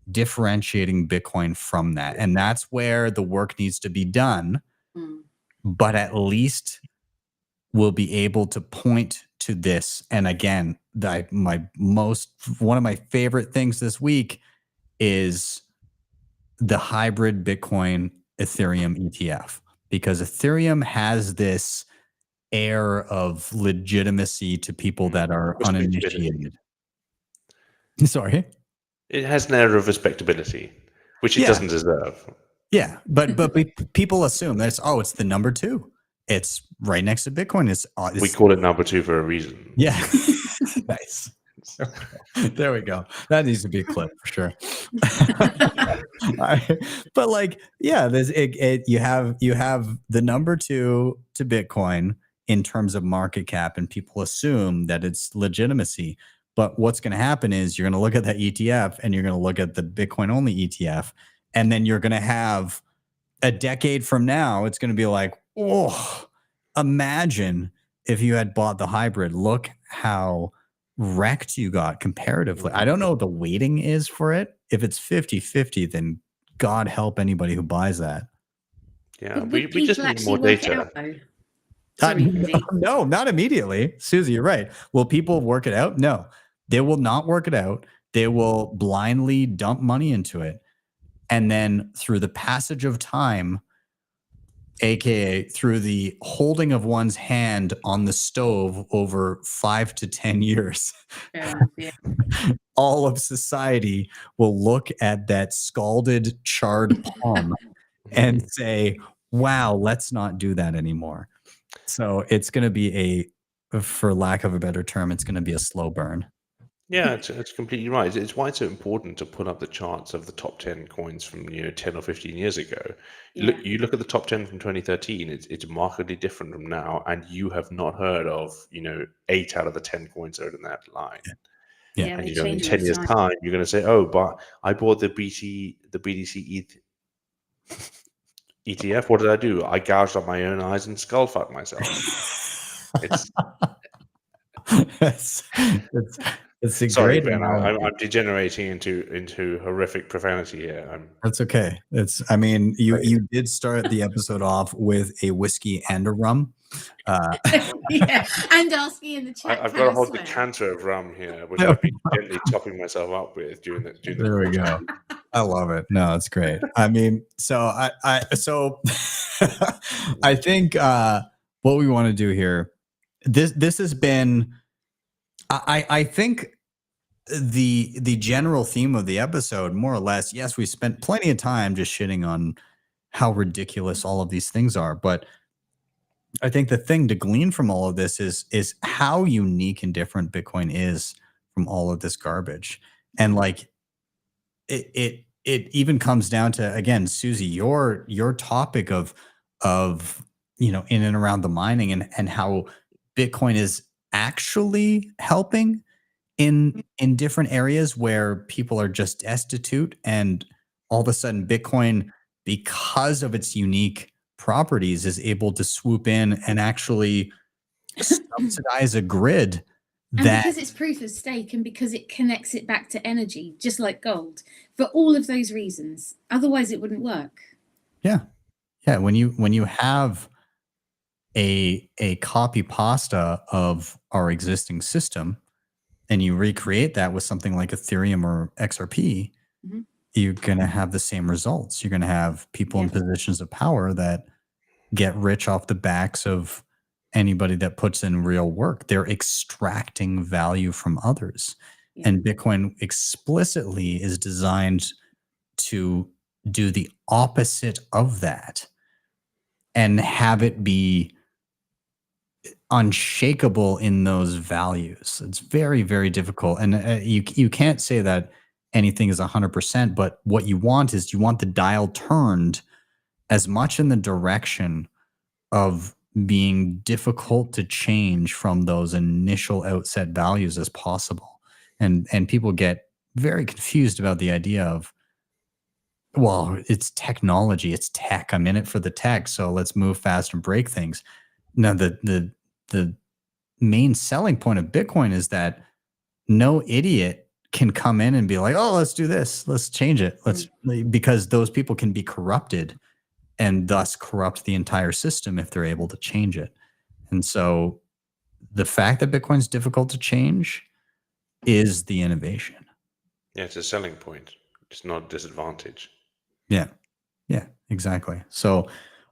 differentiating Bitcoin from that. And that's where the work needs to be done. But at least we'll be able to point to this. And again, one of my favorite things this week is the hybrid Bitcoin Ethereum ETF, because Ethereum has this air of legitimacy to people that are uninitiated. Sorry? It has an air of respectability, which it doesn't deserve. Yeah, but people assume that it's the number 2. It's right next to Bitcoin. We call it number 2 for a reason. Yeah, nice. There we go. That needs to be a clip for sure. But like, yeah, you have the number 2 to Bitcoin in terms of market cap, and people assume that it's legitimacy. But what's going to happen is you're going to look at that ETF, and you're going to look at the Bitcoin only ETF, and then you're going to have a decade from now, it's going to be like, oh, imagine if you had bought the hybrid. Look how wrecked you got comparatively. I don't know what the weighting is for it. If it's 50-50, then God help anybody who buys that. Yeah, we just need more data. No, not immediately. Susie, you're right. Will people work it out? No, they will not work it out. They will blindly dump money into it. And then through the passage of time, aka through the holding of one's hand on the stove over 5 to 10 years, all of society will look at that scalded, charred palm and say, wow, let's not do that anymore. So it's going to be for lack of a better term, it's going to be a slow burn. Yeah, it's completely right. It's why it's so important to put up the charts of the top 10 coins from 10 or 15 years ago. You look at the top 10 from 2013. It's markedly different from now, and you have not heard of 8 out of the 10 coins that are in that line. And in 10 years' time, you're going to say, "Oh, but I bought the BTC ETF. What did I do? I gouged out my own eyes and skull fucked myself." It's sorry, great. Ben. I'm degenerating into horrific profanity here. That's okay. You did start the episode off with a whiskey and a rum. And asking in the chat. I've got a whole decanter of rum here, which I've been gently topping myself up with during the. There we go. I love it. No, it's great. So I think what we want to do here. This has been. I think the general theme of the episode, more or less, yes, we spent plenty of time just shitting on how ridiculous all of these things are, but I think the thing to glean from all of this is how unique and different Bitcoin is from all of this garbage. And like it even comes down to, again, Susie, your topic of in and around the mining and how Bitcoin is actually helping in different areas where people are just destitute, and all of a sudden Bitcoin, because of its unique properties, is able to swoop in and actually subsidize a grid because it's proof of stake, and because it connects it back to energy, just like gold, for all of those reasons. Otherwise it wouldn't work. Yeah. When you have a copy pasta of our existing system, and you recreate that with something like Ethereum or XRP, you're going to have the same results. You're going to have people in positions of power that get rich off the backs of anybody that puts in real work. They're extracting value from others. Yeah. And Bitcoin explicitly is designed to do the opposite of that and have it be unshakable in those values. It's very, very difficult. And you can't say that anything is 100%, but what you want is you want the dial turned as much in the direction of being difficult to change from those initial outset values as possible. And people get very confused about the idea of, well, it's technology, it's tech. I'm in it for the tech, so let's move fast and break things. No, the main selling point of Bitcoin is that no idiot can come in and be like, oh, let's do this, let's change it, because those people can be corrupted and thus corrupt the entire system if they're able to change it. And so the fact that Bitcoin's difficult to change is the innovation. Yeah, it's a selling point. It's not a disadvantage. Yeah, exactly. So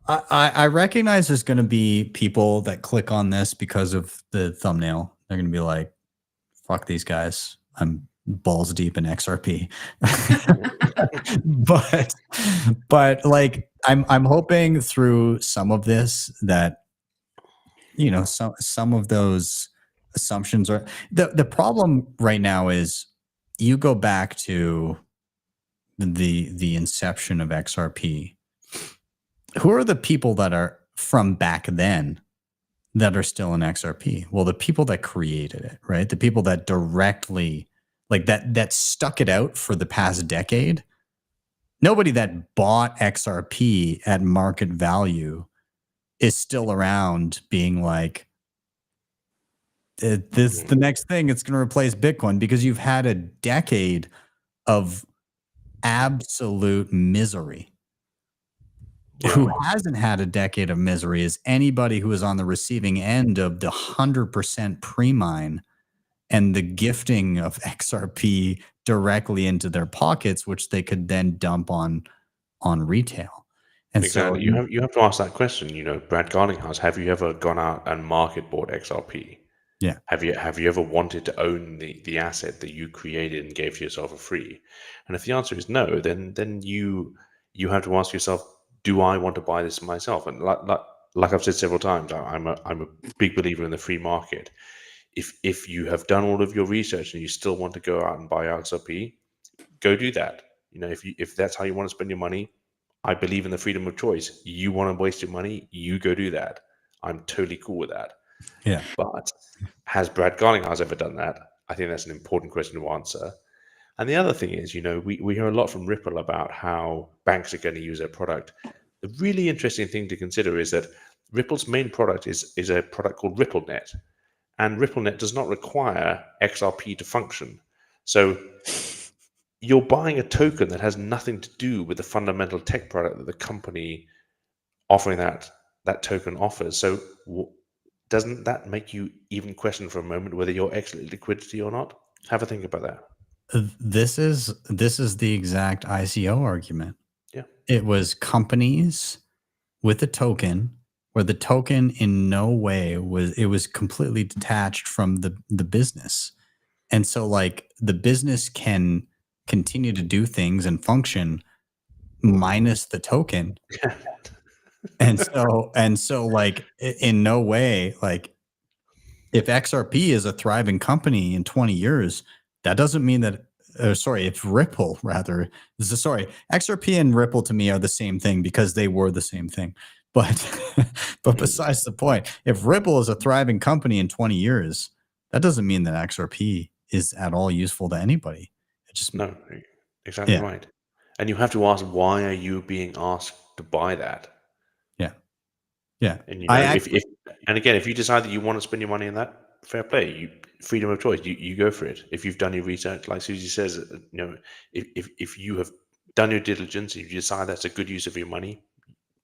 I recognize there's going to be people that click on this because of the thumbnail. They're going to be like, fuck these guys. I'm balls deep in XRP. but like I'm hoping through some of this that, you know, some of those assumptions are the problem right now is you go back to the inception of XRP. Who are the people that are from back then that are still in XRP? Well, the people that created it, right? The people that directly, like that stuck it out for the past decade. Nobody that bought XRP at market value is still around being like, this the next thing, it's going to replace Bitcoin, because you've had a decade of absolute misery. Yeah. Who hasn't had a decade of misery is anybody who is on the receiving end of the 100% pre-mine and the gifting of XRP directly into their pockets, which they could then dump on retail. And Exactly. so You have to ask that question. You know, Brad Garlinghouse, have you ever gone out and market bought XRP? yeah, Have you ever wanted to own the asset that you created and gave to yourself for free? And if the answer is no, then you have to ask yourself, do I want to buy this myself? And like I've said several times, I'm a big believer in the free market. If you have done all of your research and you still want to go out and buy XRP, go do that. You know, if that's how you want to spend your money, I believe in the freedom of choice. You want to waste your money, you go do that. I'm totally cool with that. yeah. But has Brad Garlinghouse ever done that? I think that's an important question to answer. And the other thing is, you know, we hear a lot from Ripple about how banks are going to use their product. The really interesting thing to consider is that Ripple's main product is a product called RippleNet. And RippleNet does not require XRP to function. So you're buying a token that has nothing to do with the fundamental tech product that the company offering that token offers. So doesn't that make you even question for a moment whether you're excellent liquidity or not? Have a think about that. This is the exact ICO argument. Yeah. It was companies with a token where the token in no way was completely detached from the business. And so like the business can continue to do things and function minus the token. and so like in no way, like if XRP is a thriving company in 20 years, that doesn't mean that if Ripple rather XRP and Ripple to me are the same thing because they were the same thing. But besides the point, if Ripple is a thriving company in 20 years, that doesn't mean that XRP is at all useful to anybody. It just No, exactly right. And you have to ask, why are you being asked to buy that? Yeah. And you know, if you decide that you want to spend your money on that, fair play. Freedom of choice. You go for it. If you've done your research, like Suze says, you know, if you have done your diligence, if you decide that's a good use of your money,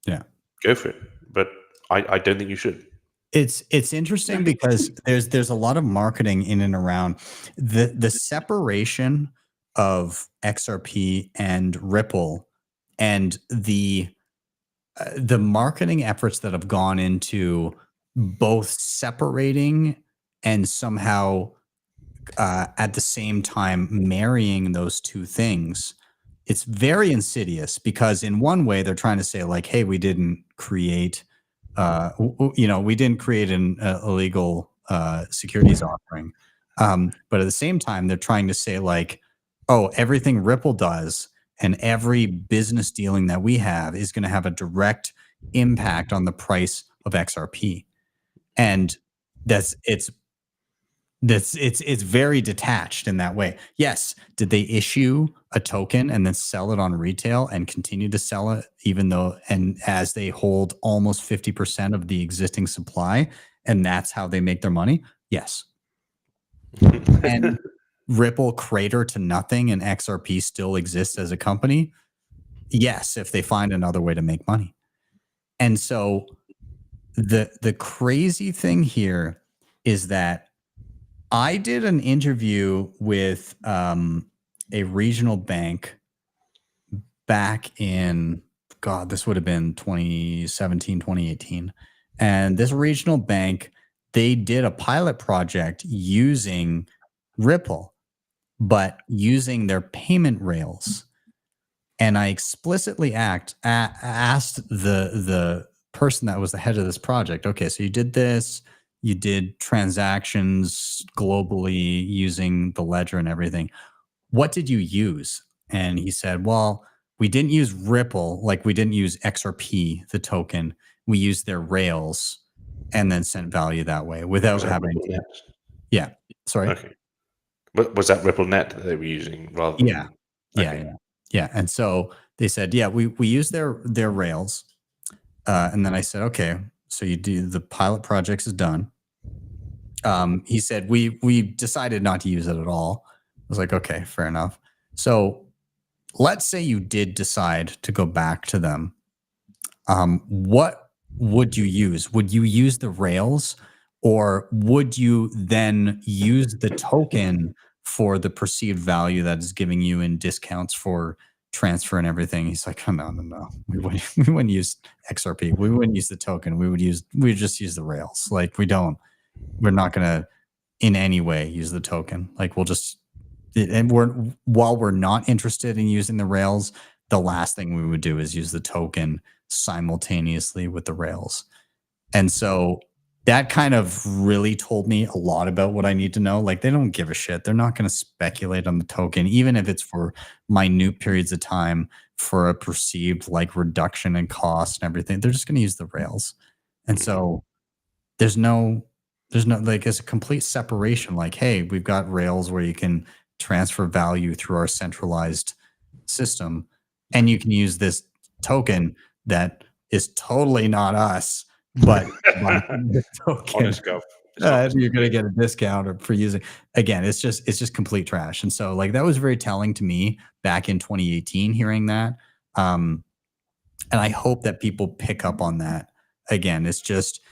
go for it. But I don't think you should. It's interesting because there's a lot of marketing in and around the separation of XRP and Ripple, and the marketing efforts that have gone into both separating and somehow at the same time marrying those two things. It's very insidious because in one way they're trying to say like, hey, we didn't create, we didn't create an illegal securities offering. But at the same time, they're trying to say like, oh, everything Ripple does and every business dealing that we have is going to have a direct impact on the price of XRP. And it's very detached in that way. Yes. Did they issue a token and then sell it on retail and continue to sell it even though, and as they hold almost 50% of the existing supply and that's how they make their money? Yes. And Ripple crater to nothing and XRP still exists as a company? Yes, if they find another way to make money. And so the crazy thing here is that I did an interview with a regional bank back in, God, this would have been 2017, 2018. And this regional bank, they did a pilot project using Ripple, but using their payment rails. And I explicitly asked the person that was the head of this project, okay, so you did this, you did transactions globally using the ledger and everything. What did you use? And he said, well, we didn't use Ripple, like we didn't use XRP, the token. We used their rails and then sent value that way without having to. Yeah. Sorry. Okay. But was that Ripple Net that they were using rather than? Yeah. Okay. Yeah. And so they said, yeah, we use their rails. And then I said, okay, so you do the pilot projects is done. He said, we decided not to use it at all. I was like, okay, fair enough. So let's say you did decide to go back to them. What would you use? Would you use the rails or would you then use the token for the perceived value that is giving you in discounts for transfer and everything? He's like, oh, no. We wouldn't use XRP. We wouldn't use the token. We would just use the rails. Like we're not going to in any way use the token. Like while we're not interested in using the rails, the last thing we would do is use the token simultaneously with the rails. And so that kind of really told me a lot about what I need to know. Like they don't give a shit. They're not going to speculate on the token, even if it's for minute periods of time for a perceived like reduction in cost and everything. They're just going to use the rails. And so there's no like it's a complete separation. Like, hey, we've got rails where you can transfer value through our centralized system and you can use this token that is totally not us, but the token, you're going to get a discount for using. Again, it's just complete trash. And so like that was very telling to me back in 2018 hearing that. And I hope that people pick up on that. Again, it's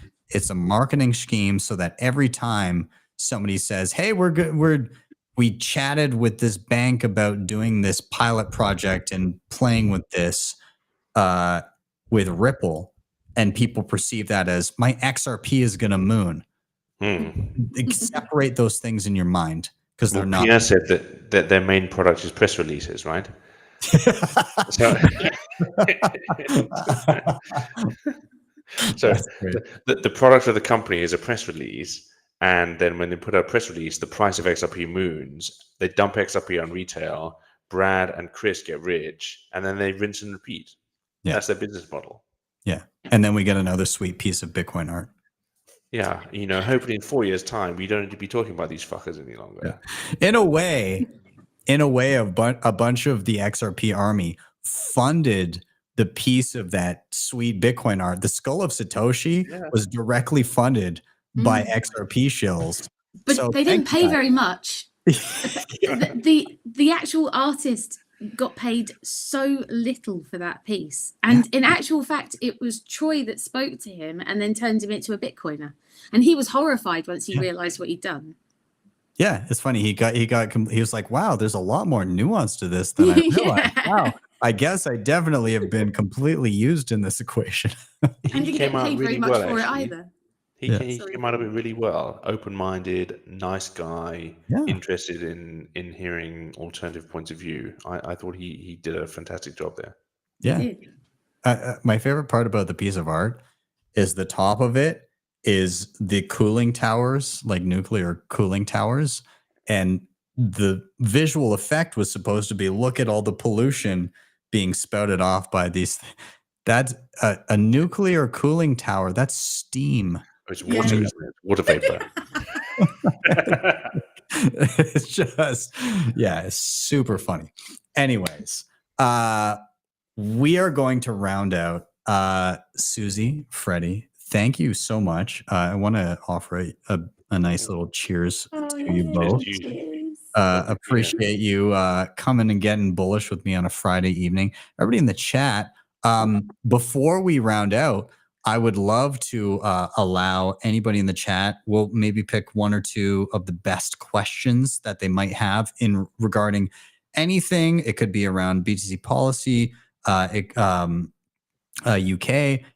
a marketing scheme so that every time somebody says, hey, we're good, we chatted with this bank about doing this pilot project and playing with this with Ripple, and people perceive that as my XRP is going to moon. Separate those things in your mind because they're not. Pierre said that their main product is press releases, right? So the product of the company is a press release, and then when they put out a press release, the price of XRP moons. They dump XRP on retail. Brad and Chris get rich, and then they rinse and repeat. Yeah. That's their business model. Yeah, and then we get another sweet piece of Bitcoin art. Yeah, hopefully in 4 years' time, we don't need to be talking about these fuckers any longer. Yeah. In a way, a bunch of the XRP army funded the piece of that sweet Bitcoin art. The skull of Satoshi was directly funded by XRP shills. But so they didn't pay very much. the actual artist got paid so little for that piece. And in actual fact, it was Troy that spoke to him and then turned him into a Bitcoiner. And he was horrified once he realized what he'd done. Yeah, it's funny. He was like, wow, there's a lot more nuance to this than I realized. Wow. I guess I definitely have been completely used in this equation. And didn't get paid very much for it either. He Yeah. came out of it really well. Open-minded, nice guy, Yeah. interested in hearing alternative points of view. I thought he did a fantastic job there. Yeah. My favorite part about the piece of art is the top of it is the cooling towers, like nuclear cooling towers. And the visual effect was supposed to be, look at all the pollution being spouted off by these. That's a nuclear cooling tower. That's steam. It's water, isn't it? Water vapor. It's just, yeah, it's super funny. Anyways, we are going to round out Susie, Freddie. Thank you so much. I want to offer a nice little cheers to you both. Appreciate you coming and getting bullish with me on a Friday evening. Everybody in the chat, before we round out, I would love to allow anybody in the chat. We'll maybe pick one or two of the best questions that they might have in regarding anything. It could be around BTC policy, UK.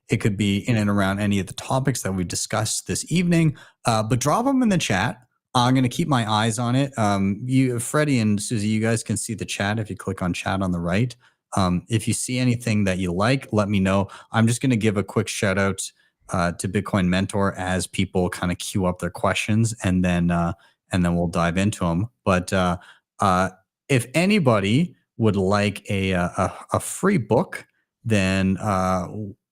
It could be in and around any of the topics that we discussed this evening. But drop them in the chat. I'm going to keep my eyes on it. You, Freddie and Susie, you guys can see the chat if you click on chat on the right. If you see anything that you like, let me know. I'm just going to give a quick shout out to Bitcoin Mentor as people kind of queue up their questions, and then we'll dive into them. But if anybody would like a free book, then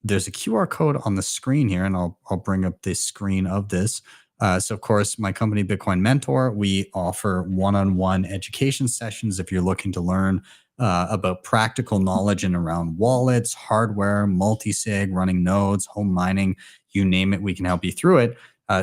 there's a QR code on the screen here, and I'll bring up the screen of this. So, of course, my company, Bitcoin Mentor, we offer one-on-one education sessions if you're looking to learn about practical knowledge and around wallets, hardware, multisig, running nodes, home mining, you name it, we can help you through it.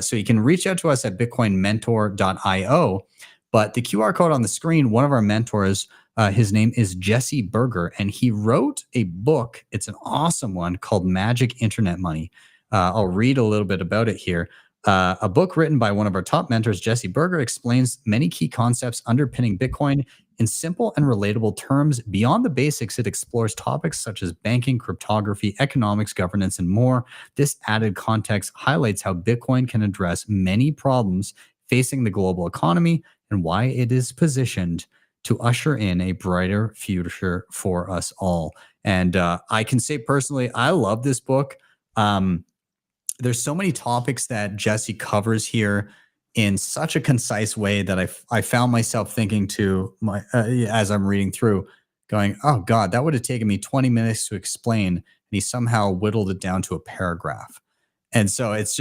So you can reach out to us at bitcoinmentor.io. But the QR code on the screen, one of our mentors, his name is Jesse Berger, and he wrote a book. It's an awesome one called Magic Internet Money. I'll read a little bit about it here. A book written by one of our top mentors, Jesse Berger, explains many key concepts underpinning Bitcoin in simple and relatable terms. Beyond the basics, it explores topics such as banking, cryptography, economics, governance, and more. This added context highlights how Bitcoin can address many problems facing the global economy and why it is positioned to usher in a brighter future for us all. And I can say personally, I love this book. There's so many topics that Jesse covers here in such a concise way that I found myself thinking to my as I'm reading through, going, oh God, that would have taken me 20 minutes to explain. And he somehow whittled it down to a paragraph. And so it's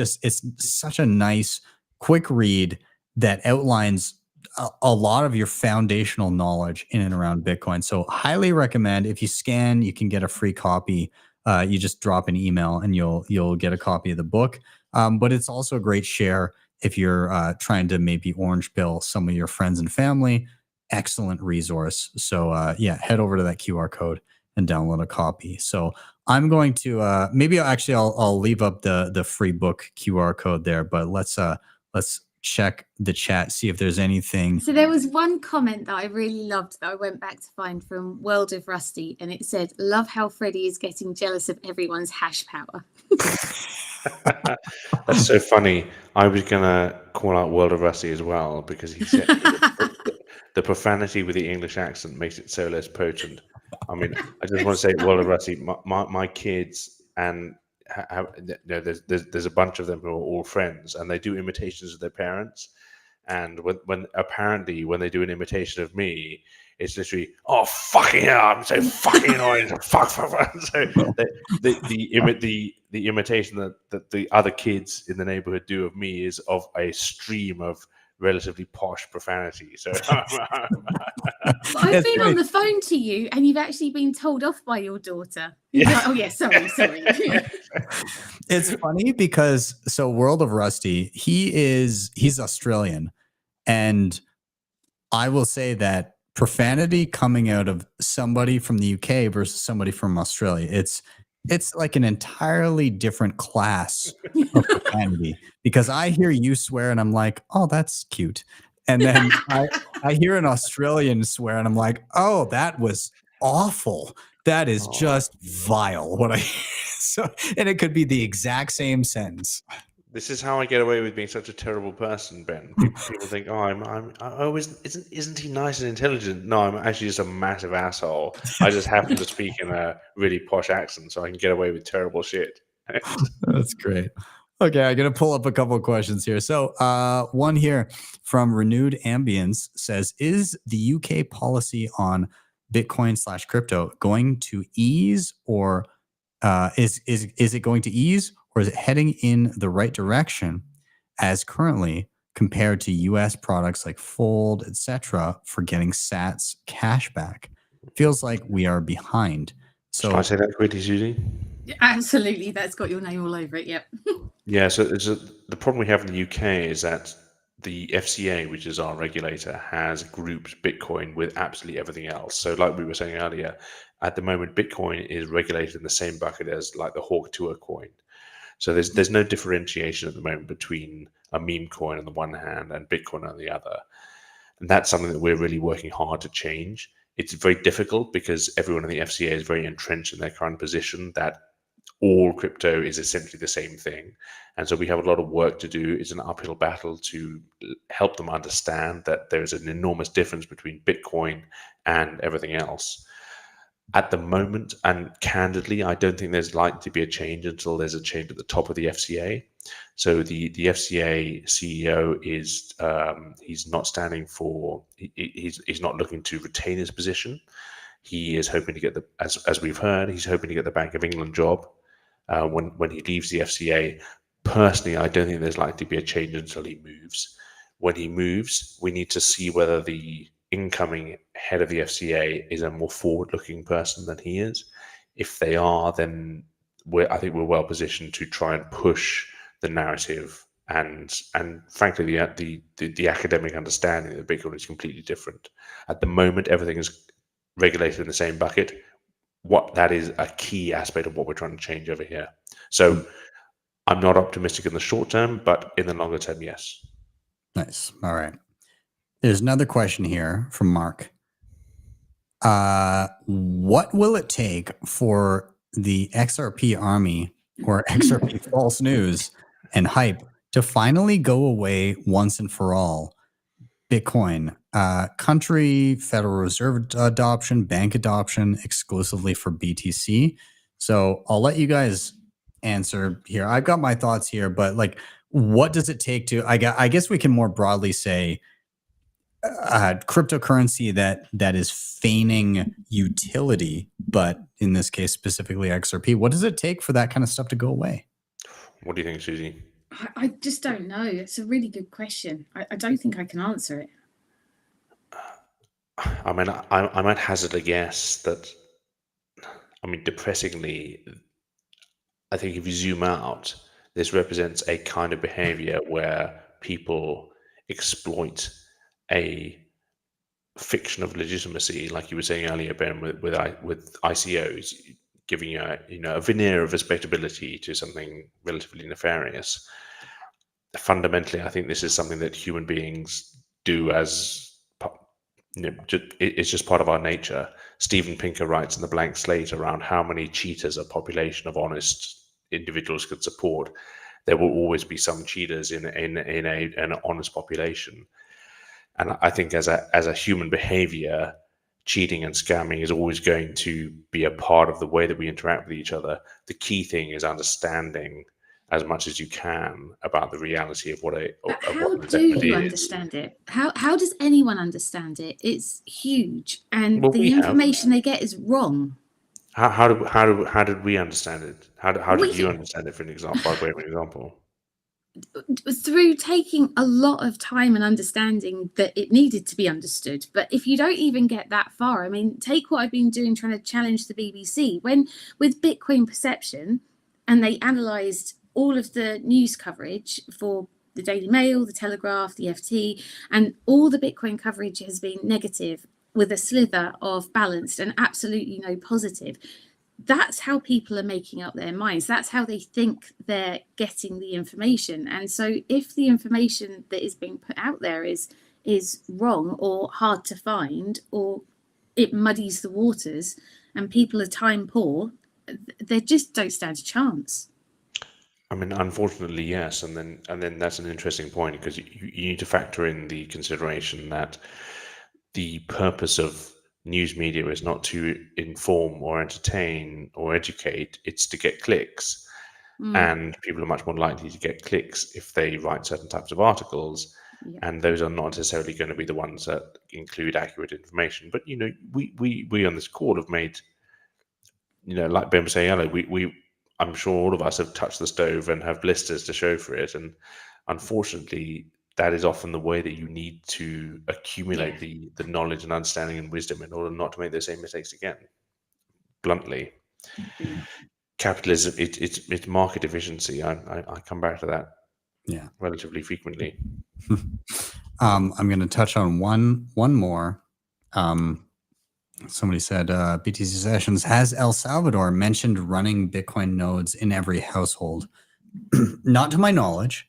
such a nice, quick read that outlines a lot of your foundational knowledge in and around Bitcoin. So highly recommend. If you scan, you can get a free copy. You just drop an email and you'll get a copy of the book. But it's also a great share if you're trying to maybe orange pill some of your friends and family. Excellent resource. So yeah, head over to that QR code and download a copy. So I'm going to maybe I'll leave up the free book QR code there. But let's check the chat, see if there's anything. So there was one comment that I really loved that I went back to find from World of Rusty, and it said, love how Freddie is getting jealous of everyone's hash power. That's so funny. I was going to call out World of Rusty as well, because he said the profanity with the English accent makes it so less potent. I mean, I just want to say, World of Rusty, my kids and there's a bunch of them who are all friends, and they do imitations of their parents. And when they do an imitation of me, it's literally, oh fucking hell, I'm so fucking annoying. fuck. So the imitation that the other kids in the neighborhood do of me is of a stream of relatively posh profanity. So I've been on the phone to you, and you've actually been told off by your daughter. Yeah. Like, oh yeah, sorry. It's funny because World of Rusty, he's Australian, and I will say that profanity coming out of somebody from the UK versus somebody from Australia, it's like an entirely different class of profanity, because I hear you swear and I'm like, oh, that's cute. And then I hear an Australian swear and I'm like, oh, that was awful. That is just vile what I hear. So, and it could be the exact same sentence. This is how I get away with being such a terrible person, Ben. People think, oh, isn't he nice and intelligent? No, I'm actually just a massive asshole. I just happen to speak in a really posh accent, so I can get away with terrible shit. That's great. Okay, I'm going to pull up a couple of questions here. So one here from Renewed Ambience says, is the UK policy on Bitcoin/crypto going to ease, or is it going to ease, or is it heading in the right direction as currently compared to US products like Fold, etc., for getting Sats cash back? Feels like we are behind. Can I So say that quickly, Suze? Absolutely, that's got your name all over it. Yep. Yeah, so the problem we have in the UK is that the FCA, which is our regulator, has grouped Bitcoin with absolutely everything else. So like we were saying earlier, at the moment, Bitcoin is regulated in the same bucket as like the Hawk Tuah coin. So there's no differentiation at the moment between a meme coin on the one hand and Bitcoin on the other. And that's something that we're really working hard to change. It's very difficult because everyone in the FCA is very entrenched in their current position that all crypto is essentially the same thing. And so we have a lot of work to do. It's an uphill battle to help them understand that there's an enormous difference between Bitcoin and everything else. At the moment, and candidly, I don't think there's likely to be a change until there's a change at the top of the FCA. So the FCA CEO is he's not standing for he's not looking to retain his position. He is hoping to get the as we've heard, he's hoping to get the Bank of England job when he leaves the FCA. Personally, I don't think there's likely to be a change until he moves. When he moves, we need to see whether the incoming head of the FCA is a more forward-looking person than he is. If they are, then I think we're well positioned to try and push the narrative and frankly the academic understanding that Bitcoin is completely different. At the moment, everything is regulated in the same bucket. What that is a key aspect of what we're trying to change over here. So I'm not optimistic in the short term, but in the longer term, yes. nice. All right. There's another question here from Mark. What will it take for the XRP army or XRP false news and hype to finally go away once and for all? Bitcoin, country, Federal Reserve adoption, bank adoption exclusively for BTC. So I'll let you guys answer here. I've got my thoughts here, but like, what does it take to, I guess we can more broadly say, cryptocurrency that is feigning utility, but in this case specifically XRP. What does it take for that kind of stuff to go away? What do you think, Suze? I just don't know. It's a really good question. I don't think I can answer it. I mean, I might hazard a guess that, I mean, depressingly, I think if you zoom out, this represents a kind of behavior where people exploit a fiction of legitimacy, like you were saying earlier, Ben, with ICOs, giving a veneer of respectability to something relatively nefarious. Fundamentally, I think this is something that human beings do as it's just part of our nature. Steven Pinker writes in The Blank Slate around how many cheaters a population of honest individuals could support. There will always be some cheaters in an honest population. And I think as a human behavior, cheating and scamming is always going to be a part of the way that we interact with each other. The key thing is understanding as much as you can about the reality of what how do you understand it? How does anyone understand it? It's huge, and the information they get is wrong. How did we understand it? How did you understand it? For an example, by way of an example. Through taking a lot of time and understanding that it needed to be understood. But if you don't even get that far, I mean, take what I've been doing trying to challenge the BBC when with Bitcoin Perception, and they analysed all of the news coverage for the Daily Mail, the Telegraph, the FT, and all the Bitcoin coverage has been negative with a slither of balanced and absolutely no positive. That's how people are making up their minds. That's how they think they're getting the information. And so if the information that is being put out there is wrong or hard to find, or it muddies the waters and people are time poor, they just don't stand a chance. I mean, unfortunately, yes, and then that's an interesting point, because you need to factor in the consideration that the purpose of news media is not to inform or entertain or educate; it's to get clicks, and people are much more likely to get clicks if they write certain types of articles, Yeah. and those are not necessarily going to be the ones that include accurate information. But we on this call have made, like Ben was saying earlier, I'm sure all of us have touched the stove and have blisters to show for it. And unfortunately, that is often the way that you need to accumulate the knowledge and understanding and wisdom in order not to make the same mistakes again. Bluntly, capitalism, it's market efficiency. I come back to that relatively frequently. I'm going to touch on one more. Somebody said BTC Sessions, has El Salvador mentioned running Bitcoin nodes in every household? Not to my knowledge,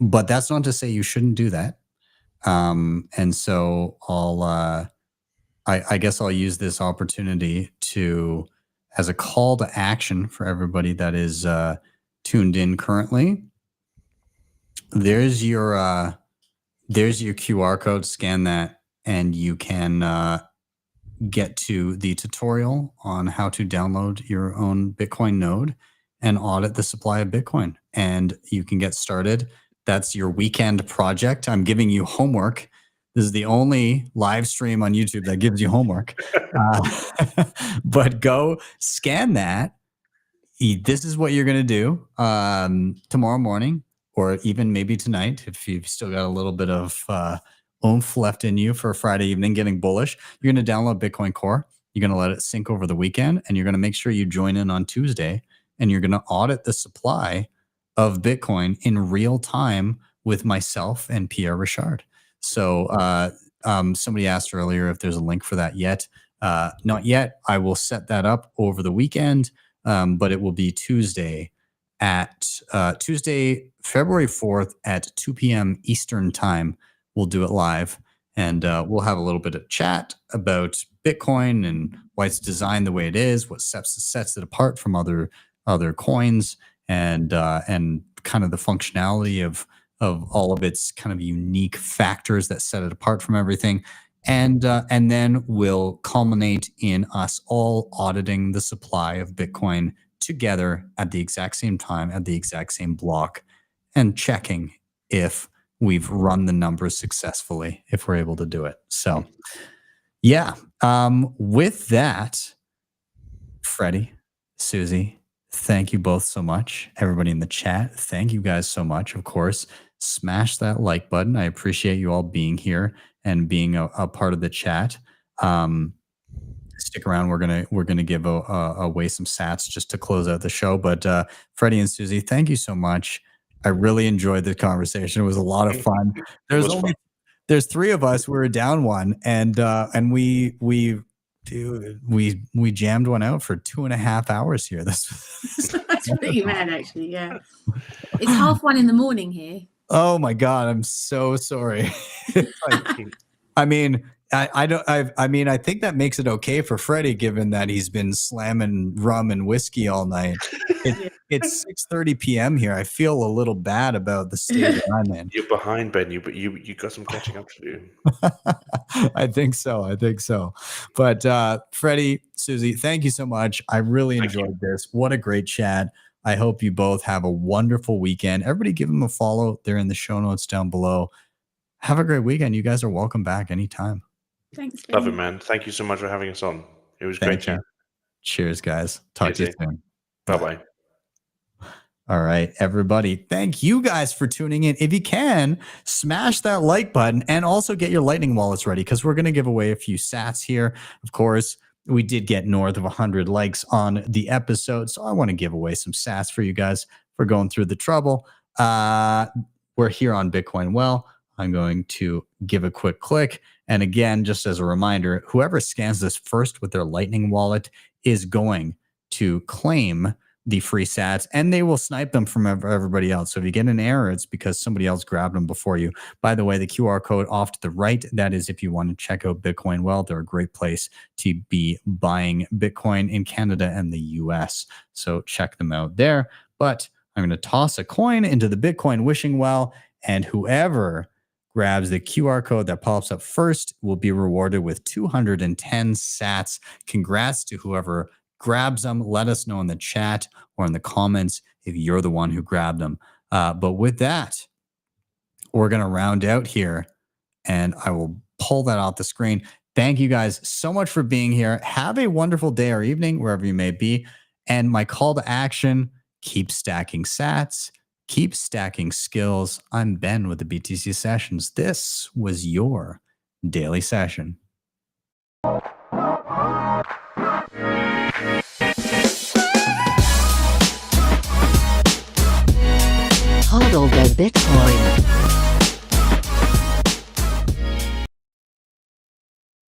but that's not to say you shouldn't do that. And so I guess I'll use this opportunity to, as a call to action for everybody that is tuned in currently. There's your QR code. Scan that, and you can get to the tutorial on how to download your own Bitcoin node and audit the supply of Bitcoin. And you can get started. That's your weekend project. I'm giving you homework. This is the only live stream on YouTube that gives you homework. But go scan that. This is what you're going to do tomorrow morning, or even maybe tonight, if you've still got a little bit of oomph left in you for a Friday evening getting bullish. You're going to download Bitcoin Core. You're going to let it sync over the weekend, and you're going to make sure you join in on Tuesday, and you're going to audit the supply of Bitcoin in real time with myself and Pierre Richard. So somebody asked earlier if there's a link for that yet. Not yet. I will set that up over the weekend, but it will be Tuesday, February 4th at 2 p.m. Eastern time. We'll do it live, and we'll have a little bit of chat about Bitcoin and why it's designed the way it is, what sets it apart from other coins, and kind of the functionality of all of its kind of unique factors that set it apart from everything. And then we'll culminate in us all auditing the supply of Bitcoin together at the exact same time, at the exact same block, and checking if we've run the numbers successfully, if we're able to do it. So, yeah. With that, Freddie, Susie, thank you both so much. Everybody in the chat, thank you guys so much. Of course, smash that like button. I appreciate you all being here and being a part of the chat. Stick around. We're gonna give away some sats just to close out the show. But Freddie and Susie, thank you so much. I really enjoyed the conversation. It was a lot of fun. There's three of us. We were down one, and we jammed one out for 2.5 hours here. That's pretty mad, actually. Yeah, it's 1:30 in the morning here. Oh my God, I'm so sorry. I mean, I think that makes it okay for Freddie, given that he's been slamming rum and whiskey all night. It's 6:30 p.m. here. I feel a little bad about the state that I'm in. You're behind, Ben. You got some catching up to do. I think so. But Freddie, Susie, thank you so much. I really enjoyed this. What a great chat. I hope you both have a wonderful weekend. Everybody give them a follow. They're in the show notes down below. Have a great weekend. You guys are welcome back anytime. Thanks, Ben. Love it, man. Thank you so much for having us on. It was great chat. Cheers, guys. Talk to you soon. Bye-bye. All right, everybody. Thank you guys for tuning in. If you can, smash that like button and also get your Lightning wallets ready, because we're going to give away a few sats here. Of course, we did get north of 100 likes on the episode, so I want to give away some sats for you guys for going through the trouble. We're here on Bitcoin Well. I'm going to give a quick click. And again, just as a reminder, whoever scans this first with their Lightning wallet is going to claim the free sats, and they will snipe them from everybody else. So if you get an error, it's because somebody else grabbed them before you. By the way, the QR code off to the right, that is if you want to check out Bitcoin Well. They're a great place to be buying Bitcoin in Canada and the US. So check them out there. But I'm going to toss a coin into the Bitcoin wishing well, and whoever grabs the QR code that pops up first will be rewarded with 210 sats. Congrats to whoever grabs them. Let us know in the chat or in the comments if you're the one who grabbed them. But with that, we're going to round out here, and I will pull that off the screen. Thank you guys so much for being here. Have a wonderful day or evening, wherever you may be. And my call to action, keep stacking sats, keep stacking skills. I'm Ben with the BTC Sessions. This was your daily session. HODL the Bitcoin.